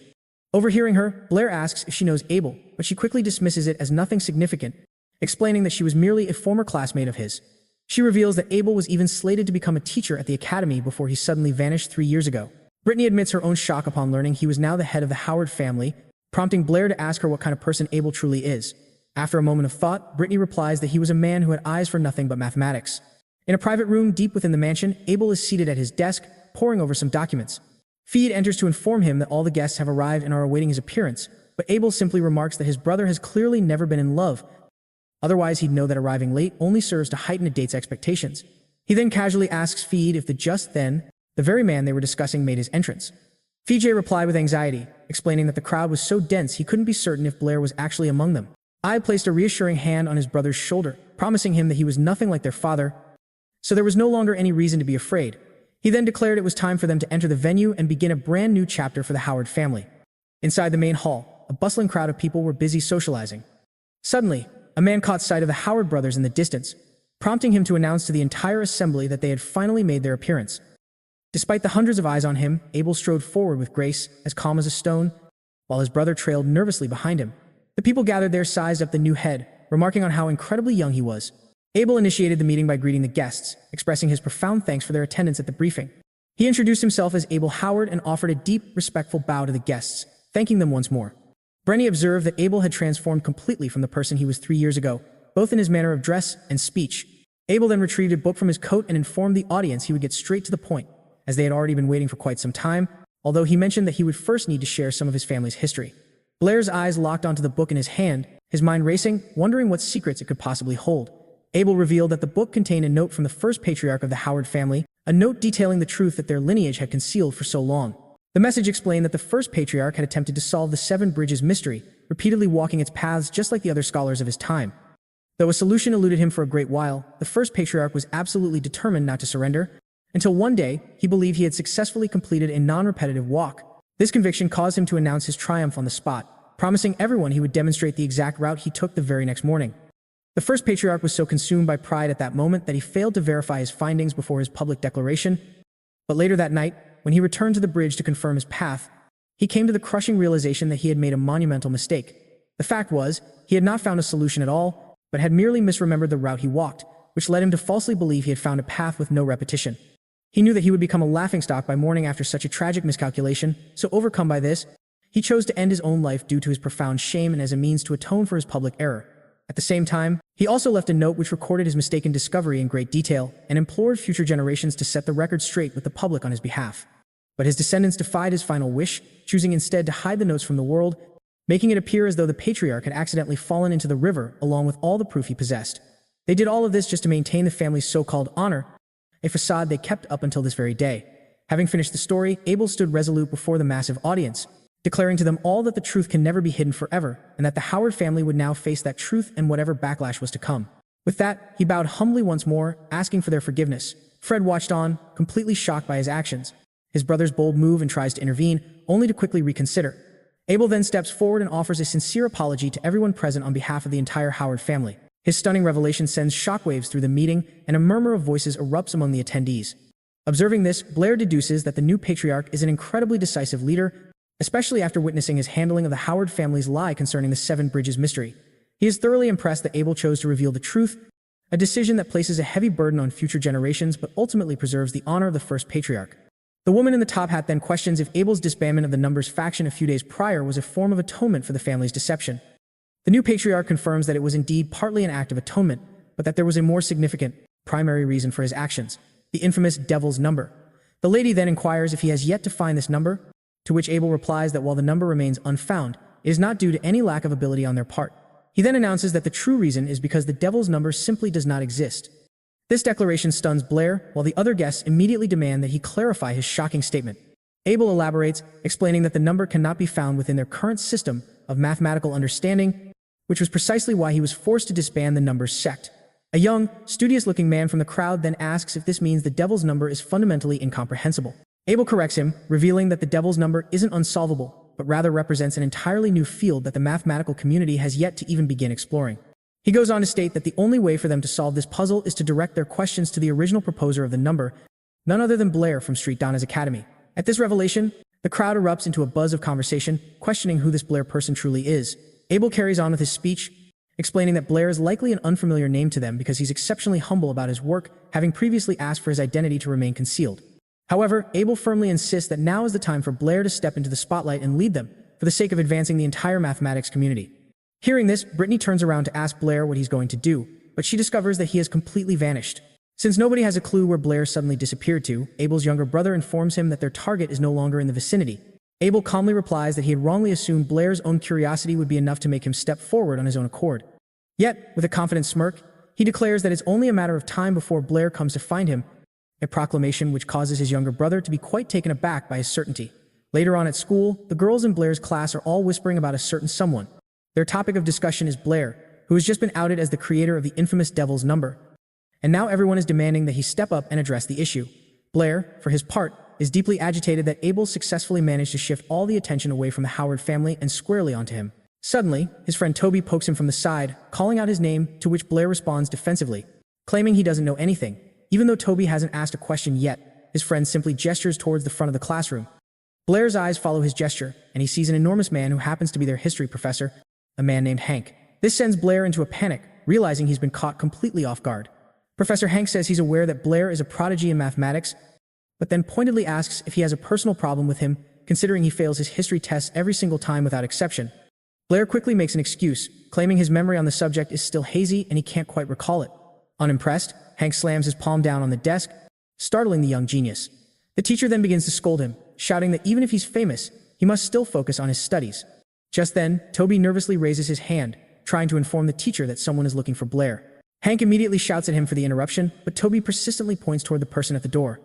Overhearing her, Blair asks if she knows Abel, but she quickly dismisses it as nothing significant, explaining that she was merely a former classmate of his. She reveals that Abel was even slated to become a teacher at the academy before he suddenly vanished 3 years ago. Brittany admits her own shock upon learning he was now the head of the Howard family, prompting Blair to ask her what kind of person Abel truly is. After a moment of thought, Brittany replies that he was a man who had eyes for nothing but mathematics. In a private room deep within the mansion, Abel is seated at his desk, poring over some documents. Feed enters to inform him that all the guests have arrived and are awaiting his appearance, but Abel simply remarks that his brother has clearly never been in love. Otherwise, he'd know that arriving late only serves to heighten a date's expectations. He then casually asks Feed if the very man they were discussing made his entrance. Fij replied with anxiety, explaining that the crowd was so dense he couldn't be certain if Blair was actually among them. I placed a reassuring hand on his brother's shoulder, promising him that he was nothing like their father, so there was no longer any reason to be afraid. He then declared it was time for them to enter the venue and begin a brand new chapter for the Howard family. Inside the main hall, a bustling crowd of people were busy socializing. Suddenly, a man caught sight of the Howard brothers in the distance, prompting him to announce to the entire assembly that they had finally made their appearance. Despite the hundreds of eyes on him, Abel strode forward with grace, as calm as a stone, while his brother trailed nervously behind him. The people gathered there sized up the new head, remarking on how incredibly young he was. Abel initiated the meeting by greeting the guests, expressing his profound thanks for their attendance at the briefing. He introduced himself as Abel Howard and offered a deep, respectful bow to the guests, thanking them once more. Brittany observed that Abel had transformed completely from the person he was 3 years ago, both in his manner of dress and speech. Abel then retrieved a book from his coat and informed the audience he would get straight to the point, as they had already been waiting for quite some time, although he mentioned that he would first need to share some of his family's history. Blair's eyes locked onto the book in his hand, his mind racing, wondering what secrets it could possibly hold. Abel revealed that the book contained a note from the first patriarch of the Howard family, a note detailing the truth that their lineage had concealed for so long. The message explained that the first patriarch had attempted to solve the Seven Bridges mystery, repeatedly walking its paths just like the other scholars of his time. Though a solution eluded him for a great while, the first patriarch was absolutely determined not to surrender, until one day he believed he had successfully completed a non-repetitive walk. This conviction caused him to announce his triumph on the spot, promising everyone he would demonstrate the exact route he took the very next morning. The first patriarch was so consumed by pride at that moment that he failed to verify his findings before his public declaration. But later that night, when he returned to the bridge to confirm his path, he came to the crushing realization that he had made a monumental mistake. The fact was, he had not found a solution at all, but had merely misremembered the route he walked, which led him to falsely believe he had found a path with no repetition. He knew that he would become a laughingstock by morning after such a tragic miscalculation, so overcome by this, he chose to end his own life due to his profound shame and as a means to atone for his public error. At the same time, he also left a note which recorded his mistaken discovery in great detail and implored future generations to set the record straight with the public on his behalf. But his descendants defied his final wish, choosing instead to hide the notes from the world, making it appear as though the patriarch had accidentally fallen into the river along with all the proof he possessed. They did all of this just to maintain the family's so-called honor, a facade they kept up until this very day. Having finished the story, Abel stood resolute before the massive audience, declaring to them all that the truth can never be hidden forever, and that the Howard family would now face that truth and whatever backlash was to come. With that, he bowed humbly once more, asking for their forgiveness. Fred watched on, completely shocked by his actions. His brother's bold move and tries to intervene, only to quickly reconsider. Abel then steps forward and offers a sincere apology to everyone present on behalf of the entire Howard family. His stunning revelation sends shockwaves through the meeting, and a murmur of voices erupts among the attendees. Observing this, Blair deduces that the new patriarch is an incredibly decisive leader, especially after witnessing his handling of the Howard family's lie concerning the Seven Bridges mystery. He is thoroughly impressed that Abel chose to reveal the truth, a decision that places a heavy burden on future generations but ultimately preserves the honor of the first patriarch. The woman in the top hat then questions if Abel's disbandment of the Numbers faction a few days prior was a form of atonement for the family's deception. The new patriarch confirms that it was indeed partly an act of atonement, but that there was a more significant, primary reason for his actions: the infamous devil's number. The lady then inquires if he has yet to find this number, to which Abel replies that while the number remains unfound, it is not due to any lack of ability on their part. He then announces that the true reason is because the devil's number simply does not exist. This declaration stuns Blair, while the other guests immediately demand that he clarify his shocking statement. Abel elaborates, explaining that the number cannot be found within their current system of mathematical understanding, which was precisely why he was forced to disband the Numbers sect. A young, studious-looking man from the crowd then asks if this means the devil's number is fundamentally incomprehensible. Abel corrects him, revealing that the devil's number isn't unsolvable, but rather represents an entirely new field that the mathematical community has yet to even begin exploring. He goes on to state that the only way for them to solve this puzzle is to direct their questions to the original proposer of the number, none other than Blair from Street Donna's Academy. At this revelation, the crowd erupts into a buzz of conversation, questioning who this Blair person truly is. Abel carries on with his speech, explaining that Blair is likely an unfamiliar name to them because he's exceptionally humble about his work, having previously asked for his identity to remain concealed. However, Abel firmly insists that now is the time for Blair to step into the spotlight and lead them, for the sake of advancing the entire mathematics community. Hearing this, Brittany turns around to ask Blair what he's going to do, but she discovers that he has completely vanished. Since nobody has a clue where Blair suddenly disappeared to, Abel's younger brother informs him that their target is no longer in the vicinity. Abel calmly replies that he had wrongly assumed Blair's own curiosity would be enough to make him step forward on his own accord. Yet, with a confident smirk, he declares that it's only a matter of time before Blair comes to find him, a proclamation which causes his younger brother to be quite taken aback by his certainty. Later on at school, the girls in Blair's class are all whispering about a certain someone. Their topic of discussion is Blair, who has just been outed as the creator of the infamous devil's number. And now everyone is demanding that he step up and address the issue. Blair, for his part, is deeply agitated that Abel successfully managed to shift all the attention away from the Howard family and squarely onto him. Suddenly, his friend Toby pokes him from the side, calling out his name, to which Blair responds defensively, claiming he doesn't know anything. Even though Toby hasn't asked a question yet, his friend simply gestures towards the front of the classroom. Blair's eyes follow his gesture, and he sees an enormous man who happens to be their history professor, a man named Hank. This sends Blair into a panic, realizing he's been caught completely off guard. Professor Hank says he's aware that Blair is a prodigy in mathematics, but then pointedly asks if he has a personal problem with him, considering he fails his history tests every single time without exception. Blair quickly makes an excuse, claiming his memory on the subject is still hazy and he can't quite recall it. Unimpressed, Hank slams his palm down on the desk, startling the young genius. The teacher then begins to scold him, shouting that even if he's famous, he must still focus on his studies. Just then, Toby nervously raises his hand, trying to inform the teacher that someone is looking for Blair. Hank immediately shouts at him for the interruption, but Toby persistently points toward the person at the door.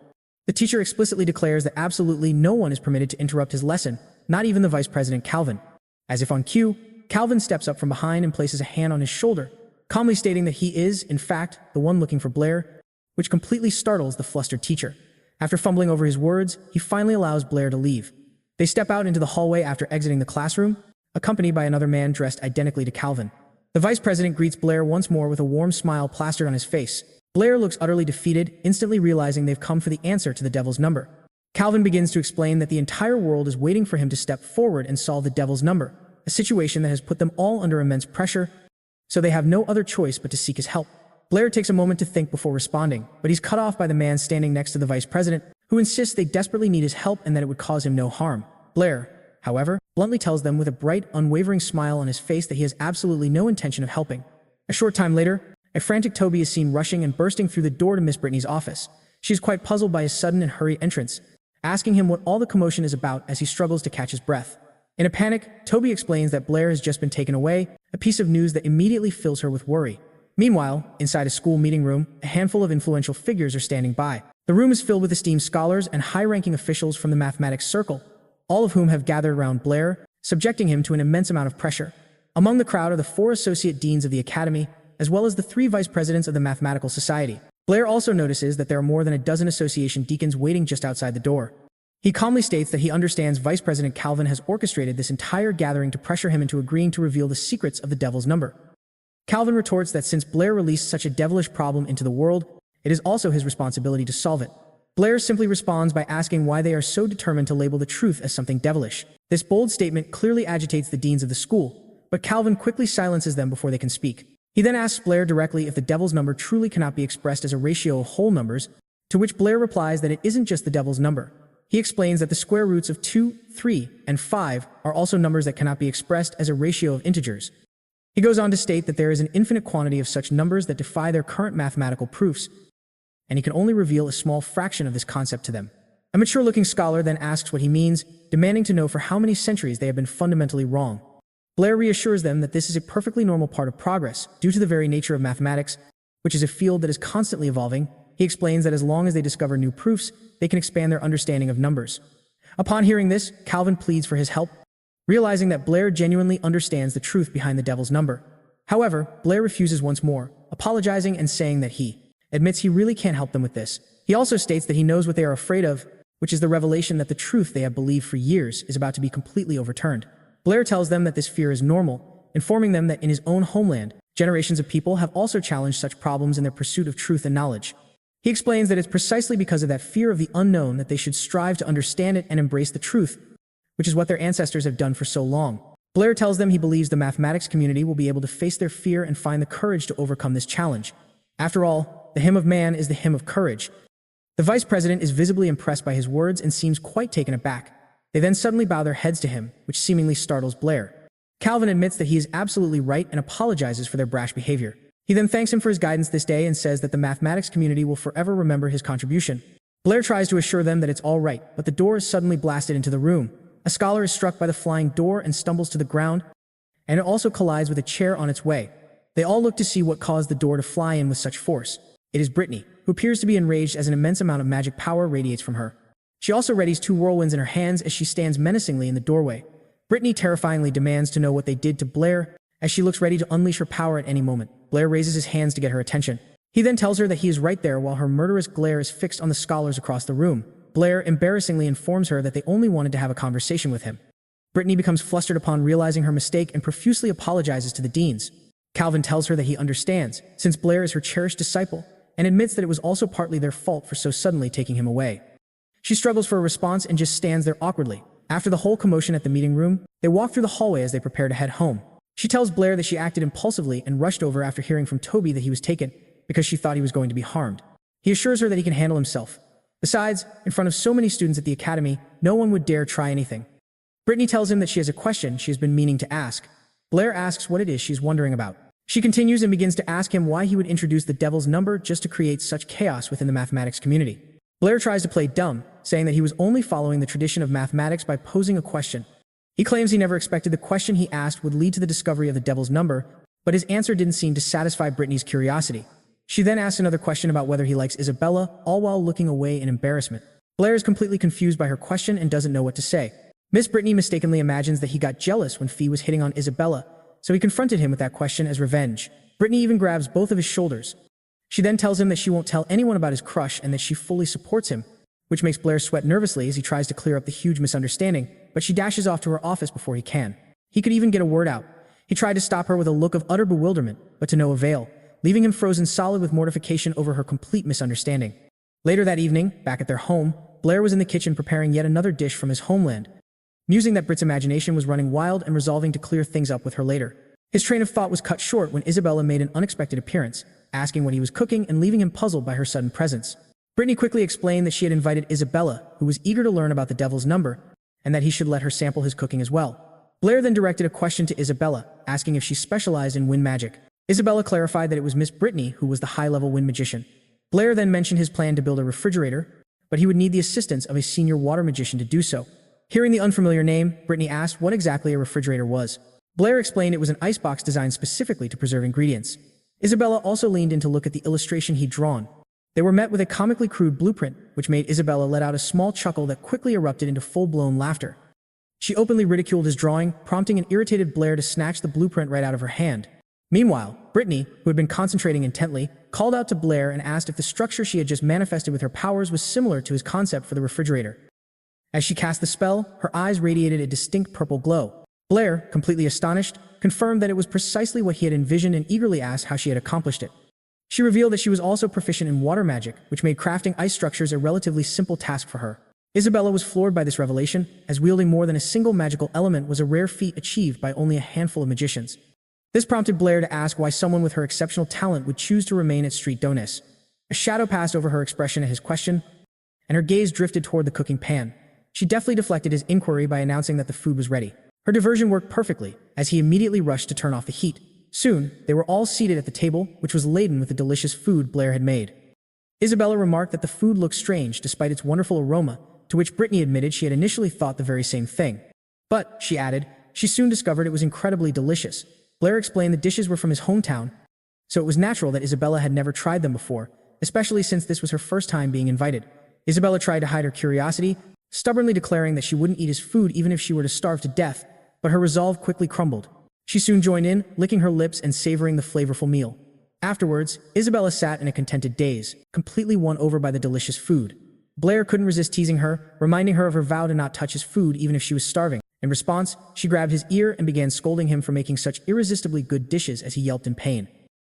The teacher explicitly declares that absolutely no one is permitted to interrupt his lesson, not even the vice president Calvin. As if on cue, Calvin steps up from behind and places a hand on his shoulder, calmly stating that he is, in fact, the one looking for Blair, which completely startles the flustered teacher. After fumbling over his words, he finally allows Blair to leave. They step out into the hallway after exiting the classroom, accompanied by another man dressed identically to Calvin. The vice president greets Blair once more with a warm smile plastered on his face. Blair looks utterly defeated, instantly realizing they've come for the answer to the devil's number. Calvin begins to explain that the entire world is waiting for him to step forward and solve the devil's number, a situation that has put them all under immense pressure, so they have no other choice but to seek his help. Blair takes a moment to think before responding, but he's cut off by the man standing next to the vice president, who insists they desperately need his help and that it would cause him no harm. Blair, however, bluntly tells them with a bright, unwavering smile on his face that he has absolutely no intention of helping. A short time later, a frantic Toby is seen rushing and bursting through the door to Miss Brittany's office. She is quite puzzled by his sudden and hurried entrance, asking him what all the commotion is about as he struggles to catch his breath. In a panic, Toby explains that Blair has just been taken away, a piece of news that immediately fills her with worry. Meanwhile, inside a school meeting room, a handful of influential figures are standing by. The room is filled with esteemed scholars and high-ranking officials from the mathematics circle, all of whom have gathered around Blair, subjecting him to an immense amount of pressure. Among the crowd are the 4 associate deans of the academy, as well as the 3 vice presidents of the Mathematical Society. Blair also notices that there are more than a dozen association deacons waiting just outside the door. He calmly states that he understands Vice President Calvin has orchestrated this entire gathering to pressure him into agreeing to reveal the secrets of the devil's number. Calvin retorts that since Blair released such a devilish problem into the world, it is also his responsibility to solve it. Blair simply responds by asking why they are so determined to label the truth as something devilish. This bold statement clearly agitates the deans of the school, but Calvin quickly silences them before they can speak. He then asks Blair directly if the devil's number truly cannot be expressed as a ratio of whole numbers, to which Blair replies that it isn't just the devil's number. He explains that the square roots of 2, 3, and 5 are also numbers that cannot be expressed as a ratio of integers. He goes on to state that there is an infinite quantity of such numbers that defy their current mathematical proofs, and he can only reveal a small fraction of this concept to them. A mature-looking scholar then asks what he means, demanding to know for how many centuries they have been fundamentally wrong. Blair reassures them that this is a perfectly normal part of progress, due to the very nature of mathematics, which is a field that is constantly evolving. He explains that as long as they discover new proofs, they can expand their understanding of numbers. Upon hearing this, Calvin pleads for his help, realizing that Blair genuinely understands the truth behind the devil's number. However, Blair refuses once more, apologizing and saying that he admits he really can't help them with this. He also states that he knows what they are afraid of, which is the revelation that the truth they have believed for years is about to be completely overturned. Blair tells them that this fear is normal, informing them that in his own homeland, generations of people have also challenged such problems in their pursuit of truth and knowledge. He explains that it's precisely because of that fear of the unknown that they should strive to understand it and embrace the truth, which is what their ancestors have done for so long. Blair tells them he believes the mathematics community will be able to face their fear and find the courage to overcome this challenge. After all, the hymn of man is the hymn of courage. The vice president is visibly impressed by his words and seems quite taken aback. They then suddenly bow their heads to him, which seemingly startles Blair. Calvin admits that he is absolutely right and apologizes for their brash behavior. He then thanks him for his guidance this day and says that the mathematics community will forever remember his contribution. Blair tries to assure them that it's all right, but the door is suddenly blasted into the room. A scholar is struck by the flying door and stumbles to the ground, and it also collides with a chair on its way. They all look to see what caused the door to fly in with such force. It is Brittany, who appears to be enraged as an immense amount of magic power radiates from her. She also readies 2 whirlwinds in her hands as she stands menacingly in the doorway. Brittany terrifyingly demands to know what they did to Blair, as she looks ready to unleash her power at any moment. Blair raises his hands to get her attention. He then tells her that he is right there while her murderous glare is fixed on the scholars across the room. Blair embarrassingly informs her that they only wanted to have a conversation with him. Brittany becomes flustered upon realizing her mistake and profusely apologizes to the deans. Calvin tells her that he understands, since Blair is her cherished disciple, and admits that it was also partly their fault for so suddenly taking him away. She struggles for a response and just stands there awkwardly. After the whole commotion at the meeting room, they walk through the hallway as they prepare to head home. She tells Blair that she acted impulsively and rushed over after hearing from Toby that he was taken because she thought he was going to be harmed. He assures her that he can handle himself. Besides, in front of so many students at the academy, no one would dare try anything. Brittany tells him that she has a question she has been meaning to ask. Blair asks what it is she's wondering about. She continues and begins to ask him why he would introduce the devil's number just to create such chaos within the mathematics community. Blair tries to play dumb, saying that he was only following the tradition of mathematics by posing a question. He claims he never expected the question he asked would lead to the discovery of the devil's number, but his answer didn't seem to satisfy Brittany's curiosity. She then asks another question about whether he likes Isabella, all while looking away in embarrassment. Blair is completely confused by her question and doesn't know what to say. Miss Brittany mistakenly imagines that he got jealous when Fee was hitting on Isabella, so he confronted him with that question as revenge. Brittany even grabs both of his shoulders. She then tells him that she won't tell anyone about his crush and that she fully supports him, which makes Blair sweat nervously as he tries to clear up the huge misunderstanding, but she dashes off to her office before he can. He could even get a word out. He tried to stop her with a look of utter bewilderment, but to no avail, leaving him frozen solid with mortification over her complete misunderstanding. Later that evening, back at their home, Blair was in the kitchen preparing yet another dish from his homeland, musing that Britt's imagination was running wild and resolving to clear things up with her later. His train of thought was cut short when Isabella made an unexpected appearance, asking what he was cooking and leaving him puzzled by her sudden presence. Brittany quickly explained that she had invited Isabella, who was eager to learn about the devil's number, and that he should let her sample his cooking as well. Blair then directed a question to Isabella, asking if she specialized in wind magic. Isabella clarified that it was Miss Brittany who was the high-level wind magician. Blair then mentioned his plan to build a refrigerator, but he would need the assistance of a senior water magician to do so. Hearing the unfamiliar name, Brittany asked what exactly a refrigerator was. Blair explained it was an icebox designed specifically to preserve ingredients. Isabella also leaned in to look at the illustration he'd drawn. They were met with a comically crude blueprint, which made Isabella let out a small chuckle that quickly erupted into full-blown laughter. She openly ridiculed his drawing, prompting an irritated Blair to snatch the blueprint right out of her hand. Meanwhile, Brittany, who had been concentrating intently, called out to Blair and asked if the structure she had just manifested with her powers was similar to his concept for the refrigerator. As she cast the spell, her eyes radiated a distinct purple glow. Blair, completely astonished, confirmed that it was precisely what he had envisioned and eagerly asked how she had accomplished it. She revealed that she was also proficient in water magic, which made crafting ice structures a relatively simple task for her. Isabella was floored by this revelation, as wielding more than a single magical element was a rare feat achieved by only a handful of magicians. This prompted Blair to ask why someone with her exceptional talent would choose to remain at Street Donis. A shadow passed over her expression at his question, and her gaze drifted toward the cooking pan. She deftly deflected his inquiry by announcing that the food was ready. Her diversion worked perfectly, as he immediately rushed to turn off the heat. Soon, they were all seated at the table, which was laden with the delicious food Blair had made. Isabella remarked that the food looked strange despite its wonderful aroma, to which Brittany admitted she had initially thought the very same thing. But, she added, she soon discovered it was incredibly delicious. Blair explained the dishes were from his hometown, so it was natural that Isabella had never tried them before, especially since this was her first time being invited. Isabella tried to hide her curiosity, stubbornly declaring that she wouldn't eat his food even if she were to starve to death, but her resolve quickly crumbled. She soon joined in, licking her lips and savoring the flavorful meal. Afterwards, Isabella sat in a contented daze, completely won over by the delicious food. Blair couldn't resist teasing her, reminding her of her vow to not touch his food even if she was starving. In response, she grabbed his ear and began scolding him for making such irresistibly good dishes as he yelped in pain.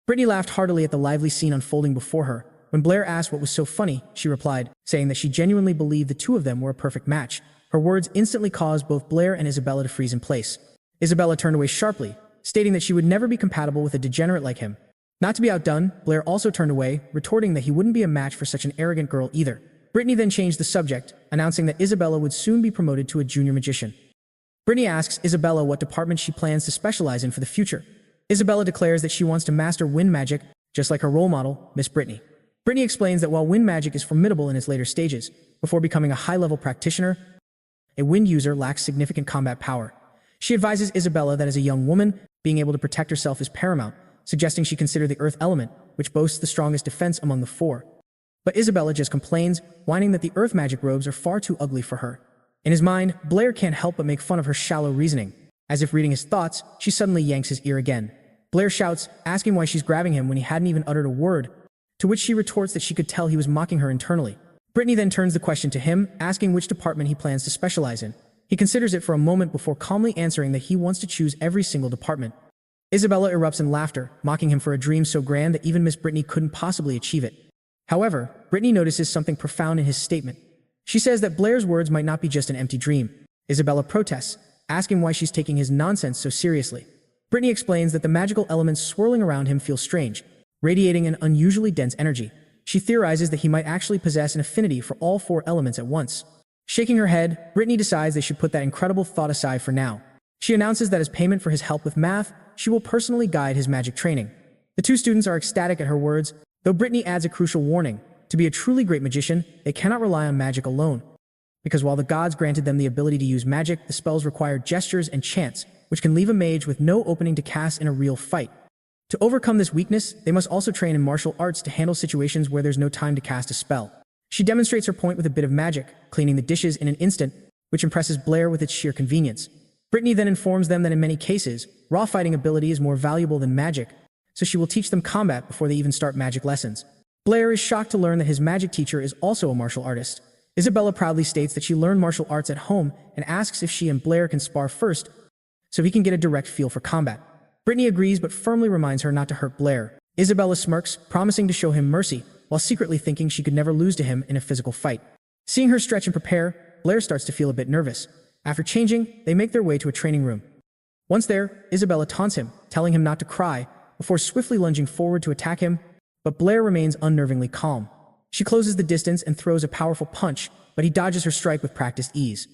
Brittany laughed heartily at the lively scene unfolding before her. When Blair asked what was so funny, she replied, saying that she genuinely believed the two of them were a perfect match. Her words instantly caused both Blair and Isabella to freeze in place. Isabella turned away sharply, stating that she would never be compatible with a degenerate like him. Not to be outdone, Blair also turned away, retorting that he wouldn't be a match for such an arrogant girl either. Brittany then changed the subject, announcing that Isabella would soon be promoted to a junior magician. Brittany asks Isabella what department she plans to specialize in for the future. Isabella declares that she wants to master wind magic, just like her role model, Miss Brittany. Brittany explains that while wind magic is formidable in its later stages, before becoming a high-level practitioner, a wind user lacks significant combat power. She advises Isabella that as a young woman, being able to protect herself is paramount, suggesting she consider the earth element, which boasts the strongest defense among the four. But Isabella just complains, whining that the earth magic robes are far too ugly for her. In his mind, Blair can't help but make fun of her shallow reasoning. As if reading his thoughts, she suddenly yanks his ear again. Blair shouts, asking why she's grabbing him when he hadn't even uttered a word, to which she retorts that she could tell he was mocking her internally. Brittany then turns the question to him, asking which department he plans to specialize in. He considers it for a moment before calmly answering that he wants to choose every single department. Isabella erupts in laughter, mocking him for a dream so grand that even Miss Brittany couldn't possibly achieve it. However, Brittany notices something profound in his statement. She says that Blair's words might not be just an empty dream. Isabella protests, asking why she's taking his nonsense so seriously. Brittany explains that the magical elements swirling around him feel strange, radiating an unusually dense energy. She theorizes that he might actually possess an affinity for all four elements at once. Shaking her head, Brittany decides they should put that incredible thought aside for now. She announces that as payment for his help with math, she will personally guide his magic training. The two students are ecstatic at her words, though Brittany adds a crucial warning. To be a truly great magician, they cannot rely on magic alone. Because while the gods granted them the ability to use magic, the spells require gestures and chants, which can leave a mage with no opening to cast in a real fight. To overcome this weakness, they must also train in martial arts to handle situations where there's no time to cast a spell. She demonstrates her point with a bit of magic, cleaning the dishes in an instant, which impresses Blair with its sheer convenience. Brittany then informs them that in many cases, raw fighting ability is more valuable than magic, so she will teach them combat before they even start magic lessons. Blair is shocked to learn that his magic teacher is also a martial artist. Isabella proudly states that she learned martial arts at home and asks if she and Blair can spar first, so he can get a direct feel for combat. Brittany agrees but firmly reminds her not to hurt Blair. Isabella smirks, promising to show him mercy, while secretly thinking she could never lose to him in a physical fight. Seeing her stretch and prepare, Blair starts to feel a bit nervous. After changing, they make their way to a training room. Once there, Isabella taunts him, telling him not to cry, before swiftly lunging forward to attack him, but Blair remains unnervingly calm. She closes the distance and throws a powerful punch, but he dodges her strike with practiced ease.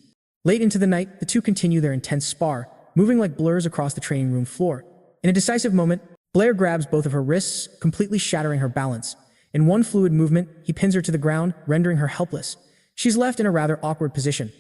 Late into the night, the two continue their intense spar, moving like blurs across the training room floor. In a decisive moment, Blair grabs both of her wrists, completely shattering her balance. In one fluid movement, he pins her to the ground, rendering her helpless. She's left in a rather awkward position.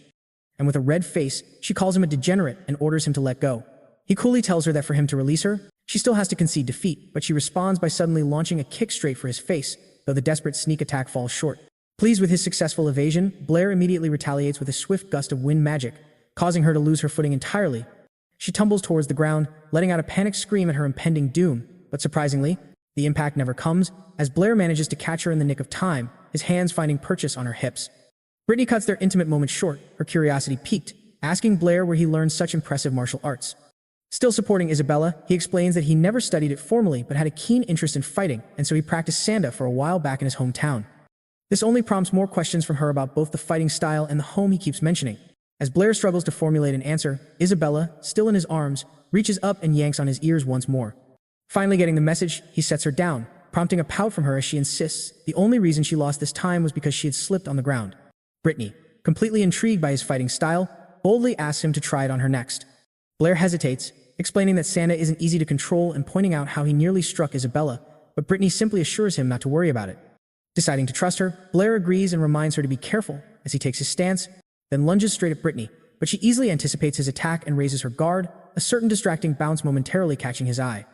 And with a red face, she calls him a degenerate and orders him to let go. He coolly tells her that for him to release her, she still has to concede defeat, but she responds by suddenly launching a kick straight for his face, though the desperate sneak attack falls short. Pleased with his successful evasion, Blair immediately retaliates with a swift gust of wind magic, causing her to lose her footing entirely. She tumbles towards the ground, letting out a panicked scream at her impending doom, but surprisingly, the impact never comes, as Blair manages to catch her in the nick of time, his hands finding purchase on her hips. Brittany cuts their intimate moment short, her curiosity piqued, asking Blair where he learned such impressive martial arts. Still supporting Isabella, he explains that he never studied it formally but had a keen interest in fighting, and so he practiced sanda for a while back in his hometown. This only prompts more questions from her about both the fighting style and the home he keeps mentioning. As Blair struggles to formulate an answer, Isabella, still in his arms, reaches up and yanks on his ears once more. Finally getting the message, he sets her down, prompting a pout from her as she insists the only reason she lost this time was because she had slipped on the ground. Brittany, completely intrigued by his fighting style, boldly asks him to try it on her next. Blair hesitates, explaining that sanda isn't easy to control and pointing out how he nearly struck Isabella, but Brittany simply assures him not to worry about it. Deciding to trust her, Blair agrees and reminds her to be careful as he takes his stance, then lunges straight at Brittany, but she easily anticipates his attack and raises her guard, a certain distracting bounce momentarily catching his eye.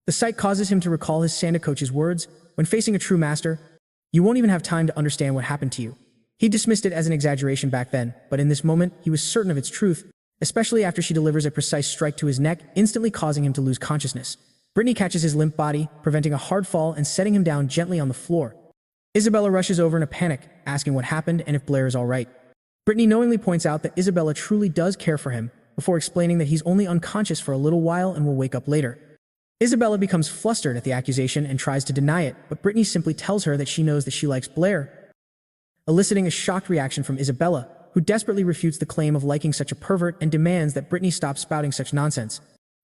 The sight causes him to recall his sanda coach's words, when facing a true master, "You won't even have time to understand what happened to you." He dismissed it as an exaggeration back then, but in this moment, he was certain of its truth, especially after she delivers a precise strike to his neck, instantly causing him to lose consciousness. Brittany catches his limp body, preventing a hard fall and setting him down gently on the floor. Isabella rushes over in a panic, asking what happened and if Blair is all right. Brittany knowingly points out that Isabella truly does care for him, before explaining that he's only unconscious for a little while and will wake up later. Isabella becomes flustered at the accusation and tries to deny it, but Brittany simply tells her that she knows that she likes Blair, eliciting a shocked reaction from Isabella, who desperately refutes the claim of liking such a pervert and demands that Brittany stop spouting such nonsense.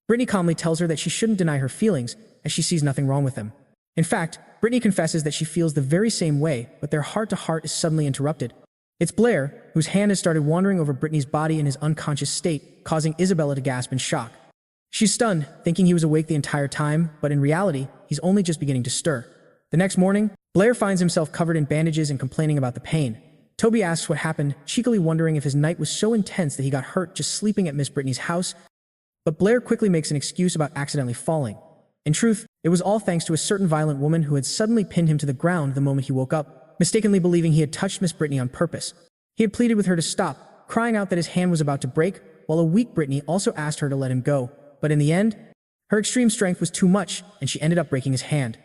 Brittany calmly tells her that she shouldn't deny her feelings, as she sees nothing wrong with them. In fact, Brittany confesses that she feels the very same way, but their heart-to-heart is suddenly interrupted. It's Blair, whose hand has started wandering over Brittany's body in his unconscious state, causing Isabella to gasp in shock. She's stunned, thinking he was awake the entire time, but in reality, he's only just beginning to stir. The next morning, Blair finds himself covered in bandages and complaining about the pain. Toby asks what happened, cheekily wondering if his night was so intense that he got hurt just sleeping at Miss Brittany's house, but Blair quickly makes an excuse about accidentally falling. In truth, it was all thanks to a certain violent woman who had suddenly pinned him to the ground the moment he woke up, mistakenly believing he had touched Miss Brittany on purpose. He had pleaded with her to stop, crying out that his hand was about to break, while a weak Brittany also asked her to let him go, but in the end, her extreme strength was too much, and she ended up breaking his hand.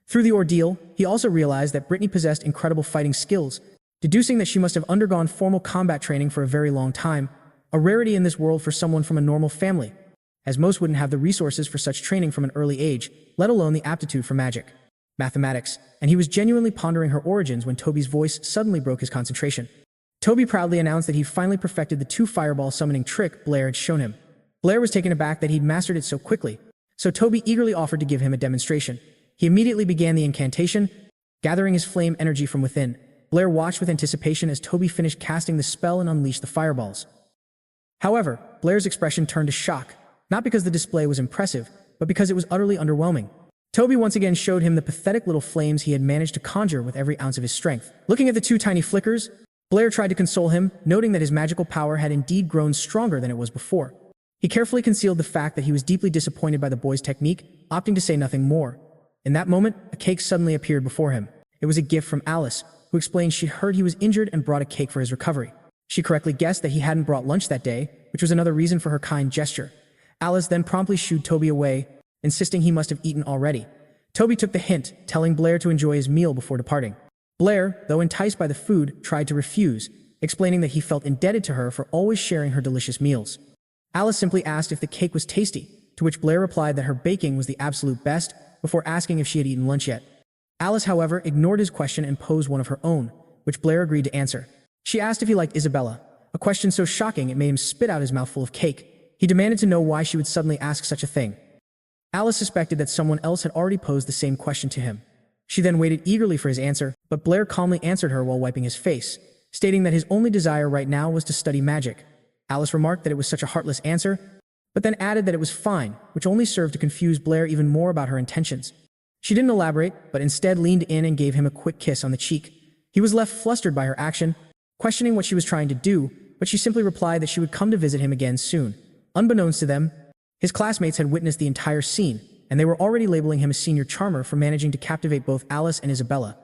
Through the ordeal, he also realized that Brittany possessed incredible fighting skills, deducing that she must have undergone formal combat training for a very long time, a rarity in this world for someone from a normal family, as most wouldn't have the resources for such training from an early age, let alone the aptitude for magic, mathematics, and he was genuinely pondering her origins when Toby's voice suddenly broke his concentration. Toby proudly announced that he finally perfected the 2-fireball summoning trick Blair had shown him. Blair was taken aback that he'd mastered it so quickly, so Toby eagerly offered to give him a demonstration. He immediately began the incantation, gathering his flame energy from within. Blair watched with anticipation as Toby finished casting the spell and unleashed the fireballs. However, Blair's expression turned to shock, not because the display was impressive, but because it was utterly underwhelming. Toby once again showed him the pathetic little flames he had managed to conjure with every ounce of his strength. Looking at the 2 tiny flickers, Blair tried to console him, noting that his magical power had indeed grown stronger than it was before. He carefully concealed the fact that he was deeply disappointed by the boy's technique, opting to say nothing more. In that moment, a cake suddenly appeared before him. It was a gift from Alice, who explained she'd heard he was injured and brought a cake for his recovery. She correctly guessed that he hadn't brought lunch that day, which was another reason for her kind gesture. Alice then promptly shooed Toby away, insisting he must have eaten already. Toby took the hint, telling Blair to enjoy his meal before departing. Blair, though enticed by the food, tried to refuse, explaining that he felt indebted to her for always sharing her delicious meals. Alice simply asked if the cake was tasty, to which Blair replied that her baking was the absolute best, before asking if she had eaten lunch yet. Alice, however, ignored his question and posed one of her own, which Blair agreed to answer. She asked if he liked Isabella, a question so shocking it made him spit out his mouthful of cake. He demanded to know why she would suddenly ask such a thing. Alice suspected that someone else had already posed the same question to him. She then waited eagerly for his answer, but Blair calmly answered her while wiping his face, stating that his only desire right now was to study magic. Alice remarked that it was such a heartless answer, but then added that it was fine, which only served to confuse Blair even more about her intentions. She didn't elaborate, but instead leaned in and gave him a quick kiss on the cheek. He was left flustered by her action, questioning what she was trying to do, but she simply replied that she would come to visit him again soon. Unbeknownst to them, his classmates had witnessed the entire scene, and they were already labeling him a senior charmer for managing to captivate both Alice and Isabella.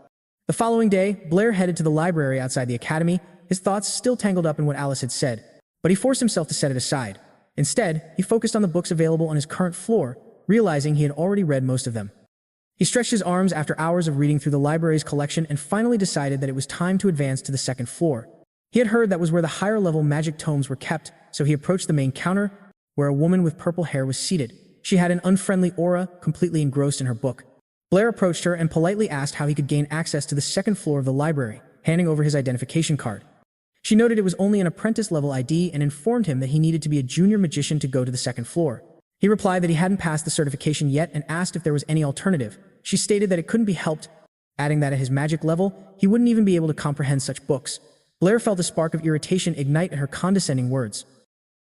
The following day, Blair headed to the library outside the academy, his thoughts still tangled up in what Alice had said, but he forced himself to set it aside. Instead, he focused on the books available on his current floor, realizing he had already read most of them. He stretched his arms after hours of reading through the library's collection and finally decided that it was time to advance to the second floor. He had heard that was where the higher-level magic tomes were kept, so he approached the main counter, where a woman with purple hair was seated. She had an unfriendly aura, completely engrossed in her book. Blair approached her and politely asked how he could gain access to the second floor of the library, handing over his identification card. She noted it was only an apprentice-level ID and informed him that he needed to be a junior magician to go to the second floor. He replied that he hadn't passed the certification yet and asked if there was any alternative. She stated that it couldn't be helped, adding that at his magic level, he wouldn't even be able to comprehend such books. Blair felt a spark of irritation ignite at her condescending words.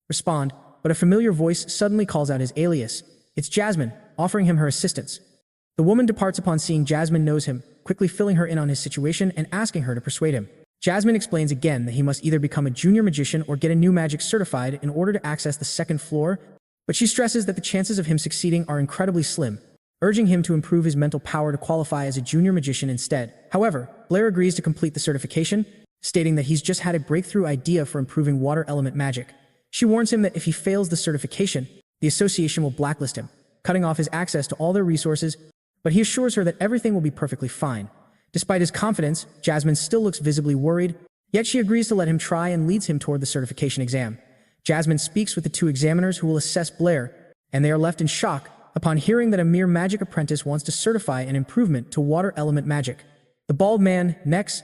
Respond, but a familiar voice suddenly calls out his alias. It's Jasmine, offering him her assistance. The woman departs upon seeing Jasmine knows him, quickly filling her in on his situation and asking her to persuade him. Jasmine explains again that he must either become a junior magician or get a new magic certified in order to access the second floor, but she stresses that the chances of him succeeding are incredibly slim, urging him to improve his mental power to qualify as a junior magician instead. However, Blair agrees to complete the certification, stating that he's just had a breakthrough idea for improving water element magic. She warns him that if he fails the certification, the association will blacklist him, cutting off his access to all their resources, but he assures her that everything will be perfectly fine. Despite his confidence, Jasmine still looks visibly worried, yet she agrees to let him try and leads him toward the certification exam. Jasmine speaks with the two examiners who will assess Blair, and they are left in shock upon hearing that a mere magic apprentice wants to certify an improvement to water element magic. The bald man, next,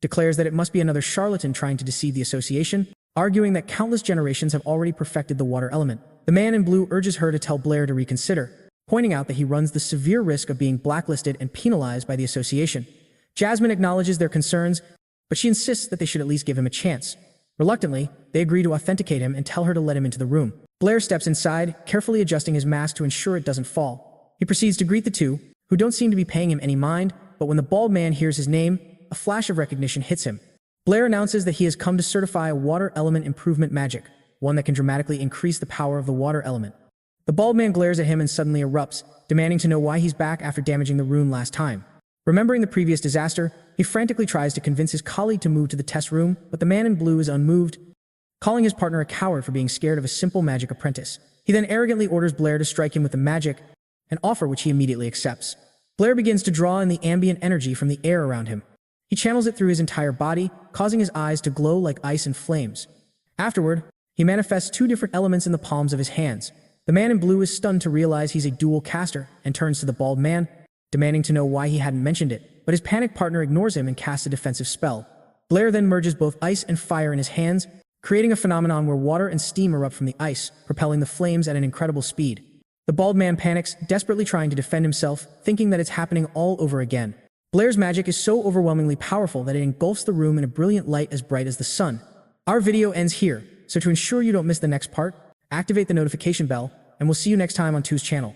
declares that it must be another charlatan trying to deceive the association, arguing that countless generations have already perfected the water element. The man in blue urges her to tell Blair to reconsider, pointing out that he runs the severe risk of being blacklisted and penalized by the association. Jasmine acknowledges their concerns, but she insists that they should at least give him a chance. Reluctantly, they agree to authenticate him and tell her to let him into the room. Blair steps inside, carefully adjusting his mask to ensure it doesn't fall. He proceeds to greet the two, who don't seem to be paying him any mind, but when the bald man hears his name, a flash of recognition hits him. Blair announces that he has come to certify a water element improvement magic, one that can dramatically increase the power of the water element. The bald man glares at him and suddenly erupts, demanding to know why he's back after damaging the room last time. Remembering the previous disaster, he frantically tries to convince his colleague to move to the test room, but the man in blue is unmoved, calling his partner a coward for being scared of a simple magic apprentice. He then arrogantly orders Blair to strike him with the magic, an offer which he immediately accepts. Blair begins to draw in the ambient energy from the air around him. He channels it through his entire body, causing his eyes to glow like ice and flames. Afterward, he manifests two different elements in the palms of his hands. The man in blue is stunned to realize he's a dual caster and turns to the bald man, demanding to know why he hadn't mentioned it, but his panicked partner ignores him and casts a defensive spell. Blair then merges both ice and fire in his hands, creating a phenomenon where water and steam erupt from the ice, propelling the flames at an incredible speed. The bald man panics, desperately trying to defend himself, thinking that it's happening all over again. Blair's magic is so overwhelmingly powerful that it engulfs the room in a brilliant light as bright as the sun. Our video ends here, so to ensure you don't miss the next part, activate the notification bell, and we'll see you next time on Two's channel.